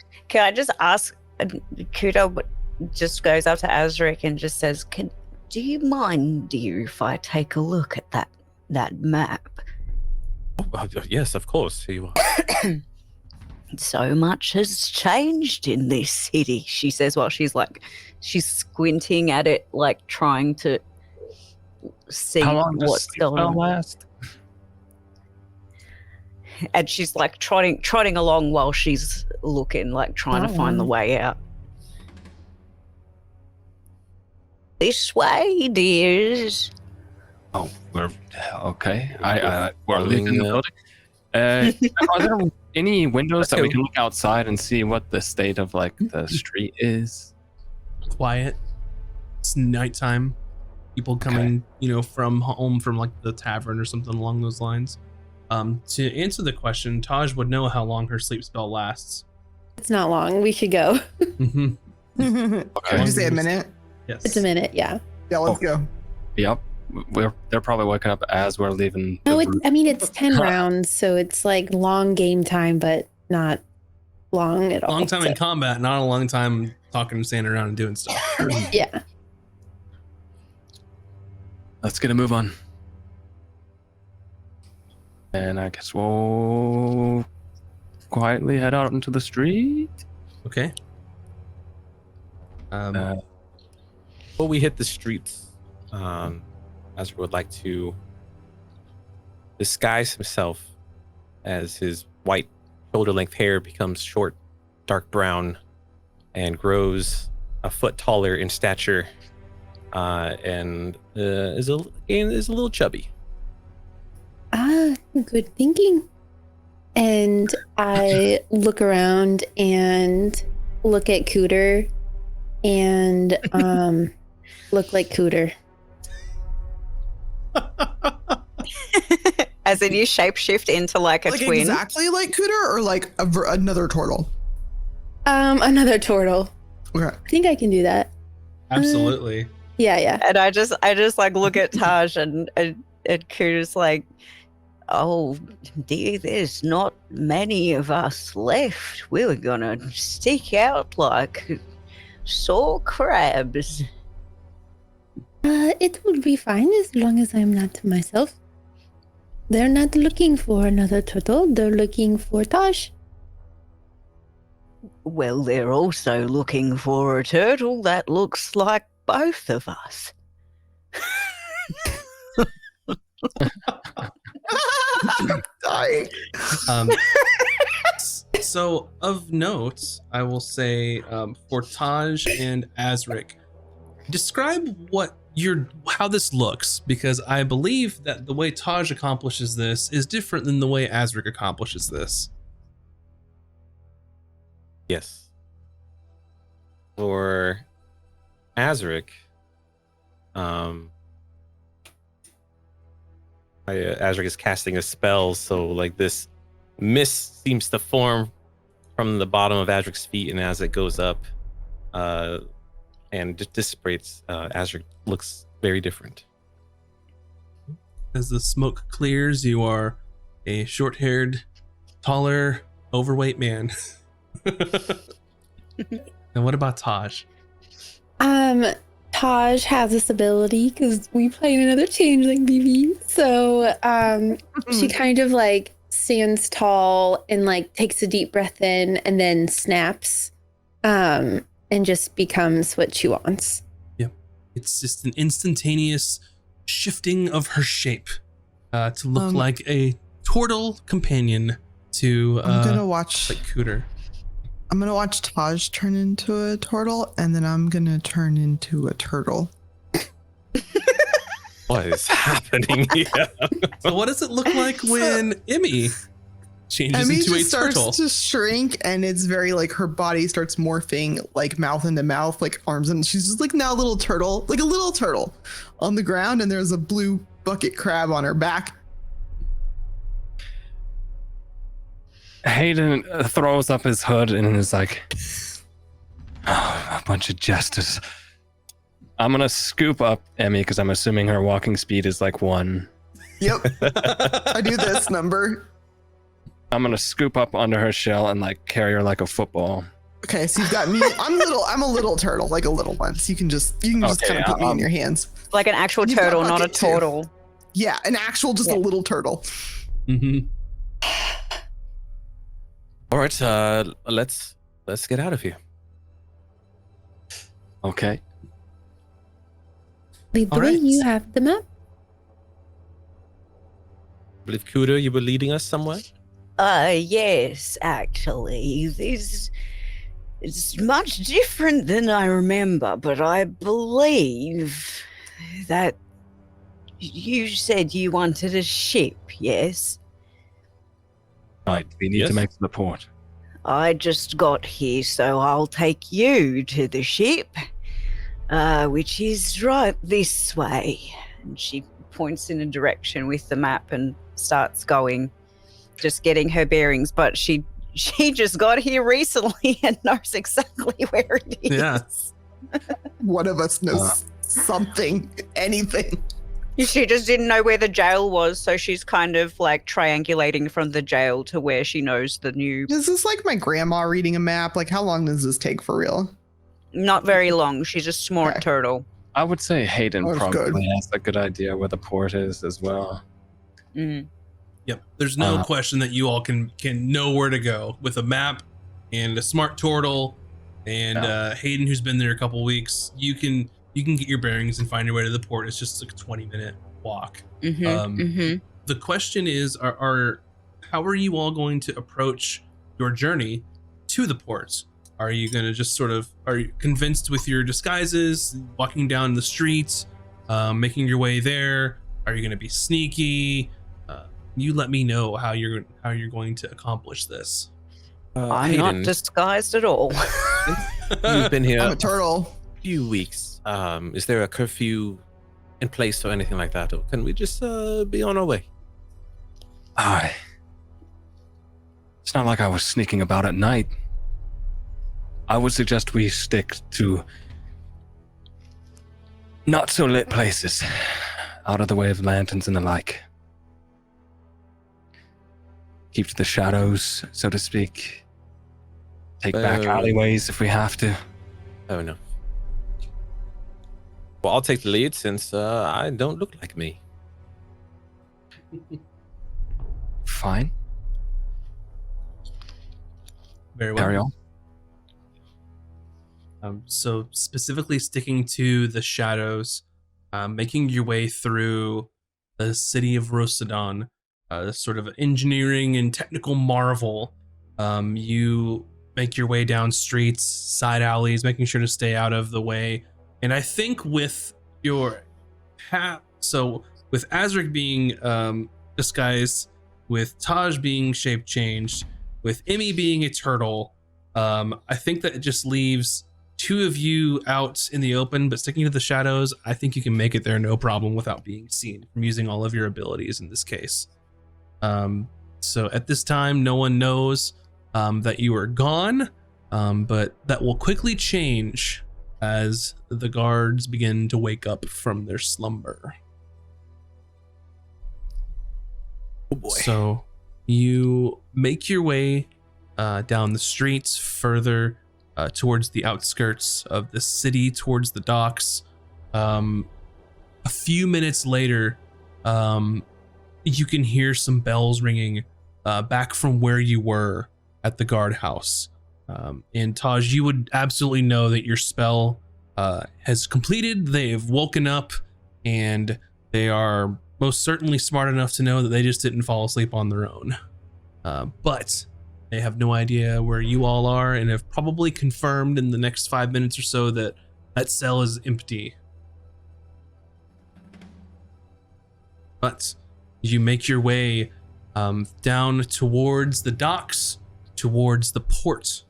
ask? Kudo just goes up to Azric and just says, "Do you mind, dear, if I take a look at that map? Oh, yes, of course. Here you are. So much has changed in this city," she says while she's squinting at it, like trying to see How long does what's sleep going spell on. last? And she's like trotting along while she's looking, like trying to find the way out. This way, dears. Oh, we're okay. We're Following leaving the building. Are there any windows that we Okay. can look outside and see what the state of like the street is? Quiet. It's nighttime. People coming, from home from like the tavern or something along those lines. To answer the question, Taj would know how long her sleep spell lasts. it's not long. We should go. Mm-hmm. Okay. Did you say a minute? Yes. It's a minute. Yeah. Yeah, let's go. Yep. They're probably waking up as we're leaving. No, the it's 10 rounds, so it's like long game time, but not long at all. Long time so, in combat, not a long time talking and standing around and doing stuff. yeah. Let's get a move on. And I guess we'll quietly head out into the street. Okay. Before we hit the streets, Azra would like to disguise himself as his white shoulder-length hair becomes short, dark brown, and grows a foot taller in stature, and is a little chubby. Good thinking. And I look around and look at Cooter and look like Cooter. As in you shapeshift into like a Like twin. exactly like Cooter or like another turtle? Another turtle. Okay. I think I can do that. Absolutely. Yeah. And I just like look at Taj and Kuda's like, "Oh dear, there's not many of us left. We were gonna stick out like sore crabs." It will be fine as long as I'm not to myself. They're not looking for another turtle. They're looking for Taj. Well, they're also looking for a turtle that looks like both of us. Dying. So, of note, I will say for Taj and Azric, describe what how this looks, because I believe that the way Taj accomplishes this is different than the way Azric accomplishes this. Yes. For Azric, Azric is casting a spell, so like this mist seems to form from the bottom of Azric's feet, and as it goes up, and just dissipates, Azric looks very different. As the smoke clears, you are a short-haired, taller, overweight man. And what about Taj? Taj has this ability because we play in another changeling BB. So she kind of like stands tall and like takes a deep breath in and then snaps and just becomes what she wants. Yep. It's just an instantaneous shifting of her shape to look like a turtle companion to I'm gonna watch like Cooter. I'm gonna watch Taj turn into a turtle, and then I'm gonna turn into a turtle. What is happening here? So what does it look like when Emmy changes Emmy into a just starts turtle? to shrink, and it's very like her body starts morphing, like mouth into mouth, like arms, and she's just like now a little turtle, like a little turtle on the ground, and there's a blue bucket crab on her back. Hayden throws up his hood and is like, oh, a bunch of jesters. I'm gonna scoop up Emmy because I'm assuming her walking speed is like 1. Yep, I do this number. I'm gonna scoop up under her shell and like carry her like a football. Okay, so you've got me. I'm a little turtle, like a little one. So you can just kind of put me in your hands. Like an actual You've got turtle, not a bucket too. turtle. Yeah, an actual, just a little turtle. Mm-hmm. All right, let's get out of here. Okay. Lead the All way, right. you have the map. I believe Cooter, you were leading us somewhere. Yes, actually. It's much different than I remember, but I believe that you said you wanted a ship, yes? Right. We need Yes. to make the port. I just got here, so I'll take you to the ship, which is right this way. And she points in a direction with the map and starts going, just getting her bearings. But she just got here recently and knows exactly where it is. Yeah. One of us knows something, anything. She just didn't know where the jail was, so she's kind of like triangulating from the jail to where she knows the new. Is this like my grandma reading a map? Like, how long does this take for real? Not very long. She's a smart Okay. turtle. I would say Hayden That's probably good. has a good idea where the port is as well. Mm. Yep. There's no question that you all can know where to go with a map and a smart turtle and Hayden, who's been there a couple weeks. You can get your bearings and find your way to the port. It's just like a 20-minute walk. The question is, are how are you all going to approach your journey to the port? Are you going to just are you convinced with your disguises, walking down the streets, making your way there? Are you going to be sneaky? You let me know how you're going to accomplish this. I'm Hayden, not disguised at all. you've been here I'm a turtle. a few weeks. Is there a curfew in place or anything like that, or can we just be on our way? It's not like I was sneaking about at night. I would suggest we stick to not so lit places, out of the way of lanterns and the like. Keep to the shadows, so to speak. Take back alleyways if we have to. Oh no. Well, I'll take the lead since I don't look like me. Fine. Very well. Carry on. So specifically sticking to the shadows, making your way through the city of Rosadon, this sort of engineering and technical marvel. You make your way down streets, side alleys, making sure to stay out of the way. And I think with So with Azric being disguised, with Taj being shape changed, with Emmy being a turtle, I think that it just leaves two of you out in the open, but sticking to the shadows. I think you can make it there no problem without being seen from using all of your abilities in this case. So at this time, no one knows that you are gone, but that will quickly change as the guards begin to wake up from their slumber. Oh boy. So you make your way down the streets further towards the outskirts of the city, towards the docks. A few minutes later, you can hear some bells ringing back from where you were at the guardhouse. And Taj, you would absolutely know that your spell has completed. They have woken up, and they are most certainly smart enough to know that they just didn't fall asleep on their own. But they have no idea where you all are, and have probably confirmed in the next 5 minutes or so that that cell is empty. But you make your way down towards the docks, towards the port.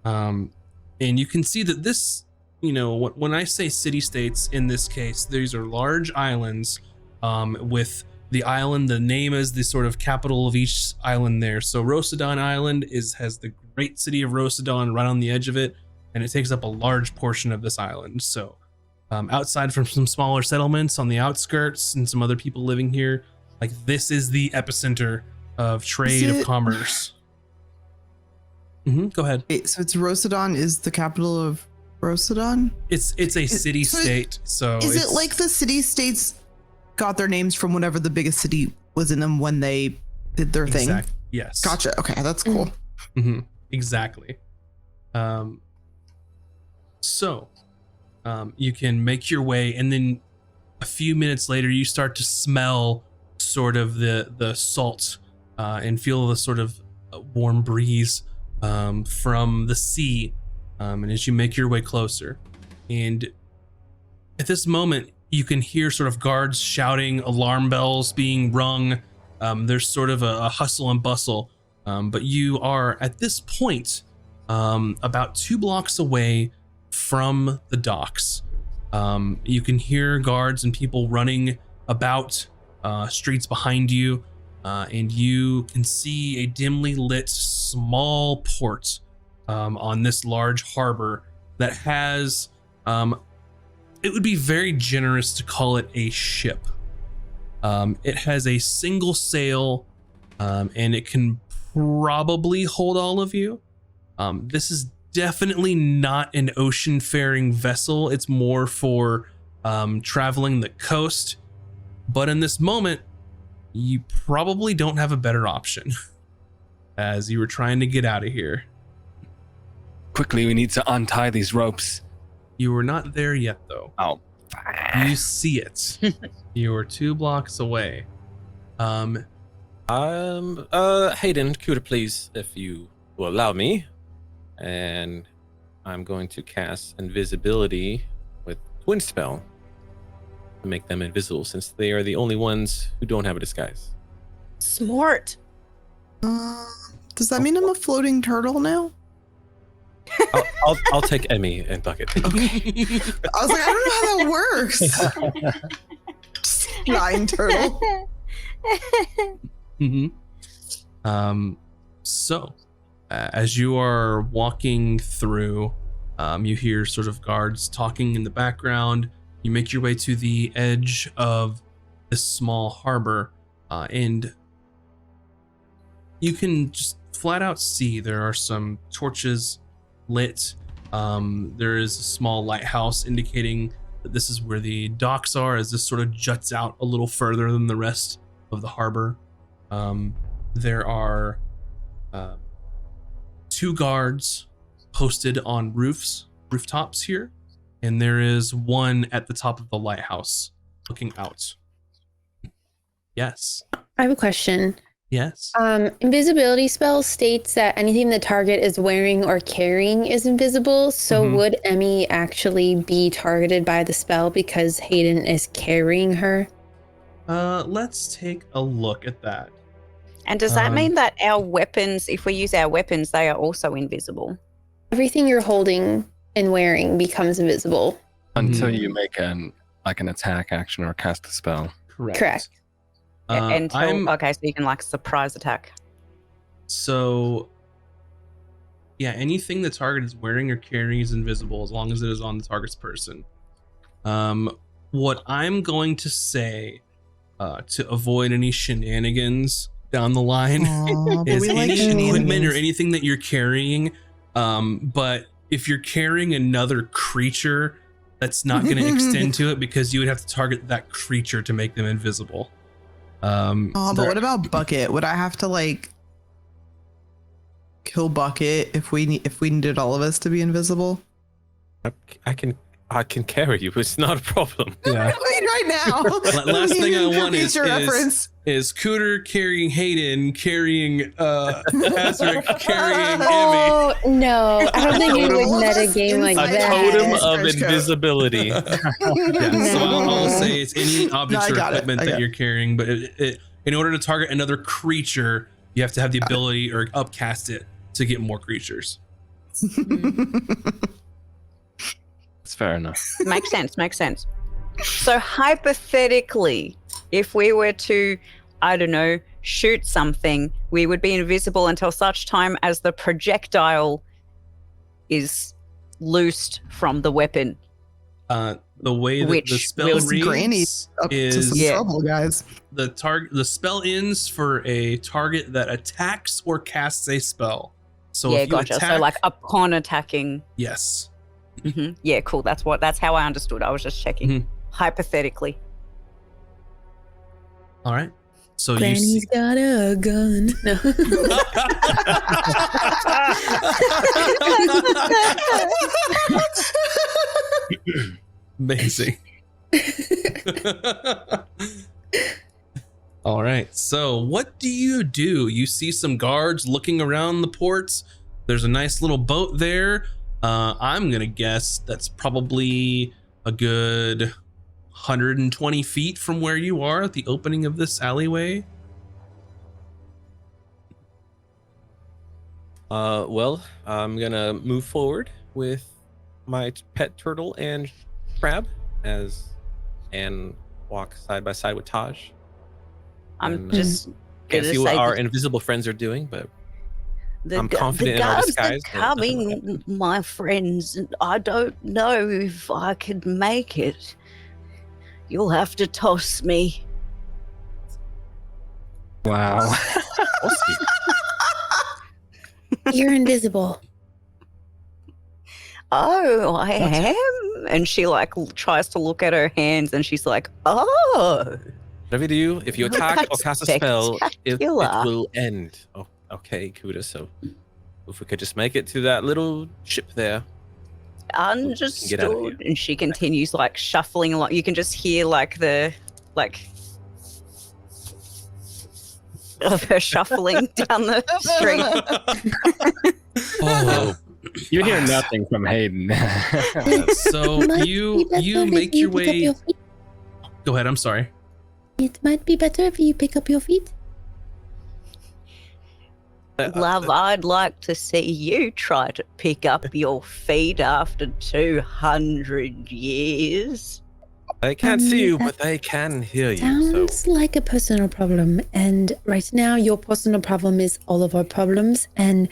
And you can see that this, when I say city-states in this case, these are large islands with the island, the name is the sort of capital of each island there. So Rosadon Island has the great city of Rosadon right on the edge of it, and it takes up a large portion of this island. So outside from some smaller settlements on the outskirts and some other people living here, like this is the epicenter of trade, of commerce. Go ahead. Wait, so it's Rosadon is the capital of Rosadon? It's a city-state. So is it like the city-states got their names from whatever the biggest city was in them when they did their thing? Yes. Gotcha. Okay, that's cool. Exactly. So you can make your way, and then a few minutes later, you start to smell sort of the salt and feel the sort of warm breeze from the sea. And as you make your way closer, and at this moment, you can hear sort of guards shouting, alarm bells being rung. There's sort of a hustle and bustle, but you are at this point about 2 blocks away from the docks. You can hear guards and people running about streets behind you, and you can see a dimly lit small port on this large harbor that has it would be very generous to call it a ship. It has a single sail, and it can probably hold all of you. This is definitely not an ocean-faring vessel. It's more for traveling the coast. But in this moment, you probably don't have a better option as you were trying to get out of here. Quickly, we need to untie these ropes. You were not there yet, though. Oh. You see it. You are 2 blocks away. Hayden, Cuda, please, if you will allow me. And I'm going to cast invisibility with Twin Spell to make them invisible, since they are the only ones who don't have a disguise. Smart. Does that mean I'm a floating turtle now? I'll take Emmy and Bucket. Okay. I was like, I don't know how that works. Just flying turtle. So as you are walking through, you hear sort of guards talking in the background. You make your way to the edge of this small harbor, and you can just flat out see there are some torches lit. There is a small lighthouse indicating that this is where the docks are, as this sort of juts out a little further than the rest of the harbor. There are 2 guards posted on rooftops here, and there is one at the top of the lighthouse looking out. Yes. I have a question. Yes. Invisibility spell states that anything the target is wearing or carrying is invisible. So Mhm. would Emmy actually be targeted by the spell because Hayden is carrying her? Let's take a look at that. And does that mean that our weapons, if we use our weapons, they are also invisible? Everything you're holding and wearing becomes invisible. Until you make an attack action or cast a spell. Correct. Okay, so you can like surprise attack. So, yeah, anything the target is wearing or carrying is invisible as long as it is on the target's person. What I'm going to say to avoid any shenanigans down the line is any equipment or anything that you're carrying. But if you're carrying another creature, that's not going to extend to it because you would have to target that creature to make them invisible. But what about Bucket? Would I have to like kill Bucket if we needed all of us to be invisible? I can carry you. It's not a problem. Yeah. Right now. Last thing I want is reference. Cooter carrying Hayden, carrying Azric, carrying Emmy. Oh no, I don't think you would Total meta game like A that. totem of Trench coat. invisibility. Yeah, so I'll say it's any objects or got it. equipment that you're carrying, but in order to target another creature, you have to have the ability or upcast it to get more creatures. It's fair enough. Makes sense. So hypothetically, if we were to, I don't know, shoot something, we would be invisible until such time as the projectile is loosed from the weapon. The way that the Which spell will- reads Up to some is trouble, guys. the spell ends for a target that attacks or casts a spell. So yeah, if you gotcha. attack, So like upon attacking. yes. Yeah, cool. That's how I understood. I was just checking. Mhm. Hypothetically. All right. So you see. Granny's got a gun. No. Amazing. All right. So what do? You see some guards looking around the ports. There's a nice little boat there. I'm going to guess that's probably a good 120 feet from where you are at the opening of this alleyway. Well, I'm gonna move forward with my pet turtle and crab and walk side by side with Taj. I'm And, just can't gonna see what say our the- invisible friends are doing, but I'm gu- confident the in our guards disguise, are but nothing will coming, my friends. And I don't know if I could make it. You'll have to toss me. Wow. You're invisible. Oh, I am. And she like tries to look at her hands, and she's like, "Oh, whatever you do, if you attack or cast a spell, it Spectacular. will end. Oh, okay, Kuda. So if we could just make it to that little ship there. Get out of understood." And she continues like shuffling along. You can just hear like the of her shuffling down the street. Oh, You hear nothing from Hayden. so Might you be better if make your pick up way. your feet. Go ahead. I'm sorry. It might be better if you pick up your feet. Love, I'd like to see you try to pick up your feet after 200 years. They can't see you, that but they can hear you. So Sounds like a personal problem. And right now, your personal problem is all of our problems. And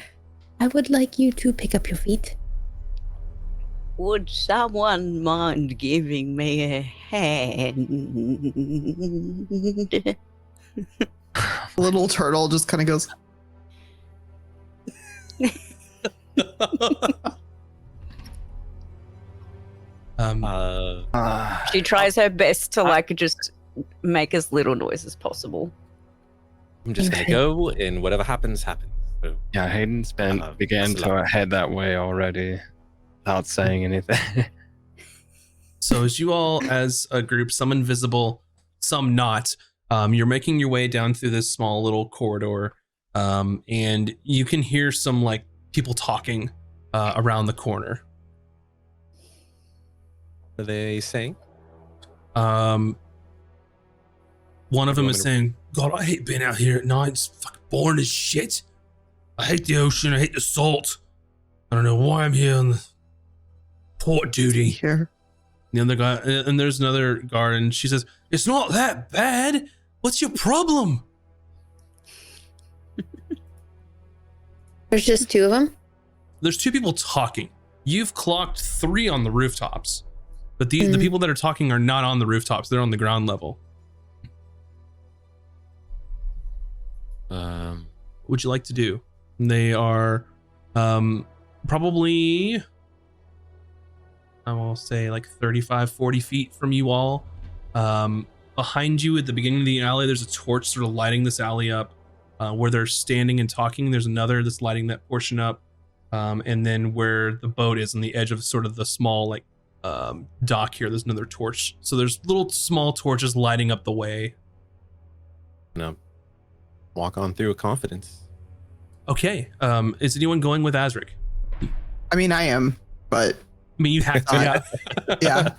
I would like you to pick up your feet. Would someone mind giving me a hand? Little turtle just kind of goes, She tries her best to like just make as little noise as possible. I'm just gonna go, and whatever happens, happens. So, Yeah, Hayden's began slow. to head that way already without saying anything. So as you all, as a group, some invisible, some not, You're making your way down through this small little corridor, and you can hear some like people talking around the corner. What are they saying? One of them is saying, "God, I hate being out here at night. It's fucking boring as shit. I hate the ocean. I hate the salt. I don't know why I'm here on the port duty." Here. The other guy, and there's another guard, and she says, "It's not that bad. What's your problem?" There's just two of them. There's two people talking. You've clocked 3 on the rooftops, but the people that are talking are not on the rooftops. They're on the ground level. What would you like to do? They are probably, I will say, like 35, 40 feet from you all. Behind you at the beginning of the alley, there's a torch sort of lighting this alley up. Where they're standing and talking, there's another that's lighting that portion up. And then where the boat is on the edge of sort of the small like dock here, there's another torch. So there's little small torches lighting up the way. No. Walk on through with confidence. Okay. Is anyone going with Azric? I mean, I am, but I mean, you have to. Yeah. yeah.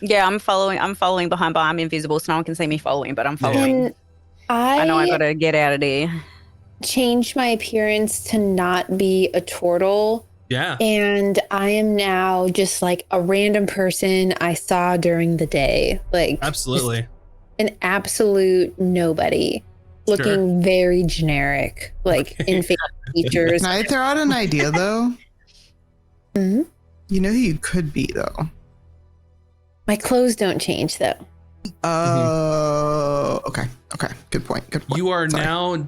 Yeah, I'm following behind, but I'm invisible, so no one can see me following, but I'm following. And I know I gotta get out of there. change my appearance to not be a turtle. Yeah. And I am now just like a random person I saw during the day. Like Absolutely. just an absolute nobody. Looking very generic, like in facial features. Can I throw out an idea though? Hmm? You know who you could be though. My clothes don't change though. Oh, okay. Okay. Good point. Good point. You are Sorry. now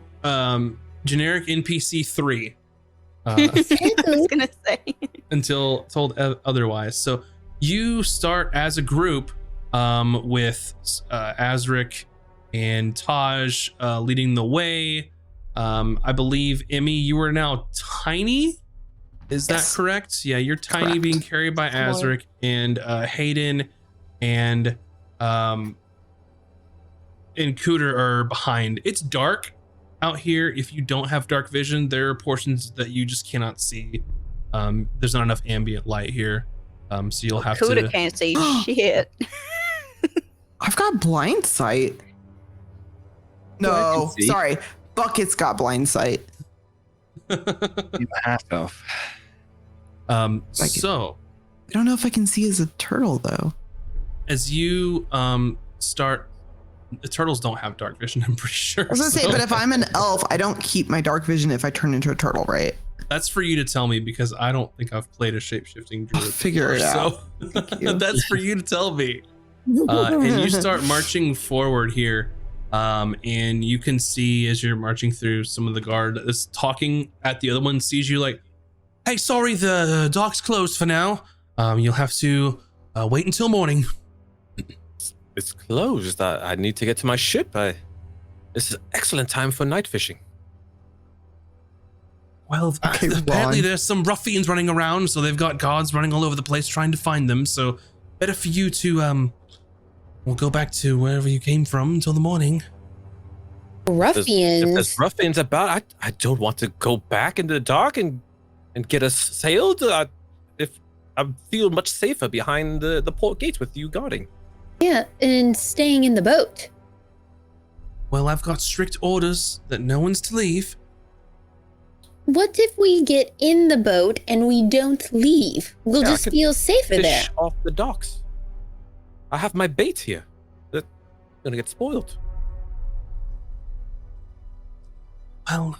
generic NPC 3. I was gonna say. Until told otherwise. So you start as a group with Azric and Taj leading the way. I believe, Emmy, you are now tiny. Is that Yes. correct? Yeah, you're tiny, Correct. being carried by Azric, and Hayden and Cooter are behind. It's dark out here. If you don't have dark vision, there are portions that you just cannot see. There's not enough ambient light here, so you'll have Kuda to. can't see shit. I've got blind sight. I can No, see. sorry. Bucket's got blind sight. Half elf. So I don't know if I can see as a turtle though. as you start, the turtles don't have dark vision, I'm pretty sure. I was gonna say, so but if I'm an elf, I don't keep my dark vision if I turn into a turtle, right? that's for you to tell me, because I don't think I've played a shape-shifting druid. I'll figure it So you. that's for you to tell me. And you start marching forward here, and you can see as you're marching through, some of the guard that's talking at the other one sees you like, "Hey, sorry, the dock's closed for now. You'll have to wait until morning." It's closed. I need to get to my ship. This is excellent time for night fishing. Well, Okay, apparently Ron. there's some ruffians running around, so they've got guards running all over the place trying to find them. So better for you to we'll go back to wherever you came from until the morning. If Ruffians. there's ruffians about, I don't want to go back into the dark and get us sailed. If I feel much safer behind the port gates with you guarding. Yeah, and staying in the boat. Well, I've got strict orders that no one's to leave. What if we get in the boat and we don't leave? We'll Yeah, I just could feel safer Fish there. off the docks. I have my bait here. That's gonna get spoiled. Well,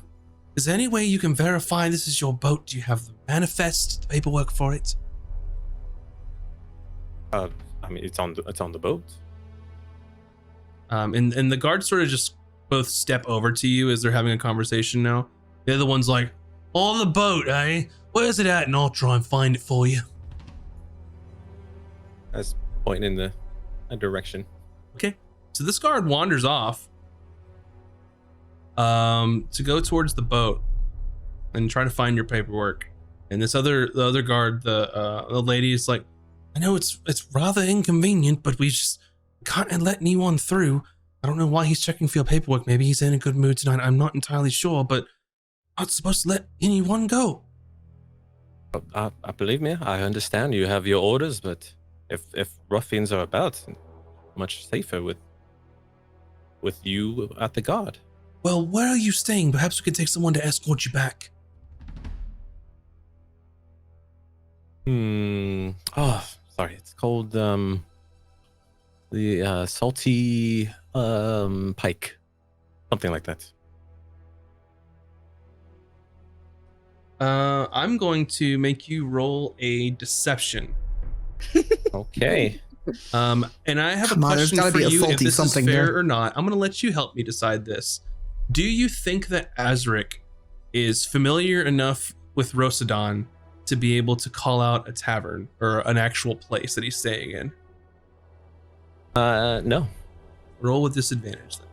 is there any way you can verify this is your boat? Do you have the manifest, the paperwork for it? I mean, it's on the boat. And the guards sort of just both step over to you as they're having a conversation now. The other one's like, "On the boat, eh? Where's it at? And I'll try and find it for you." As pointing in a direction. Okay. So this guard wanders off to go towards the boat and try to find your paperwork. And the other guard, the lady is like, "I know it's rather inconvenient, but we just can't let anyone through. I don't know why he's checking for your paperwork. Maybe he's in a good mood tonight. I'm not entirely sure, but I'm not supposed to let anyone go. I believe me, I understand you have your orders, but if ruffians are about, much safer with you at the guard. Well, where are you staying? Perhaps we could take someone to escort you back. Oh, sorry. It's called the salty pike, something like that. I'm going to make you roll a deception. Okay. And I have Come a on, there's question gotta for be a you. If salty this is something fair here. or not, I'm going to let you help me decide this. Do you think that Azric is familiar enough with Rosadon to be able to call out a tavern or an actual place that he's staying in? No. Roll with disadvantage then.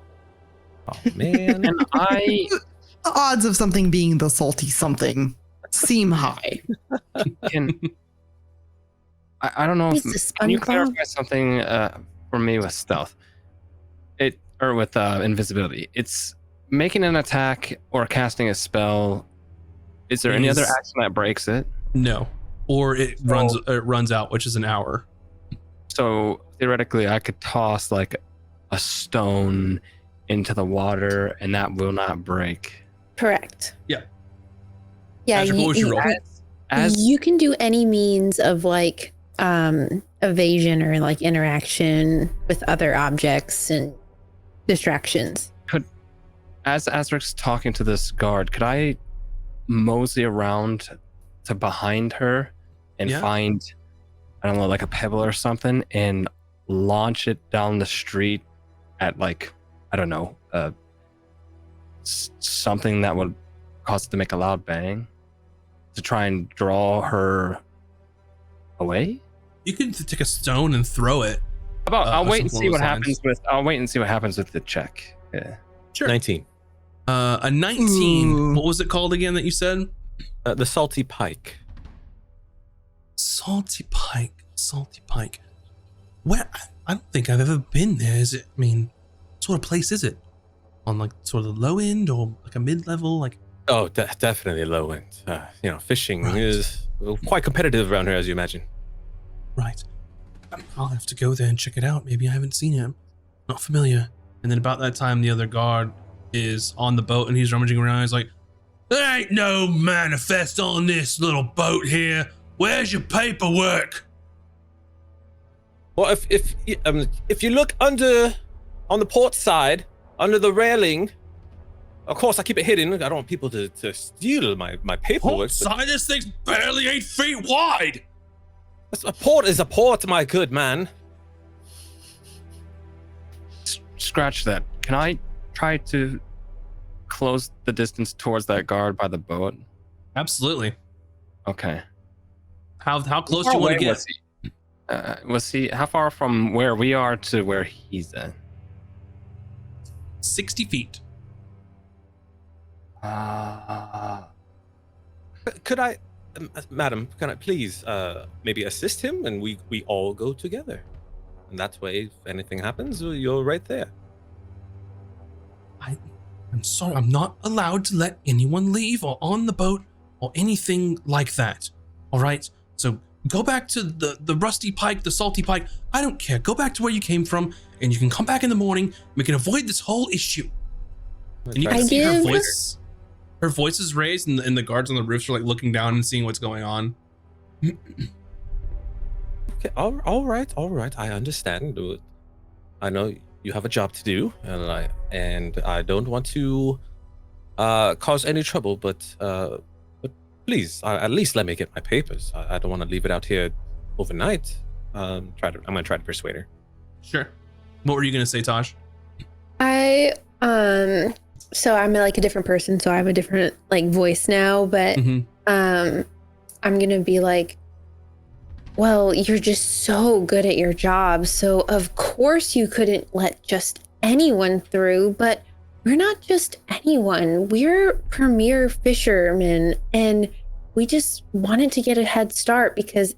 Oh man. And The odds of something being the salty something seem high. I don't know if He's a can you SpongeBob. clarify something for me with stealth, with invisibility. It's making an attack or casting a spell. Is there any other Is- action that breaks it? No. Or it runs out, which is an hour. So theoretically, I could toss like a stone into the water, and that will not break. Correct. Yeah. Yeah, Patrick, what was your roll? As you can do any means of like evasion or like interaction with other objects and distractions. as Azric's talking to this guard, could I mosey around to behind her and Yeah. find, I don't know, like a pebble or something, and launch it down the street at like, I don't know, something that would cause it to make a loud bang to try and draw her away? You can take a stone and throw it. I'll or wait and something see what along those happens with the check. Yeah. Sure. 19. A 19. Ooh. What was it called again that you said? The salty pike. Salty Pike. Salty Pike. Where? I don't think I've ever been there. Is it? I mean, what sort of place is it? On like sort of the low end or like a mid-level? Like, Oh, definitely low end. Fishing Right. is quite competitive around here, as you imagine. right. I'll have to go there and check it out. Maybe I haven't seen him. Not familiar. And then about that time, the other guard is on the boat and he's rummaging around. He's like, there ain't no manifest on this little boat here. Where's your paperwork? Well, if you look on the port side, under the railing, of course I keep it hidden. I don't want people to steal my paperwork. Port side, this thing's barely 8 feet wide. A port is a port, my good man. Scratch that. Can I try to close the distance towards that guard by the boat? Absolutely. Okay. How close do you want to get? Was he how far from where we are to where he's at? 60 feet. Could I, madam, can I please maybe assist him and we all go together? And that way, if anything happens, you're right there. I'm sorry, I'm not allowed to let anyone leave or on the boat or anything like that. All right? So go back to the rusty pike, the salty pike. I don't care. Go back to where you came from and you can come back in the morning. We can avoid this whole issue. And you Try can to- see her give- voice. Her voice is raised and the guards on the roofs are like looking down and seeing what's going on. Okay, all right. I understand. I know you have a job to do, and I don't want to cause any trouble, but please, at least let me get my papers. I don't want to leave it out here overnight. I'm gonna try to persuade her. Sure. What were you gonna say, Tosh? So I'm like a different person, so I have a different like voice now, but Mm-hmm. I'm gonna be like, well, you're just so good at your job, so of course you couldn't let just anyone through, but we're not just anyone. We're premier fishermen, and we just wanted to get a head start because,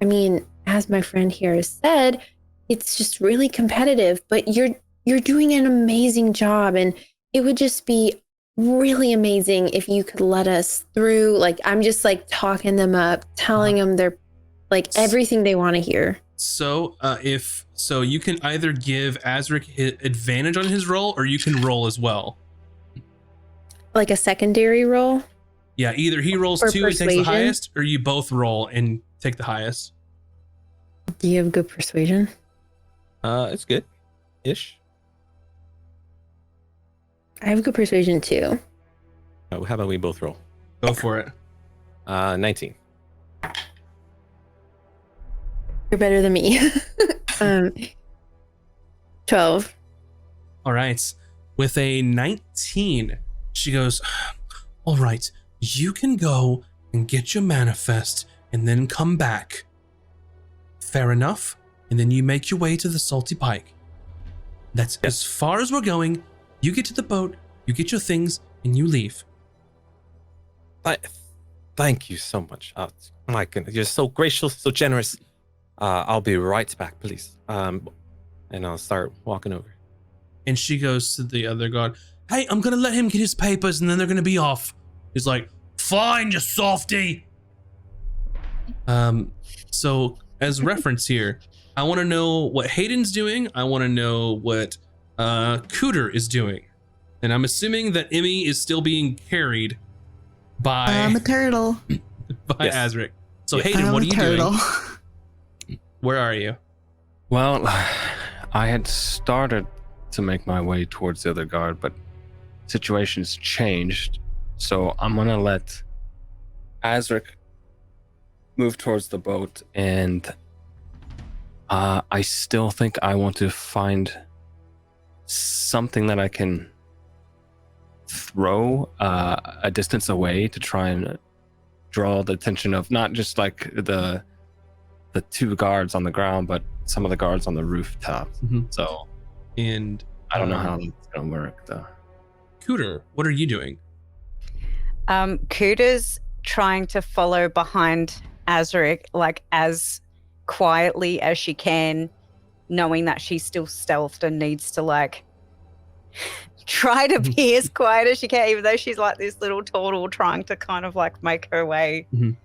I mean, as my friend here has said, it's just really competitive, but you're you're doing an amazing job, and it would just be really amazing if you could let us through. Like, I'm just like talking them up, telling them they're like everything they want to hear. So you can either give Azric advantage on his roll, or you can roll as well. Like a secondary roll. Yeah, either he rolls Or 2 and takes the persuasion? highest, or you both roll and take the highest. Do you have good persuasion? It's good, ish. I have good persuasion too. How about we both roll? Go for it. 19. You're better than me. 12. All right. With a 19, she goes, all right, you can go and get your manifest and then come back. Fair enough. And then you make your way to the Salty Pike. That's as far as we're going. You get to the boat, you get your things, and you leave. Thank you so much. My goodness, you're so gracious, so generous. I'll be right back, please. And I'll start walking over. And she goes to the other guard. Hey, I'm going to let him get his papers, and then they're going to be off. He's like, fine, you softy. So as reference here, I want to know what Hayden's doing. I want to know what Cooter is doing. And I'm assuming that Emmy is still being carried by I'm a turtle. by Azric. So Yes. Hayden, I'm what are a you turtle. doing? Where are you? Well, I had started to make my way towards the other guard, but situation's changed. So I'm gonna let Azric move towards the boat, and I still think I want to find something that I can throw a distance away to try and draw the attention of not just like the two guards on the ground, but some of the guards on the rooftop. Mhm. So And I don't know how it's gonna work though. Cooter, what are you doing? Cooter's trying to follow behind Azric, like as quietly as she can, knowing that she's still stealthed and needs to like try to be as quiet as she can, even though she's like this little turtle trying to kind of like make her way Mhm.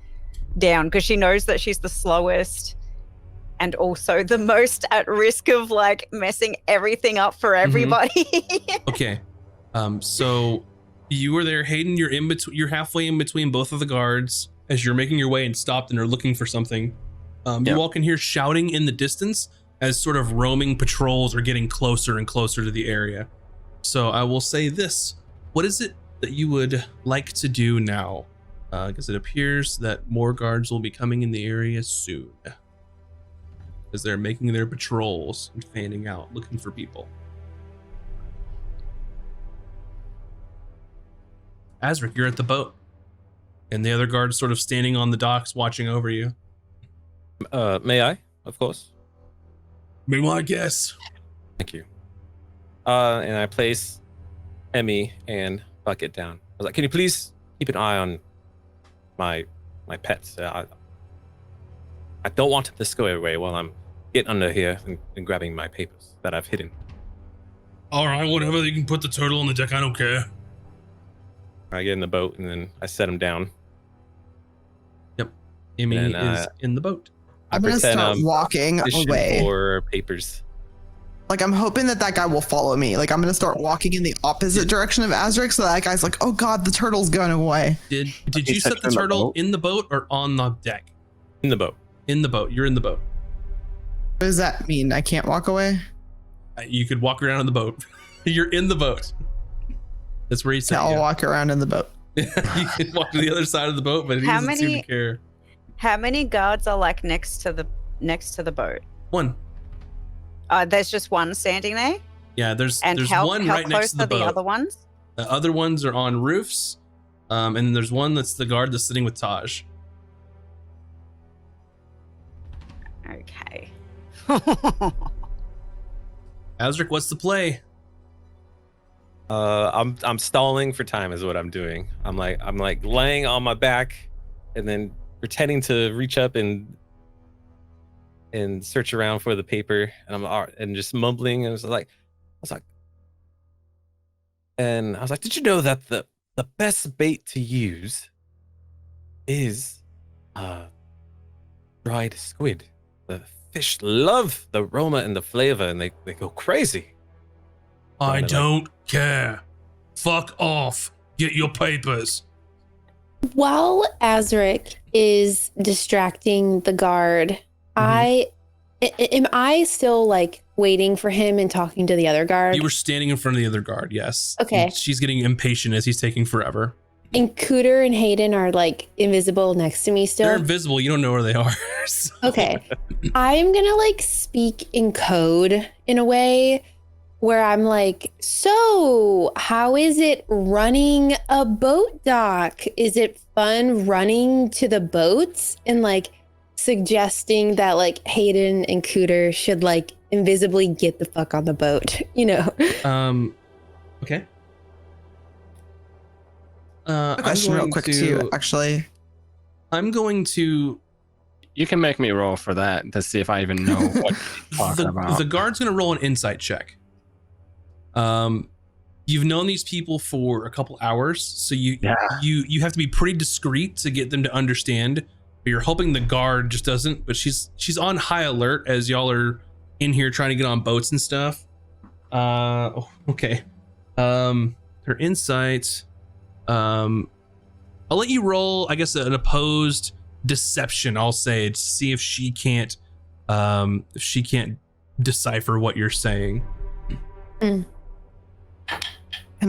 down, because she knows that she's the slowest and also the most at risk of like messing everything up for everybody. Okay. So you were there, Hayden. You're in between. You're halfway in between both of the guards as you're making your way and stopped and are looking for something. You all can hear shouting in the distance as sort of roaming patrols are getting closer and closer to the area. So I will say this: what is it that you would like to do now? Because it appears that more guards will be coming in the area soon, as they're making their patrols and fanning out, looking for people. Azric, you're at the boat, and the other guards sort of standing on the docks watching over you. May I? Of course. Be my guess. Thank you. And I place Emmy and Bucket down. I was like, can you please keep an eye on my pets? I don't want them to scurry away while I'm getting under here and grabbing my papers that I've hidden. All right, whatever. You can put the turtle on the deck. I don't care. I get in the boat and then I set him down. Emmy And, is in the boat. I I'm gonna pretend start I'm walking fishing away. for papers. Like, I'm hoping that guy will follow me. Like, I'm gonna start walking in the opposite direction of Azric, so that guy's like, "Oh God, the turtle's going away." Did Okay, you set the in the turtle boat? in the boat or on the deck? In the boat. In the boat. You're in the boat. What does that mean? I can't walk away? You could walk around in the boat. You're in the boat. That's where he said. Yeah, I'll walk around in the boat. You can walk to the other side of the boat, but he How doesn't seem many- to care. How many guards are like next to the boat? One. There's just one standing there. Yeah, there's And one right how next close to the are the boat. other ones? The other ones are on roofs, and then there's one that's the guard that's sitting with Taj. Okay. Azric, what's the play? I'm stalling for time is what I'm doing. I'm like laying on my back and then pretending to reach up and search around for the paper, and I'm just mumbling and it's like, was like, did you know that the best bait to use is dried squid? The fish love the aroma and the flavor, and they go crazy. I don't care. Fuck off. Get your papers. While Azric is distracting the guard, am I still like waiting for him and talking to the other guard? You were standing in front of the other guard, yes. Okay. And she's getting impatient as he's taking forever. And Cooter and Hayden are like invisible next to me still. They're invisible. You don't know where they are. So. Okay. I'm gonna like speak in code in a way where I'm like, so how is it running a boat dock? Is it fun running to the boats? And like suggesting that like Hayden and Cooter should like invisibly get the fuck on the boat, you know? Okay. A question real quick too, actually. I'm going to. You can make me roll for that to see if I even know what you're talking about. The guard's going to roll an insight check. You've known these people for a couple hours, so you have to be pretty discreet to get them to understand. But you're hoping the guard just doesn't. But she's on high alert as y'all are in here trying to get on boats and stuff. Okay. Her insight. I'll let you roll, I guess, an opposed deception. I'll say to see if she can't decipher what you're saying. Can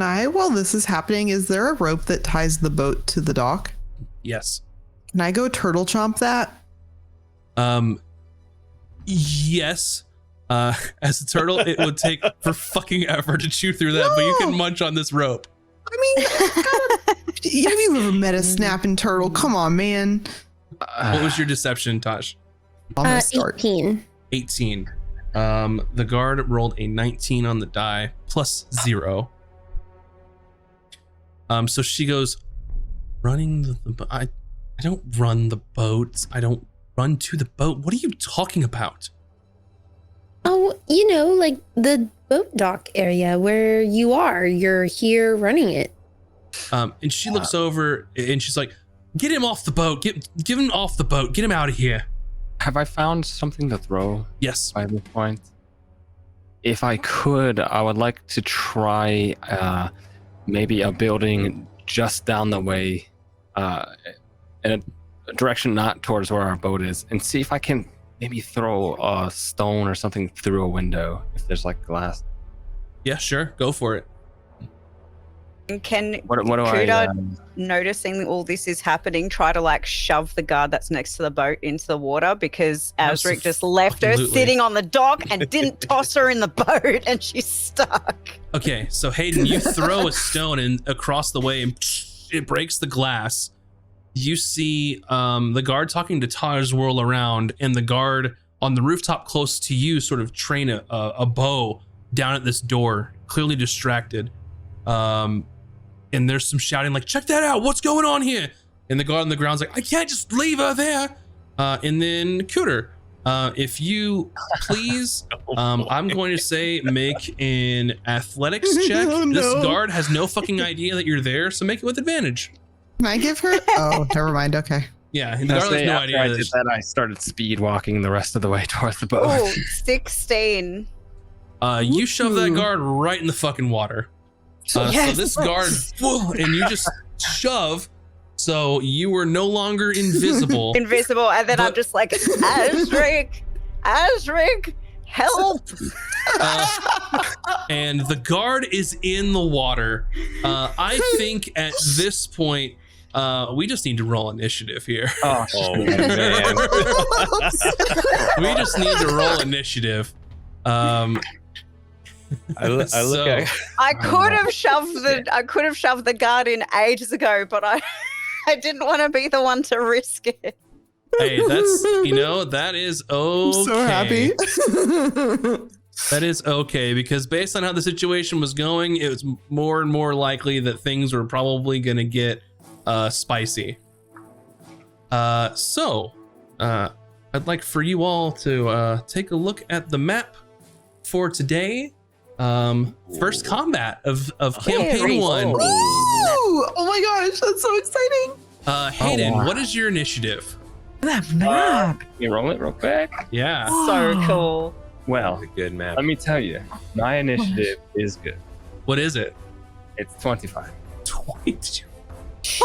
I, while this is happening, is there a rope that ties the boat to the dock? Yes. Can I go turtle chomp that? Yes. As a turtle, it would take for fucking effort to chew through that, but you can munch on this rope. I mean, have you ever met a snapping turtle? Come on, man. What was your deception, Tosh? I'm gonna start. 18. 18. The guard rolled a 19 on the die plus 0. So she goes, running the I don't run the boats. I don't run to the boat. What are you talking about? Oh, you know, like the boat dock area where you are. You're here running it. And she looks over and she's like, get him off the boat. Get him off the boat. Get him out of here. Have I found something to throw? Yes. By this point, if I could, I would like to try maybe a building just down the way, in a direction not towards where our boat is, and see if I can maybe throw a stone or something through a window if there's like glass. Yeah, sure. Go for it. Can What do Kuda, noticing all this is happening, try to like shove the guard that's next to the boat into the water, because Azric just left her Absolutely. sitting on the dock and didn't toss her in the boat and she's stuck. Okay, so Hayden, you throw a stone across the way and it breaks the glass. You see the guard talking to Taj whirl around, and the guard on the rooftop close to you sort of train a bow down at this door, clearly distracted. And there's some shouting like, check that out, what's going on here? And the guard on the ground's like, I can't just leave her there. And then Cooter, if you please, I'm going to say make an athletics check. Oh, no. This guard has no fucking idea that you're there, so make it with advantage. Can I give her? Oh, never mind. Okay. Yeah, the guard has no idea. I did that. I started speed walking the rest of the way towards the boat. Oh, 16. You shove that guard right in the fucking water. So this guard, and you just shove, so you were no longer invisible. Invisible, and then I'm just like, Azric, help! And the guard is in the water. I think at this point, we just need to roll initiative here. Oh man. We just need to roll initiative. I look at I could have shoved the guard in ages ago, but I didn't want to be the one to risk it. Hey, that is okay. I'm so happy. That is okay, because based on how the situation was going, it was more and more likely that things were probably going to get spicy. So I'd like for you all to take a look at the map for today. First combat of campaign Very 1. cool. Ooh, oh my gosh, that's so exciting. Hayden, wow. what is your initiative? That map. You roll it real quick. Yeah. So cool. Well, A good map. let me tell you, my initiative is good. What is it? It's 25. 22.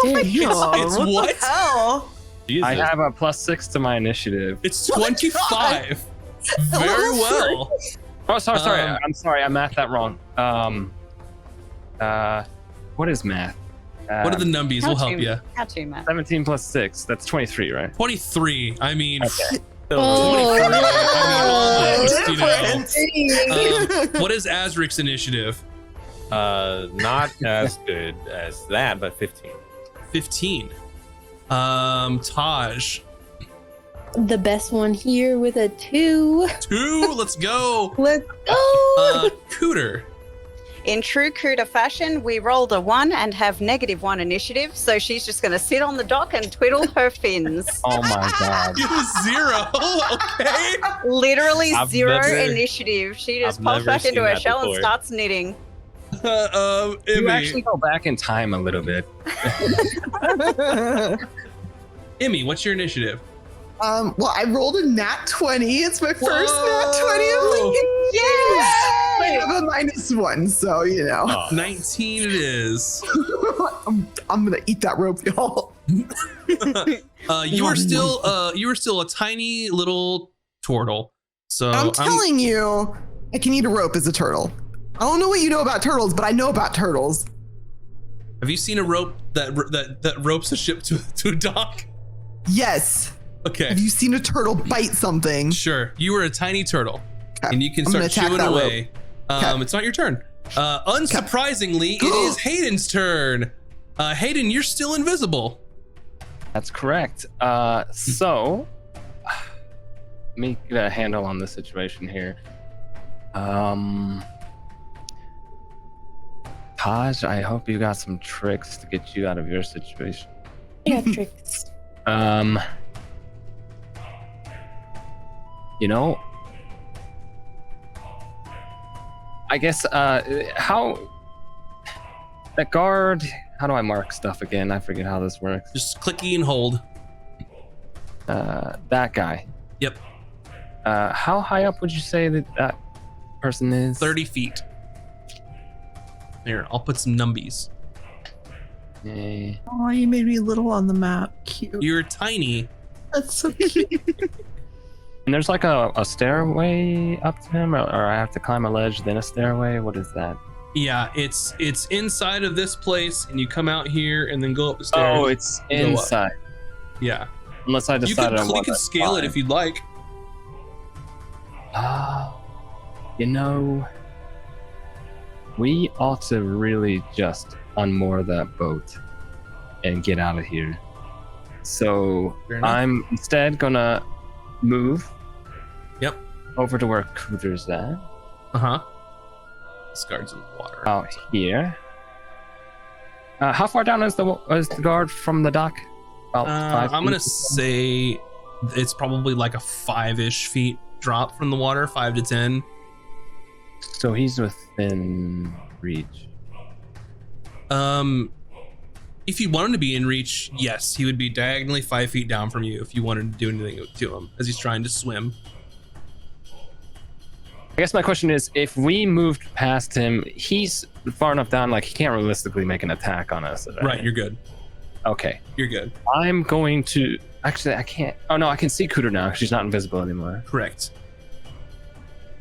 Oh my Shit. god, It's what? what? The hell? Jesus. I have a +6 to my initiative. It's 25. Very well. Oh, sorry. Um, I'm sorry. I mathed that wrong. What is math? What are the numbies? We'll help you. How to, Matt? 17 plus 6? That's 23, right? 23. I mean, Okay. Oh, 23. I mean, almost, Different. what is Azric's initiative? Not as good as that, but 15. 15. Taj. the best one here with a 2. 2. Let's go. Let's go. Cooter. In true Cuda fashion, we rolled a 1 and have -1 initiative, so she's just going to sit on the dock and twiddle her fins. Oh my god. You have 0. Okay. Literally I've 0 never- initiative. She just I've pops never back into seen her that shell and before. starts knitting. You Emmy. actually go back in time a little bit. Emmy, what's your initiative? Well, I rolled a nat 20. It's my first nat 20. Whoa. I have a -1, so you know. Oh. 19 it is. I'm gonna eat that rope, y'all. You were still a tiny little turtle. So I'm telling you, I can eat a rope as a turtle. I don't know what you know about turtles, but I know about turtles. have you seen a rope that ropes a ship to a dock? Yes. Okay. Have you seen a turtle bite something? Sure. You were a tiny turtle, Okay. and you can I'm gonna start attack chewing that away. Okay. It's not your turn. Unsurprisingly, it is Hayden's turn. Hayden, you're still invisible. That's correct. So let me get a handle on the situation here. Taj, I hope you got some tricks to get you out of your situation. Yeah, tricks. You know, I guess how that guard, how do I mark stuff again? I forget how this works. Just clicky and hold. That guy. Yep. How high up would you say that person is? 30 feet. Here, I'll put some numbies. Eh, Oh, you made me little on the map. Cute. You're tiny. That's so cute. And there's like a stairway up to him, or I have to climb a ledge, then a stairway. What is that? Yeah, it's inside of this place, and you come out here and then go up the stairs. Oh, it's Go up. inside. Yeah. Unless I You decided I can want click and to scale it if you'd like. You know, we ought to really just unmoor that boat and get out of here. So Fair enough. I'm instead gonna move. Yep. Over to where Cooter's at. Uh-huh. This guard's in the water. Out here. How far down is the guard from the dock? About 5 I'm gonna feet? say it's probably like a 5-ish feet drop from the water, 5 to 10. So he's within reach. If you wanted to be in reach, yes, he would be diagonally 5 feet down from you if you wanted to do anything to him as he's trying to swim. I guess my question is, if we moved past him, he's far enough down, like he can't realistically make an attack on us. Right, you're good. Okay. You're good. I'm going to... Actually, I can't... Oh, no, I can see Cooter now. She's not invisible anymore. Correct.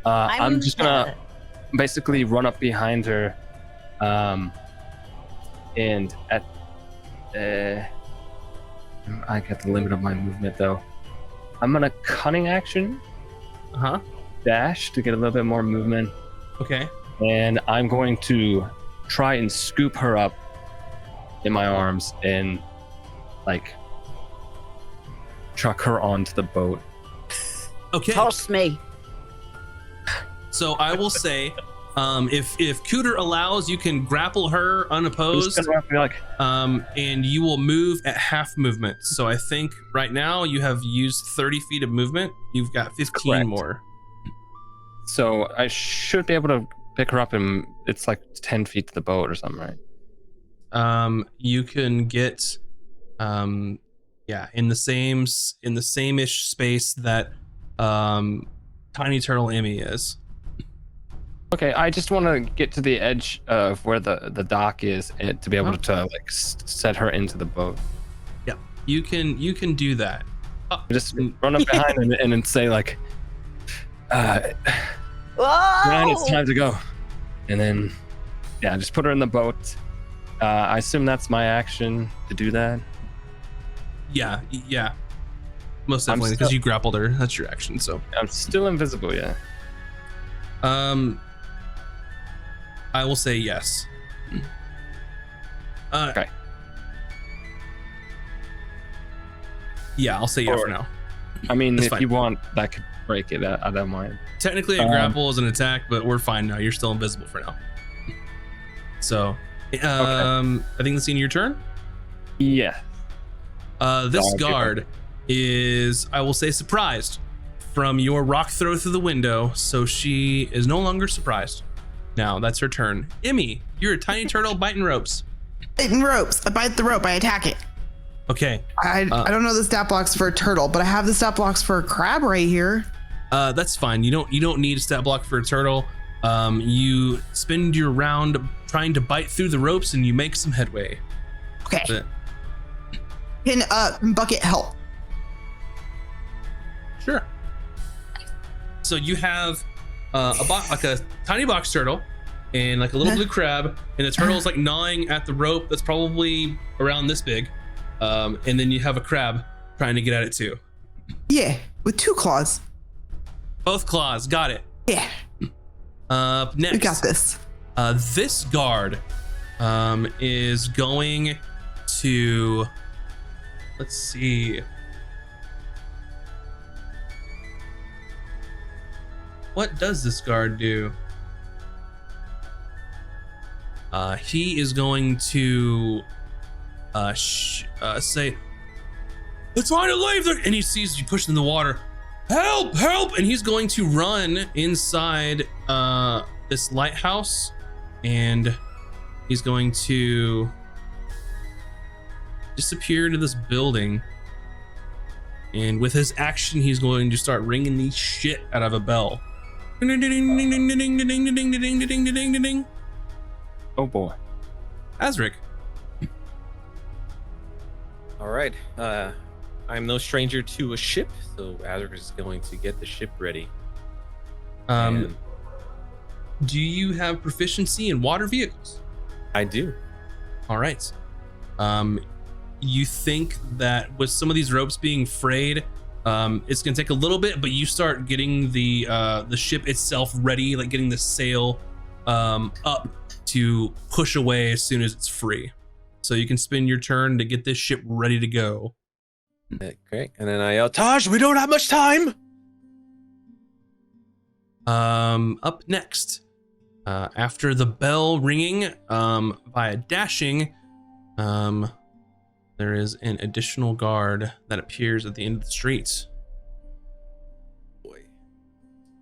I'm just gonna basically run up behind her. And at... I got the limit of my movement, though. I'm gonna cunning action, Uh-huh. dash to get a little bit more movement. Okay. And I'm going to try and scoop her up in my arms and like truck her onto the boat. Okay. Toss me. So I will say, if Cooter allows, you can grapple her I'm unopposed, just gonna be like, and you will move at half movement. So I think right now you have used 30 feet of movement. You've got 15 Correct. more. so I should be able to pick her up and it's like 10 feet to the boat or something, right? You can get in the same-ish space that Tiny Turtle Emmy is. Okay, I just want to get to the edge of where the dock is and to be able to like set her into the boat. Yeah, you can do that. Just run up behind and then say like, Whoa! "Man, it's time to go," and then just put her in the boat. I assume that's my action to do that. Yeah, most definitely because you grappled her. That's your action. So I'm still invisible, yeah. I will say yes. Okay. Yeah, I'll say yeah for now. I mean, That's if fine. you want, that could break it. I don't mind. Technically, a grapple is an attack, but we're fine now. You're still invisible for now. So, I think that's the end of your turn. Yeah. This guard is, I will say, surprised from your rock throw through the window, so she is no longer surprised. Now that's her turn. Emmy, you're a tiny turtle biting ropes. Biting ropes. I bite the rope. I attack it. Okay. I don't know the stat blocks for a turtle, but I have the stat blocks for a crab right here. That's fine. You don't need a stat block for a turtle. You spend your round trying to bite through the ropes, and you make some headway. Okay. But- Can Bucket help? Sure. So you have like a tiny box turtle and like a little blue crab, and the turtle is like gnawing at the rope that's probably around this big, and then you have a crab trying to get at it too. Yeah, with 2 claws. Both claws, got it. Yeah, Next, we got this. This guard is going to, let's see. What does this guard do? He is going to say, "It's trying to leave there," and he sees you pushing in the water. Help! Help! And he's going to run inside this lighthouse, and he's going to disappear into this building. And with his action, he's going to start ringing the shit out of a bell. Oh boy. Azric. All right. I'm no stranger to a ship, so Azric is going to get the ship ready. And Do you have proficiency in water vehicles? I do. All right. You think that with some of these ropes being frayed, it's gonna take a little bit, but you start getting the ship itself ready, like getting the sail up to push away as soon as it's free. So you can spend your turn to get this ship ready to go. Okay. And then I yell, "Taj, we don't have much time!" Up next, after the bell ringing, via dashing, there is an additional guard that appears at the end of the street. Boy.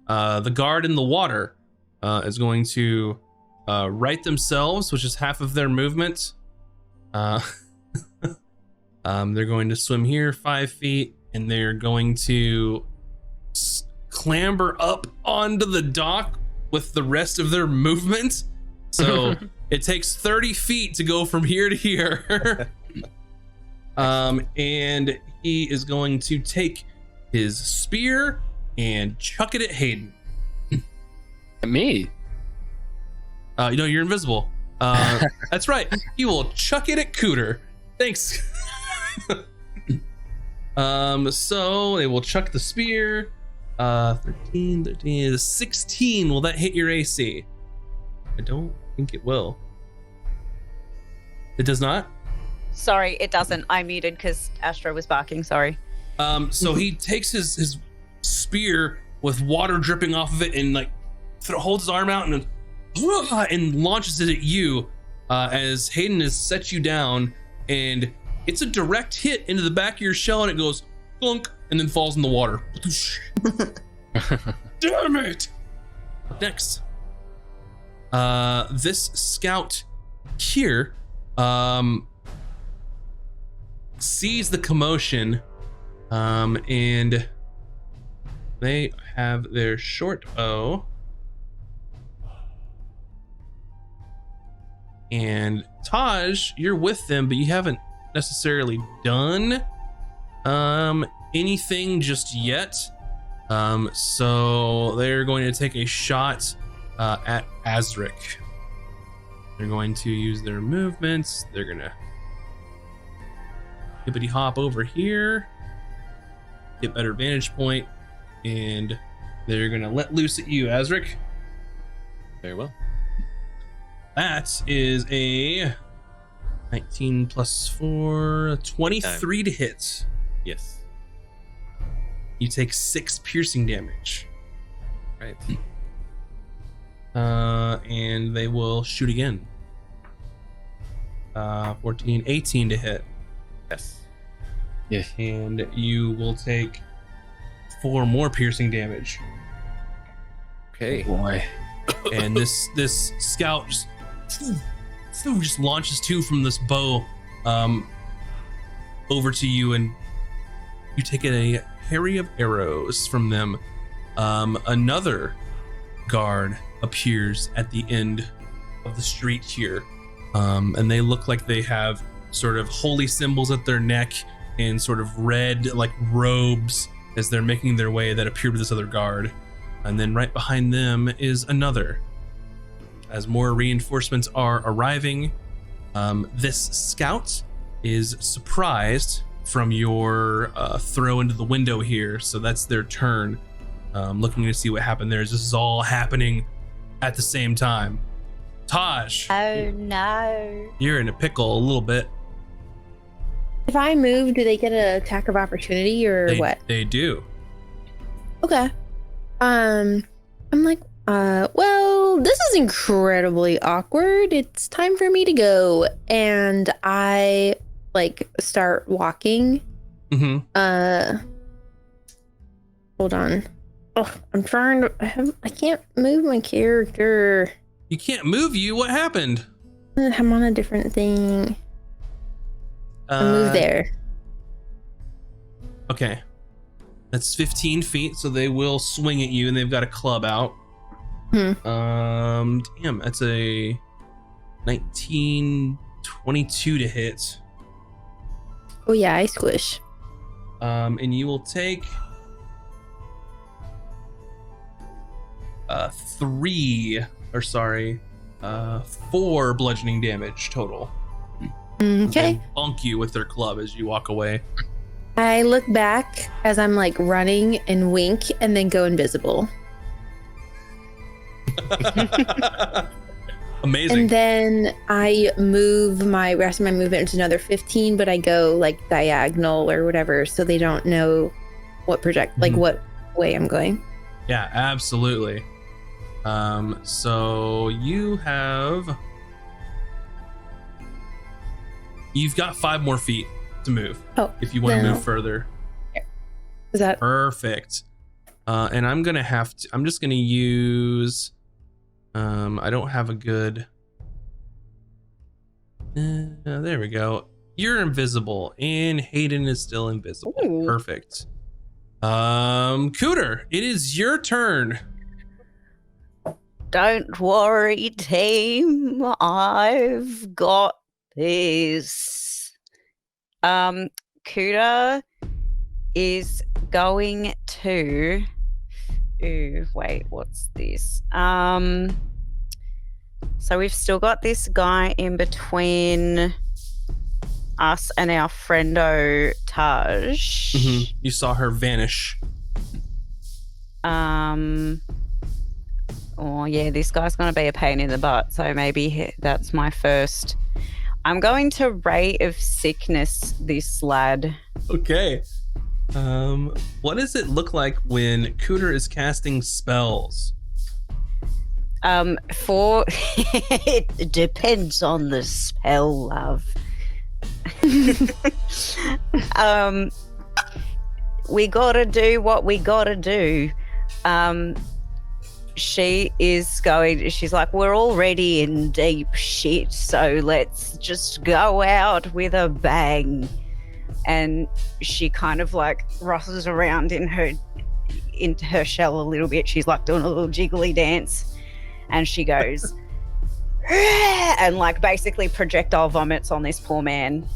The guard in the water is going to right themselves, which is half of their movement. They're going to swim here 5 feet, and they're going to clamber up onto the dock with the rest of their movement. So it takes 30 feet to go from here to here. And he is going to take his spear and chuck it at Hayden. Me? You're invisible. That's right. He will chuck it at Cooter. Thanks. So they will chuck the spear. 13, 16. Will that hit your AC? I don't think it will. It does not? Sorry, it doesn't. I muted because Astro was barking. Sorry. So he takes his spear with water dripping off of it and like holds his arm out and launches it at you as Hayden has set you down, and it's a direct hit into the back of your shell, and it goes clunk and then falls in the water. Damn it! Next, This scout here sees the commotion, and they have their short bow. And Taj, you're with them, but you haven't necessarily done anything just yet. So they're going to take a shot at Azric. They're going to use their movements. They're gonna hippity hop over here, get better vantage point, and they're gonna let loose at you, Azric. Very well. That is a 19 plus 4, 23 to hit. Yes. You take 6 piercing damage. Right. And they will shoot again. 14, 18 to hit. Yes. Yeah. And you will take 4 more piercing damage. Okay. Boy. And this scout just launches 2 from this bow over to you, and you take a parry of arrows from them. Another guard appears at the end of the street here, and they look like they have sort of holy symbols at their neck and sort of red like robes as they're making their way that appear to this other guard. And then right behind them is another. As more reinforcements are arriving, this scout is surprised from your throw into the window here, so that's their turn. Looking to see what happened there. This is all happening at the same time. Taj, Oh no. you're in a pickle a little bit. If I move, do they get an attack of opportunity or what? They do. Okay. I'm like, well, this is incredibly awkward. It's time for me to go. And I like start walking. Mm-hmm. Hold on. Oh, I'm trying to, I can't move my character. You can't move you. What happened? I'm on a different thing. I move there. Okay. That's 15 feet, so they will swing at you, and they've got a club out. Damn, that's a 19, 22 to hit. Oh yeah, I squish. And you will take 4 bludgeoning damage total. Okay. They bonk you with their club as you walk away. I look back as I'm like running and wink and then go invisible. Amazing. And then I move my rest of my movement to another 15, but I go like diagonal or whatever, so they don't know what what way I'm going. Yeah, absolutely. So you've got 5 more feet to move. Oh, if you want to no. move further. Is that Perfect. And I'm just gonna use I don't have a good there we go. You're invisible and Hayden is still invisible. Ooh. Perfect. Cooter, it is your turn. Don't worry, team. I've got this. Kuda is going to. Ooh, wait, what's this? So we've still got this guy in between us and our friendo Taj. Mm-hmm. You saw her vanish. Oh yeah, this guy's gonna be a pain in the butt. So maybe that's my first. I'm going to Ray of Sickness this lad. Okay. What does it look like when Cooter is casting spells? For it depends on the spell, love. We gotta do what we gotta do. she's like, we're already in deep shit, so let's just go out with a bang. And she kind of like rustles around into her shell a little bit. She's like doing a little jiggly dance, and she goes and like basically projectile vomits on this poor man.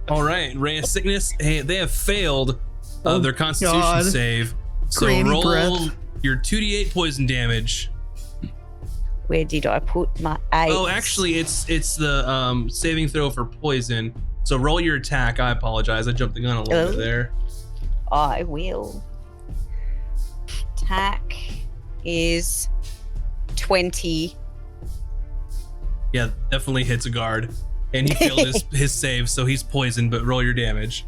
All right, Ray of Sickness. Hey, they have failed their Constitution God. save. So Granny roll breath. your 2d8 poison damage. Where did I put my 8? Oh, actually, it's the saving throw for poison. So roll your attack. I apologize. I jumped the gun a little bit there. I will. Attack is 20. Yeah, definitely hits a guard. And he failed his save, so he's poisoned, but roll your damage.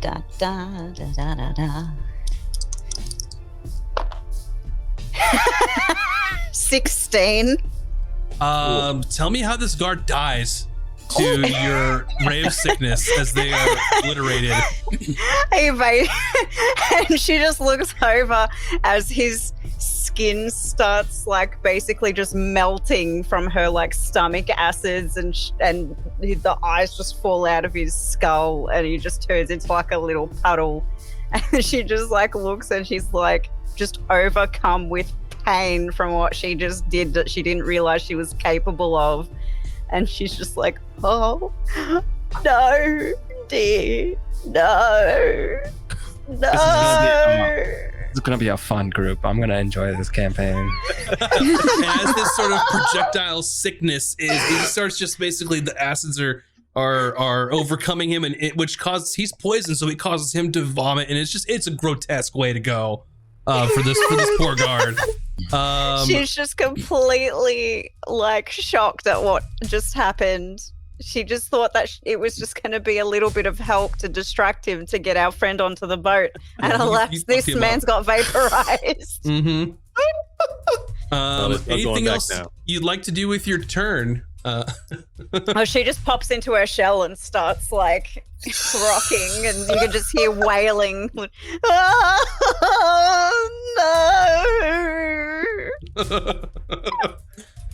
Da, da, da, da, da, da. 16. Tell me how this guard dies to your ray of sickness as they are obliterated. Hey, mate. And she just looks over as his skin starts like basically just melting from her like stomach acids, and the eyes just fall out of his skull, and he just turns into like a little puddle. And she just like looks, and she's like just overcome with pain from what she just did that she didn't realize she was capable of. And she's just like, oh no, dear, no. It's gonna be a fun group. I'm gonna enjoy this campaign. As this sort of projectile sickness he starts just basically the acids are overcoming him, and which causes he's poisoned, so it causes him to vomit, and it's a grotesque way to go for this poor guard. She's just completely like shocked at what just happened. She just thought that it was just going to be a little bit of help to distract him to get our friend onto the boat. And alas, this man's got vaporized. Mm-hmm. Anything else now. you'd like to do with your turn? Oh, she just pops into her shell and starts like rocking, and you can just hear wailing. Oh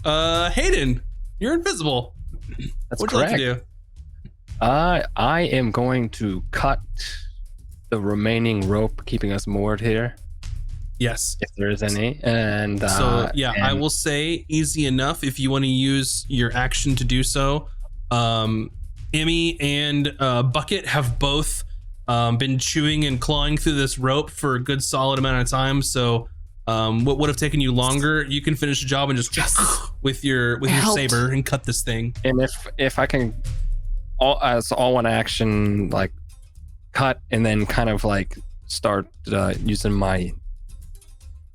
no! Hayden, you're invisible. That's What'd you like correct. to do? I am going to cut the remaining rope keeping us moored here, Yes. if there is any. And So yeah, I and- will say easy enough if you want to use your action to do so. Emmy and Bucket have both been chewing and clawing through this rope for a good solid amount of time. So what would have taken you longer, you can finish the job and just with your saber and cut this thing. And if I can, as all one action, like cut and then kind of like start using my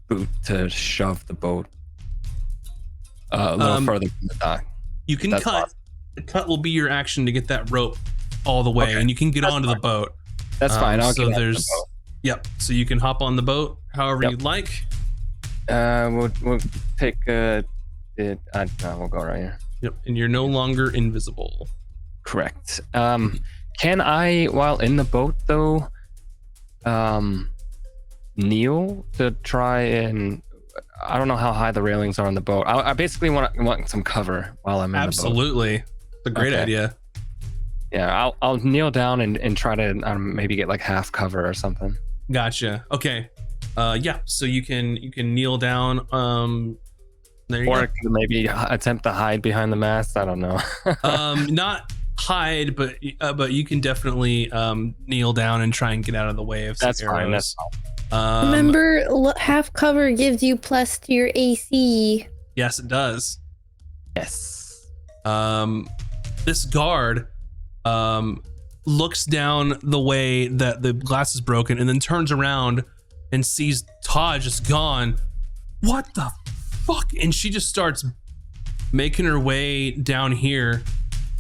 boot to shove the boat a little further from the dock. You can That's cut. awesome. The cut will be your action to get that rope all the way, Okay. and you can get That's onto fine. the boat. That's fine. I'll so get on the there's, boat. yep. So you can hop on the boat however Yep. you'd like. We'll take we'll go right here. Yep. And you're no longer invisible. Correct. Can I, while in the boat though, kneel to try and, I don't know how high the railings are on the boat. I basically want some cover while I'm in the boat. Absolutely. It's a great Okay. idea. Yeah, I'll kneel down and try to maybe get like half cover or something. Gotcha. Okay. Yeah. So you can kneel down. There you Or maybe attempt to hide behind the mast. I don't know. go. Not hide, but you can definitely kneel down and try and get out of the way of some That's fine. arrows. That's fine. Remember, half cover gives you plus to your AC. Yes, it does. Yes. This guard looks down the way that the glass is broken and then turns around and sees Todd just gone. What the fuck? And she just starts making her way down here.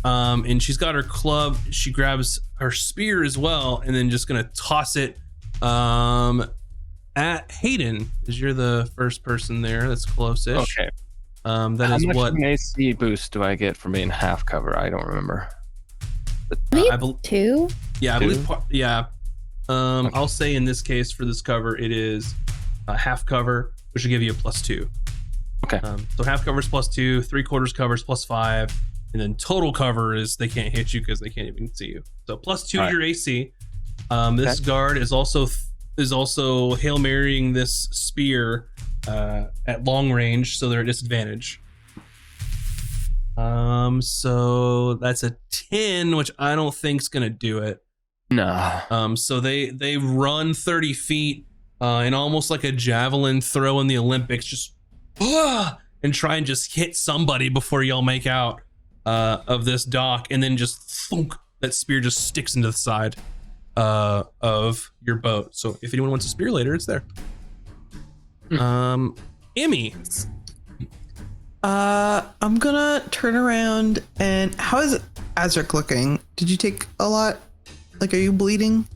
And she's got her club. She grabs her spear as well, and then just gonna toss it at Hayden, as you're the first person there that's close-ish. Okay. That How is much what of an AC boost do I get for being half cover? I don't remember. I believe. 2? Yeah, I Two? believe. Yeah. I'll say in this case for this cover, it is half cover, which will give you a +2. Okay. So half cover is +2, 3/4 cover is +5, and then total cover is they can't hit you because they can't even see you. So +2 All right. your AC. This guard is also Hail Marying this spear at long range, so they're at disadvantage. So that's a 10, which I don't think's gonna do it. No. So they run 30 feet and almost like a javelin throw in the Olympics, just and try and just hit somebody before y'all make out of this dock, and then just thunk, that spear just sticks into the side of your boat. So if anyone wants a spear later, it's there. Emmy. I'm gonna turn around and how is Azric looking? Did you take a lot? Like, are you bleeding?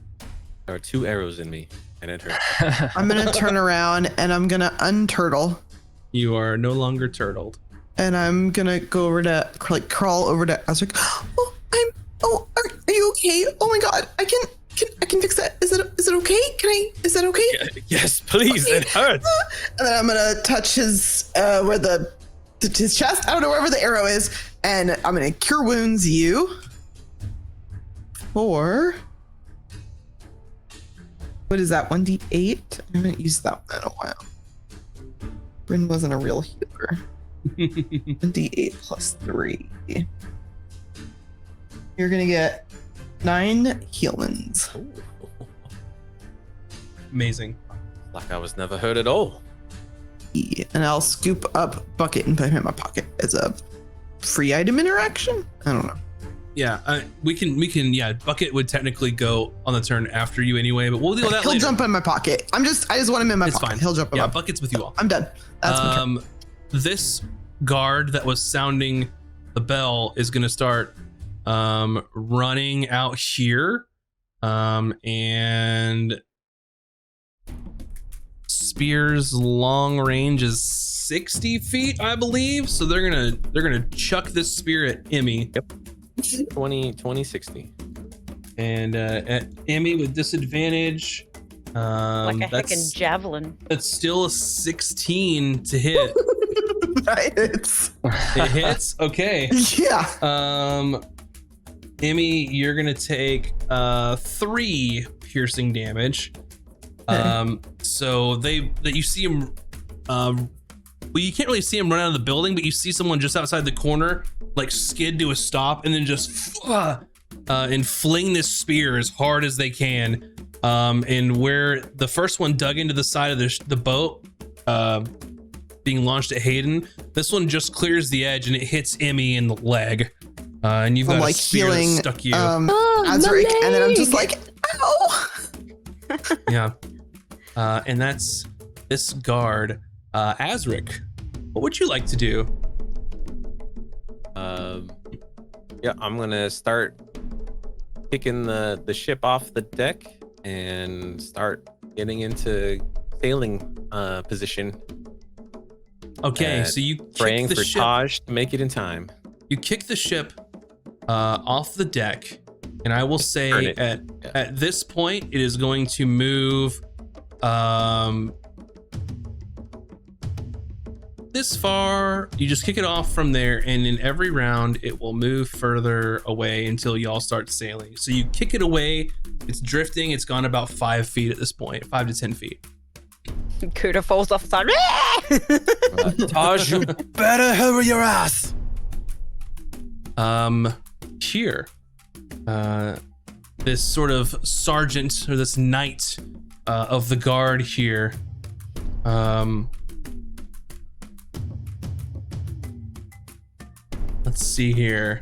There are 2 arrows in me, and it hurts. I'm gonna turn around and I'm gonna unturtle, You are no longer turtled. and I'm gonna go over to crawl over to Azric. Are you okay? Oh my god, I can fix that. Is it okay? Is that okay? Yes, please. Okay. It hurts. And then I'm gonna touch his his chest. I don't know, wherever the arrow is, and I'm gonna cure wounds you for what is that? 1d8. I haven't used that one in a while. Bryn wasn't a real healer. 1d8 plus 3. You're gonna get 9 healings. Amazing. Like I was never hurt at all. And I'll scoop up Bucket and put him in my pocket as a free item interaction. I don't know. Yeah, we can. Yeah, Bucket would technically go on the turn after you anyway, but we'll deal with that He'll later. jump in my pocket. I just want him in my It's pocket. fine. He'll jump in Yeah, my Bucket's with you all. I'm done. That's my turn. This guard that was sounding the bell is going to start running out here, and Spear's long range is 60 feet, I believe. So they're gonna chuck this spear at Emmy. Yep. 20, 60. And at Emmy with disadvantage. Like a That's heckin' javelin. still a 16 to hit. It's It hits. Okay. yeah. Emmy, you're gonna take 3 piercing damage. So you see him. Well, you can't really see him run out of the building, but you see someone just outside the corner, like skid to a stop, and then just and fling this spear as hard as they can. And where the first one dug into the side of the boat, being launched at Hayden, this one just clears the edge and it hits Emmy in the leg. And you've got I'm a like spear healing stuck you. Azric, and then I'm just like, ow. Yeah. And that's this guard. Azric, what would you like to do? Yeah, I'm gonna start kicking the ship off the deck and start getting into sailing position. Okay, so you Praying kick the for ship. Taj to make it in time. You kick the ship off the deck, and I will Turn say it. at this point it is going to move this far. You just kick it off from there, and in every round it will move further away until y'all start sailing. So you kick it away, it's drifting, it's gone about 5 feet at this point, 5 to 10 feet. Kuda falls off the side. Taj, you better hurry your ass. Here, this sort of sergeant or this knight of the guard here, let's see here.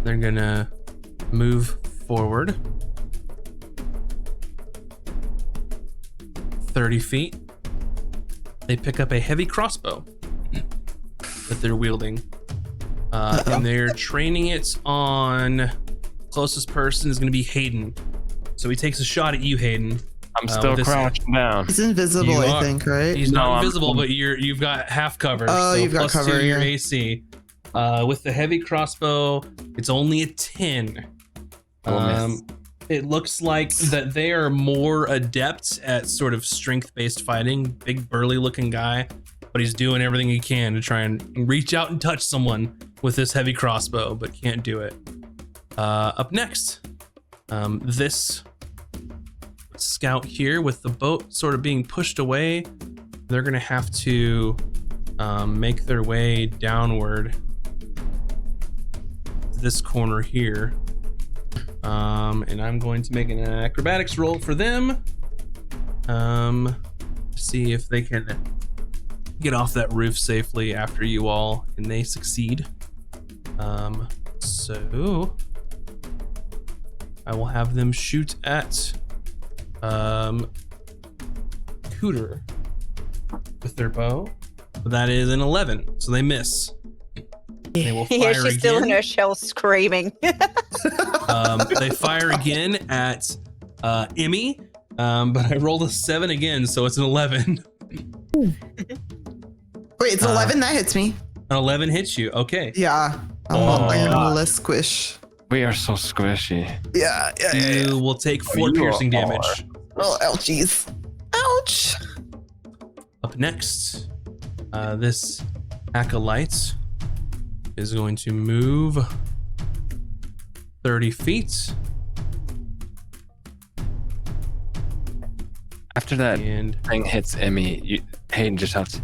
They're gonna move forward 30 feet. They pick up a heavy crossbow that they're wielding, and they're training it on closest person is going to be Hayden. So he takes a shot at you, Hayden. I'm still with this- crouching down. He's invisible, You I are- think, right? He's No, not I'm- invisible, but you've got half cover. Oh, so you've got plus 2 cover, to your yeah. AC. With the heavy crossbow, it's only a 10. Miss. It looks like that they are more adept at sort of strength-based fighting. Big burly looking guy, but he's doing everything he can to try and reach out and touch someone with this heavy crossbow, but can't do it. Up next, this scout here with the boat sort of being pushed away, they're gonna have to make their way downward to this corner here. And I'm going to make an acrobatics roll for them. See if they can get off that roof safely after you all, and they succeed. So I will have them shoot at Cooter with their bow. That is an 11, so they miss. They will fire Yeah, she's still in again. her shell screaming. They fire again at Emmy, but I rolled a 7 again, so it's an 11. Wait, it's 11? That hits me. An 11 hits you. Okay. Yeah. Oh. I'm a less squish. We are so squishy. Yeah. You will take 4 You piercing are- damage. Oh, ouchies. Ouch. Up next, this acolyte is going to move 30 feet. After that And thing hits Emmy, Hayden just shouts,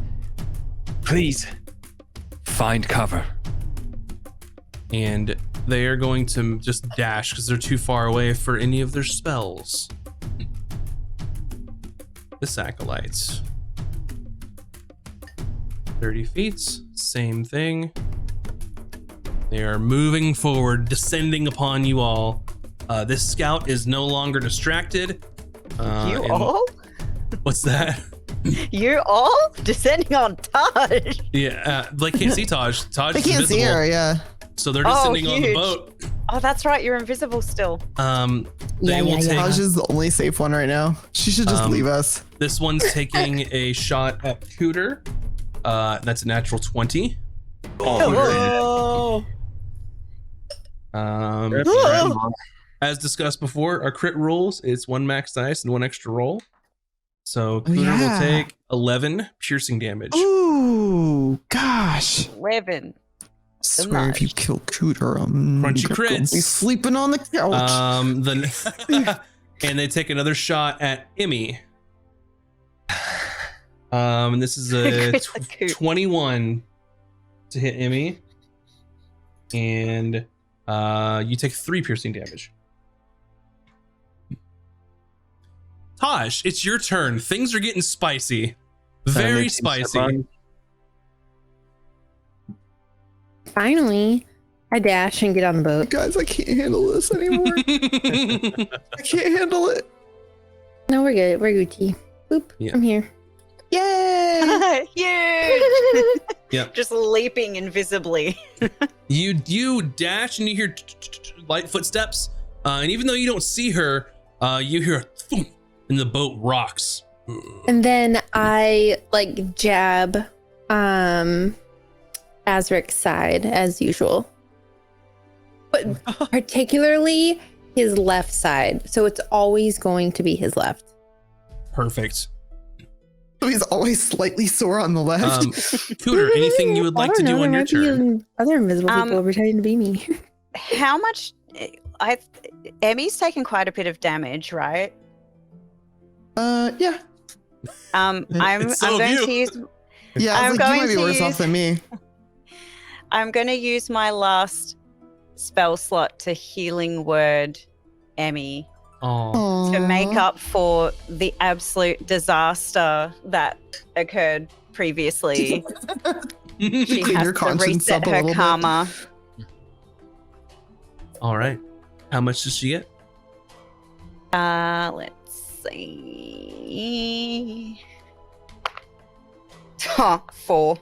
"Please find cover." and they are going to just dash because they're too far away for any of their spells. This acolyte. 30 feet, same thing. They are moving forward, descending upon you all. This scout is no longer distracted. You and- all? What's that? You all? Descending on Taj. Yeah, they can't see Taj. Taj I is can't invisible, see her, yeah. so they're Oh, descending on the huge. boat. Oh, that's right. You're invisible still. They will take. Taj is the only safe one right now. She should just leave us. This one's taking a shot at Cooter. That's a natural 20. Oh. As discussed before, our crit rules, it's 1 max dice and 1 extra roll. So Cooter yeah. will take 11 piercing damage. Ooh, gosh. 11. Swear if you much. kill Cooter, I'm Crunchy gonna crits. be sleeping on the couch. Then and they take another shot at Emmy. And this is a Crit the coot. 21 to hit Emmy. And you take 3 piercing damage. Taj, it's your turn. Things are getting spicy. Very spicy. Finally, I dash and get on the boat. Guys, I can't handle this anymore. I can't handle it. No, we're good. We're Gucci. Boop. Yeah. I'm here. Yay! Huge. Yep. Just leaping invisibly. You dash and you hear light footsteps, and even though you don't see her, you hear a thump, and the boat rocks. And then I like jab Azric's side as usual. But particularly his left side. So it's always going to be his left. Perfect. So he's always slightly sore on the left. Cooter, anything you would like to do on your turn? Other invisible people pretending to be me. How much? Emmy's taken quite a bit of damage, right? Yeah. I'm It's so going you. to use. Yeah, I I'm was like, you going might be to worse off use- than me. I'm going to use my last spell slot to healing word Emmy Oh, to make up for the absolute disaster that occurred previously. She Clean has your to conscience reset up a her little bit. karma. all right. How much does she get? Let's see. 4.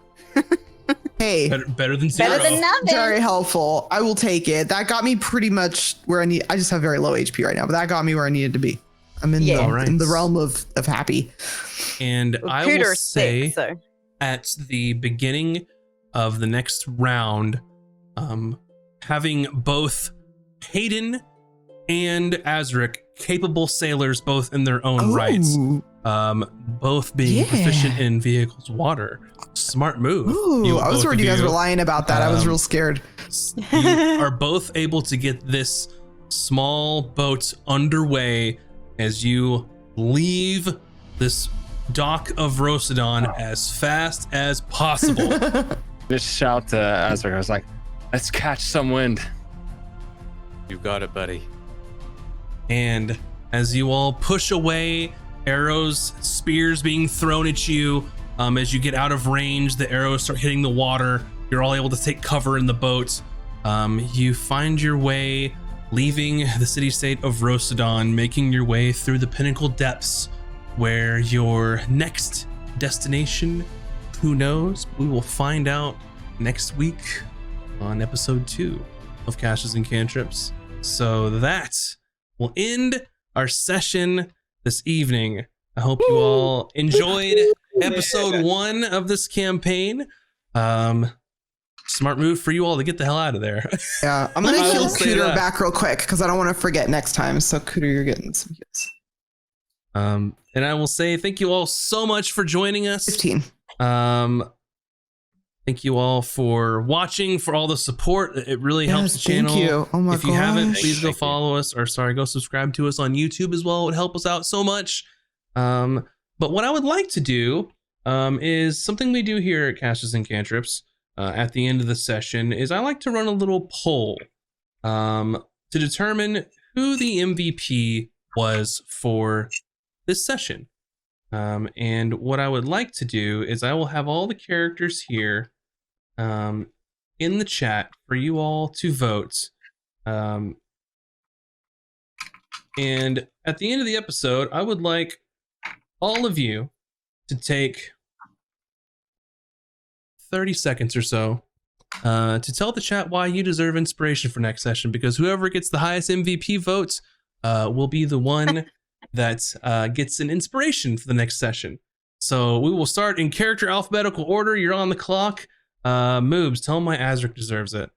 Hey, Better than 0. Better than nothing. very helpful. I will take it. That got me pretty much where I need. I just have very low HP right now, but that got me where I needed to be. I'm in, Yeah. the, Alright. in the realm of happy. And I will Cooter's say sick, so. at the beginning of the next round, having both Hayden and Azric capable sailors, both in their own rights. Both being proficient in vehicles, water. Smart move. Ooh, I was worried you guys were lying about that. I was real scared. You are both able to get this small boat underway as you leave this dock of Rosidon as fast as possible. Just shout to Azric. I was like, let's catch some wind. You got it, buddy. And as you all push away, arrows, spears being thrown at you, as you get out of range, the arrows start hitting the water. You're all able to take cover in the boat. You find your way, leaving the city-state of Rosidon, making your way through the Pinnacle Depths, where your next destination, who knows? We will find out next week on episode 2 of Caches and Cantrips. So that will end our session this evening. I hope you all enjoyed episode 1 of this campaign. Smart move for you all to get the hell out of there. Yeah, I'm gonna heal say Cooter that. back real quick because I don't want to forget next time. So Cooter, you're getting some heals. And I will say thank you all so much for joining us. 15. Thank you all for watching, for all the support. It really helps the channel. Thank you. Oh my If you haven't, gosh. please go follow us, or go subscribe to us on YouTube as well. It would help us out so much. But what I would like to do is something we do here at Caches and Cantrips at the end of the session is I like to run a little poll to determine who the MVP was for this session. And what I would like to do is I will have all the characters here in the chat for you all to vote. And at the end of the episode, I would like all of you to take 30 seconds or so to tell the chat why you deserve inspiration for next session, because whoever gets the highest MVP votes will be the one that gets an inspiration for the next session. So we will start in character alphabetical order. You're on the clock. Moobs, tell him why Azric deserves it.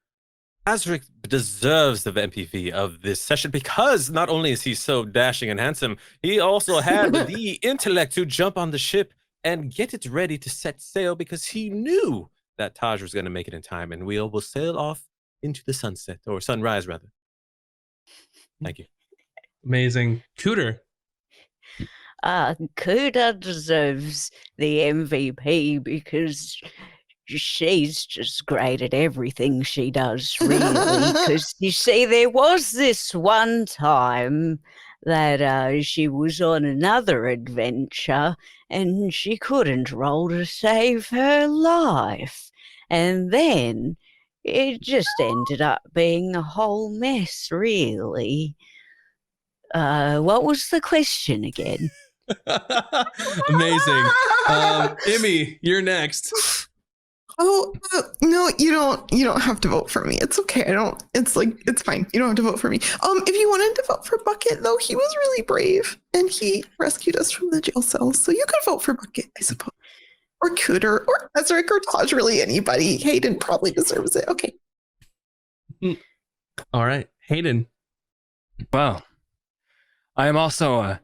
Azric deserves the MVP of this session because not only is he so dashing and handsome, he also had the intellect to jump on the ship and get it ready to set sail because he knew that Taj was going to make it in time and we will sail off into the sunset, or sunrise rather. Thank you. Amazing. Cooter. Kuda deserves the MVP because she's just great at everything she does, really. Because you see, there was this one time that she was on another adventure and she couldn't roll to save her life. And then it just ended up being a whole mess, really. What was the question again? Amazing. Emmy, you're next. Oh no, you don't have to vote for me. It's okay. It's fine. You don't have to vote for me. If you wanted to vote for Bucket, though, he was really brave and he rescued us from the jail cell. So you could vote for Bucket, I suppose. Or Cooter, or Azric, or Taj, really anybody. Hayden probably deserves it. Okay. All right, Hayden. Well, I am also a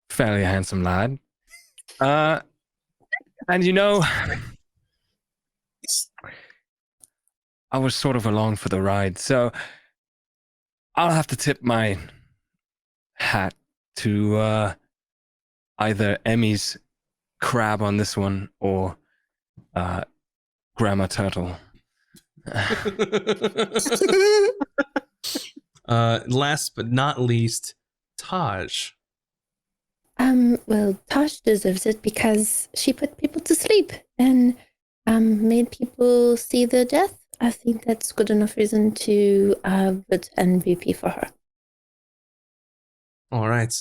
fairly handsome lad. And you know, I was sort of along for the ride, so I'll have to tip my hat to either Emmy's crab on this one or Grandma Turtle. Last but not least, Taj. Well, Tosh deserves it because she put people to sleep and made people see the death. I think that's good enough reason to vote MVP for her. All right.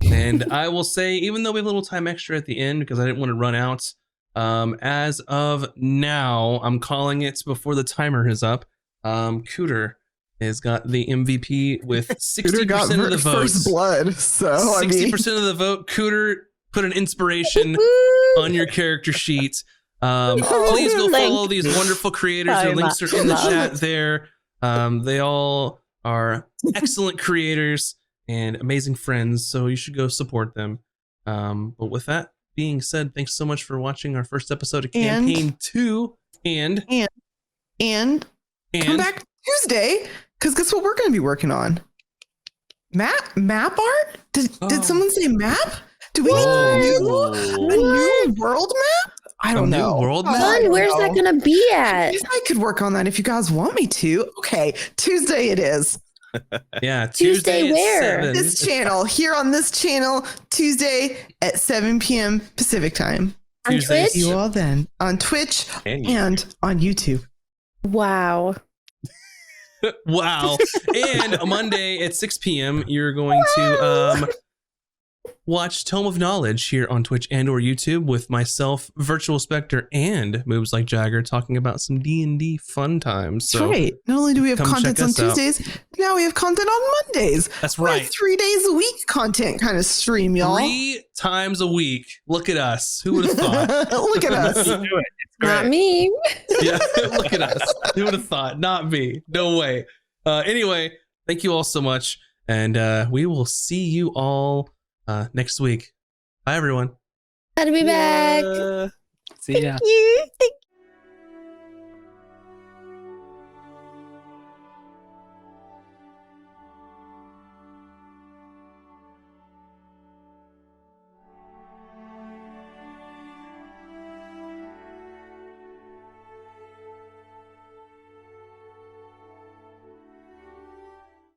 And I will say, even though we have a little time extra at the end because I didn't want to run out, as of now, I'm calling it before the timer is up. Cooter has got the MVP with 60% of the votes. First blood, so 60% of the vote. Cooter, put an inspiration on your character sheet. Please go Thank follow these wonderful creators. so Their links much are in the love. chat there. They all are excellent creators and amazing friends, so you should go support them. But with that being said, thanks so much for watching our first episode of Campaign 2. And come back Tuesday, because guess what we're going to be working on? Map art? Did someone say map? Do we need a new world map? I don't know. New world map? Fun. Where's that gonna be at? I could work on that if you guys want me to. Okay, Tuesday it is. Yeah, Tuesday at where? 7. This channel, here on this channel, Tuesday at 7 p.m. Pacific time. On Tuesday. Twitch? See you all then on Twitch and on YouTube. Wow. Wow. And Monday at 6 p.m. you're going to watch Tome of Knowledge here on Twitch and or YouTube with myself, Virtual Spectre, and Moves Like Jagger talking about some D&D fun times. That's So right. Not only do we have come content check on us out. Tuesdays, now we have content on Mondays. That's We're a right. 3 days a week content kind of stream, y'all. 3 times a week. Look at us. Who would have thought? Look at us. Do it. It's Not great. me. Yeah, look at us. Who would have thought? Not me. No way. Anyway, thank you all so much. And we will see you all next week. Bye, everyone. Gotta be back. See ya. You. Thank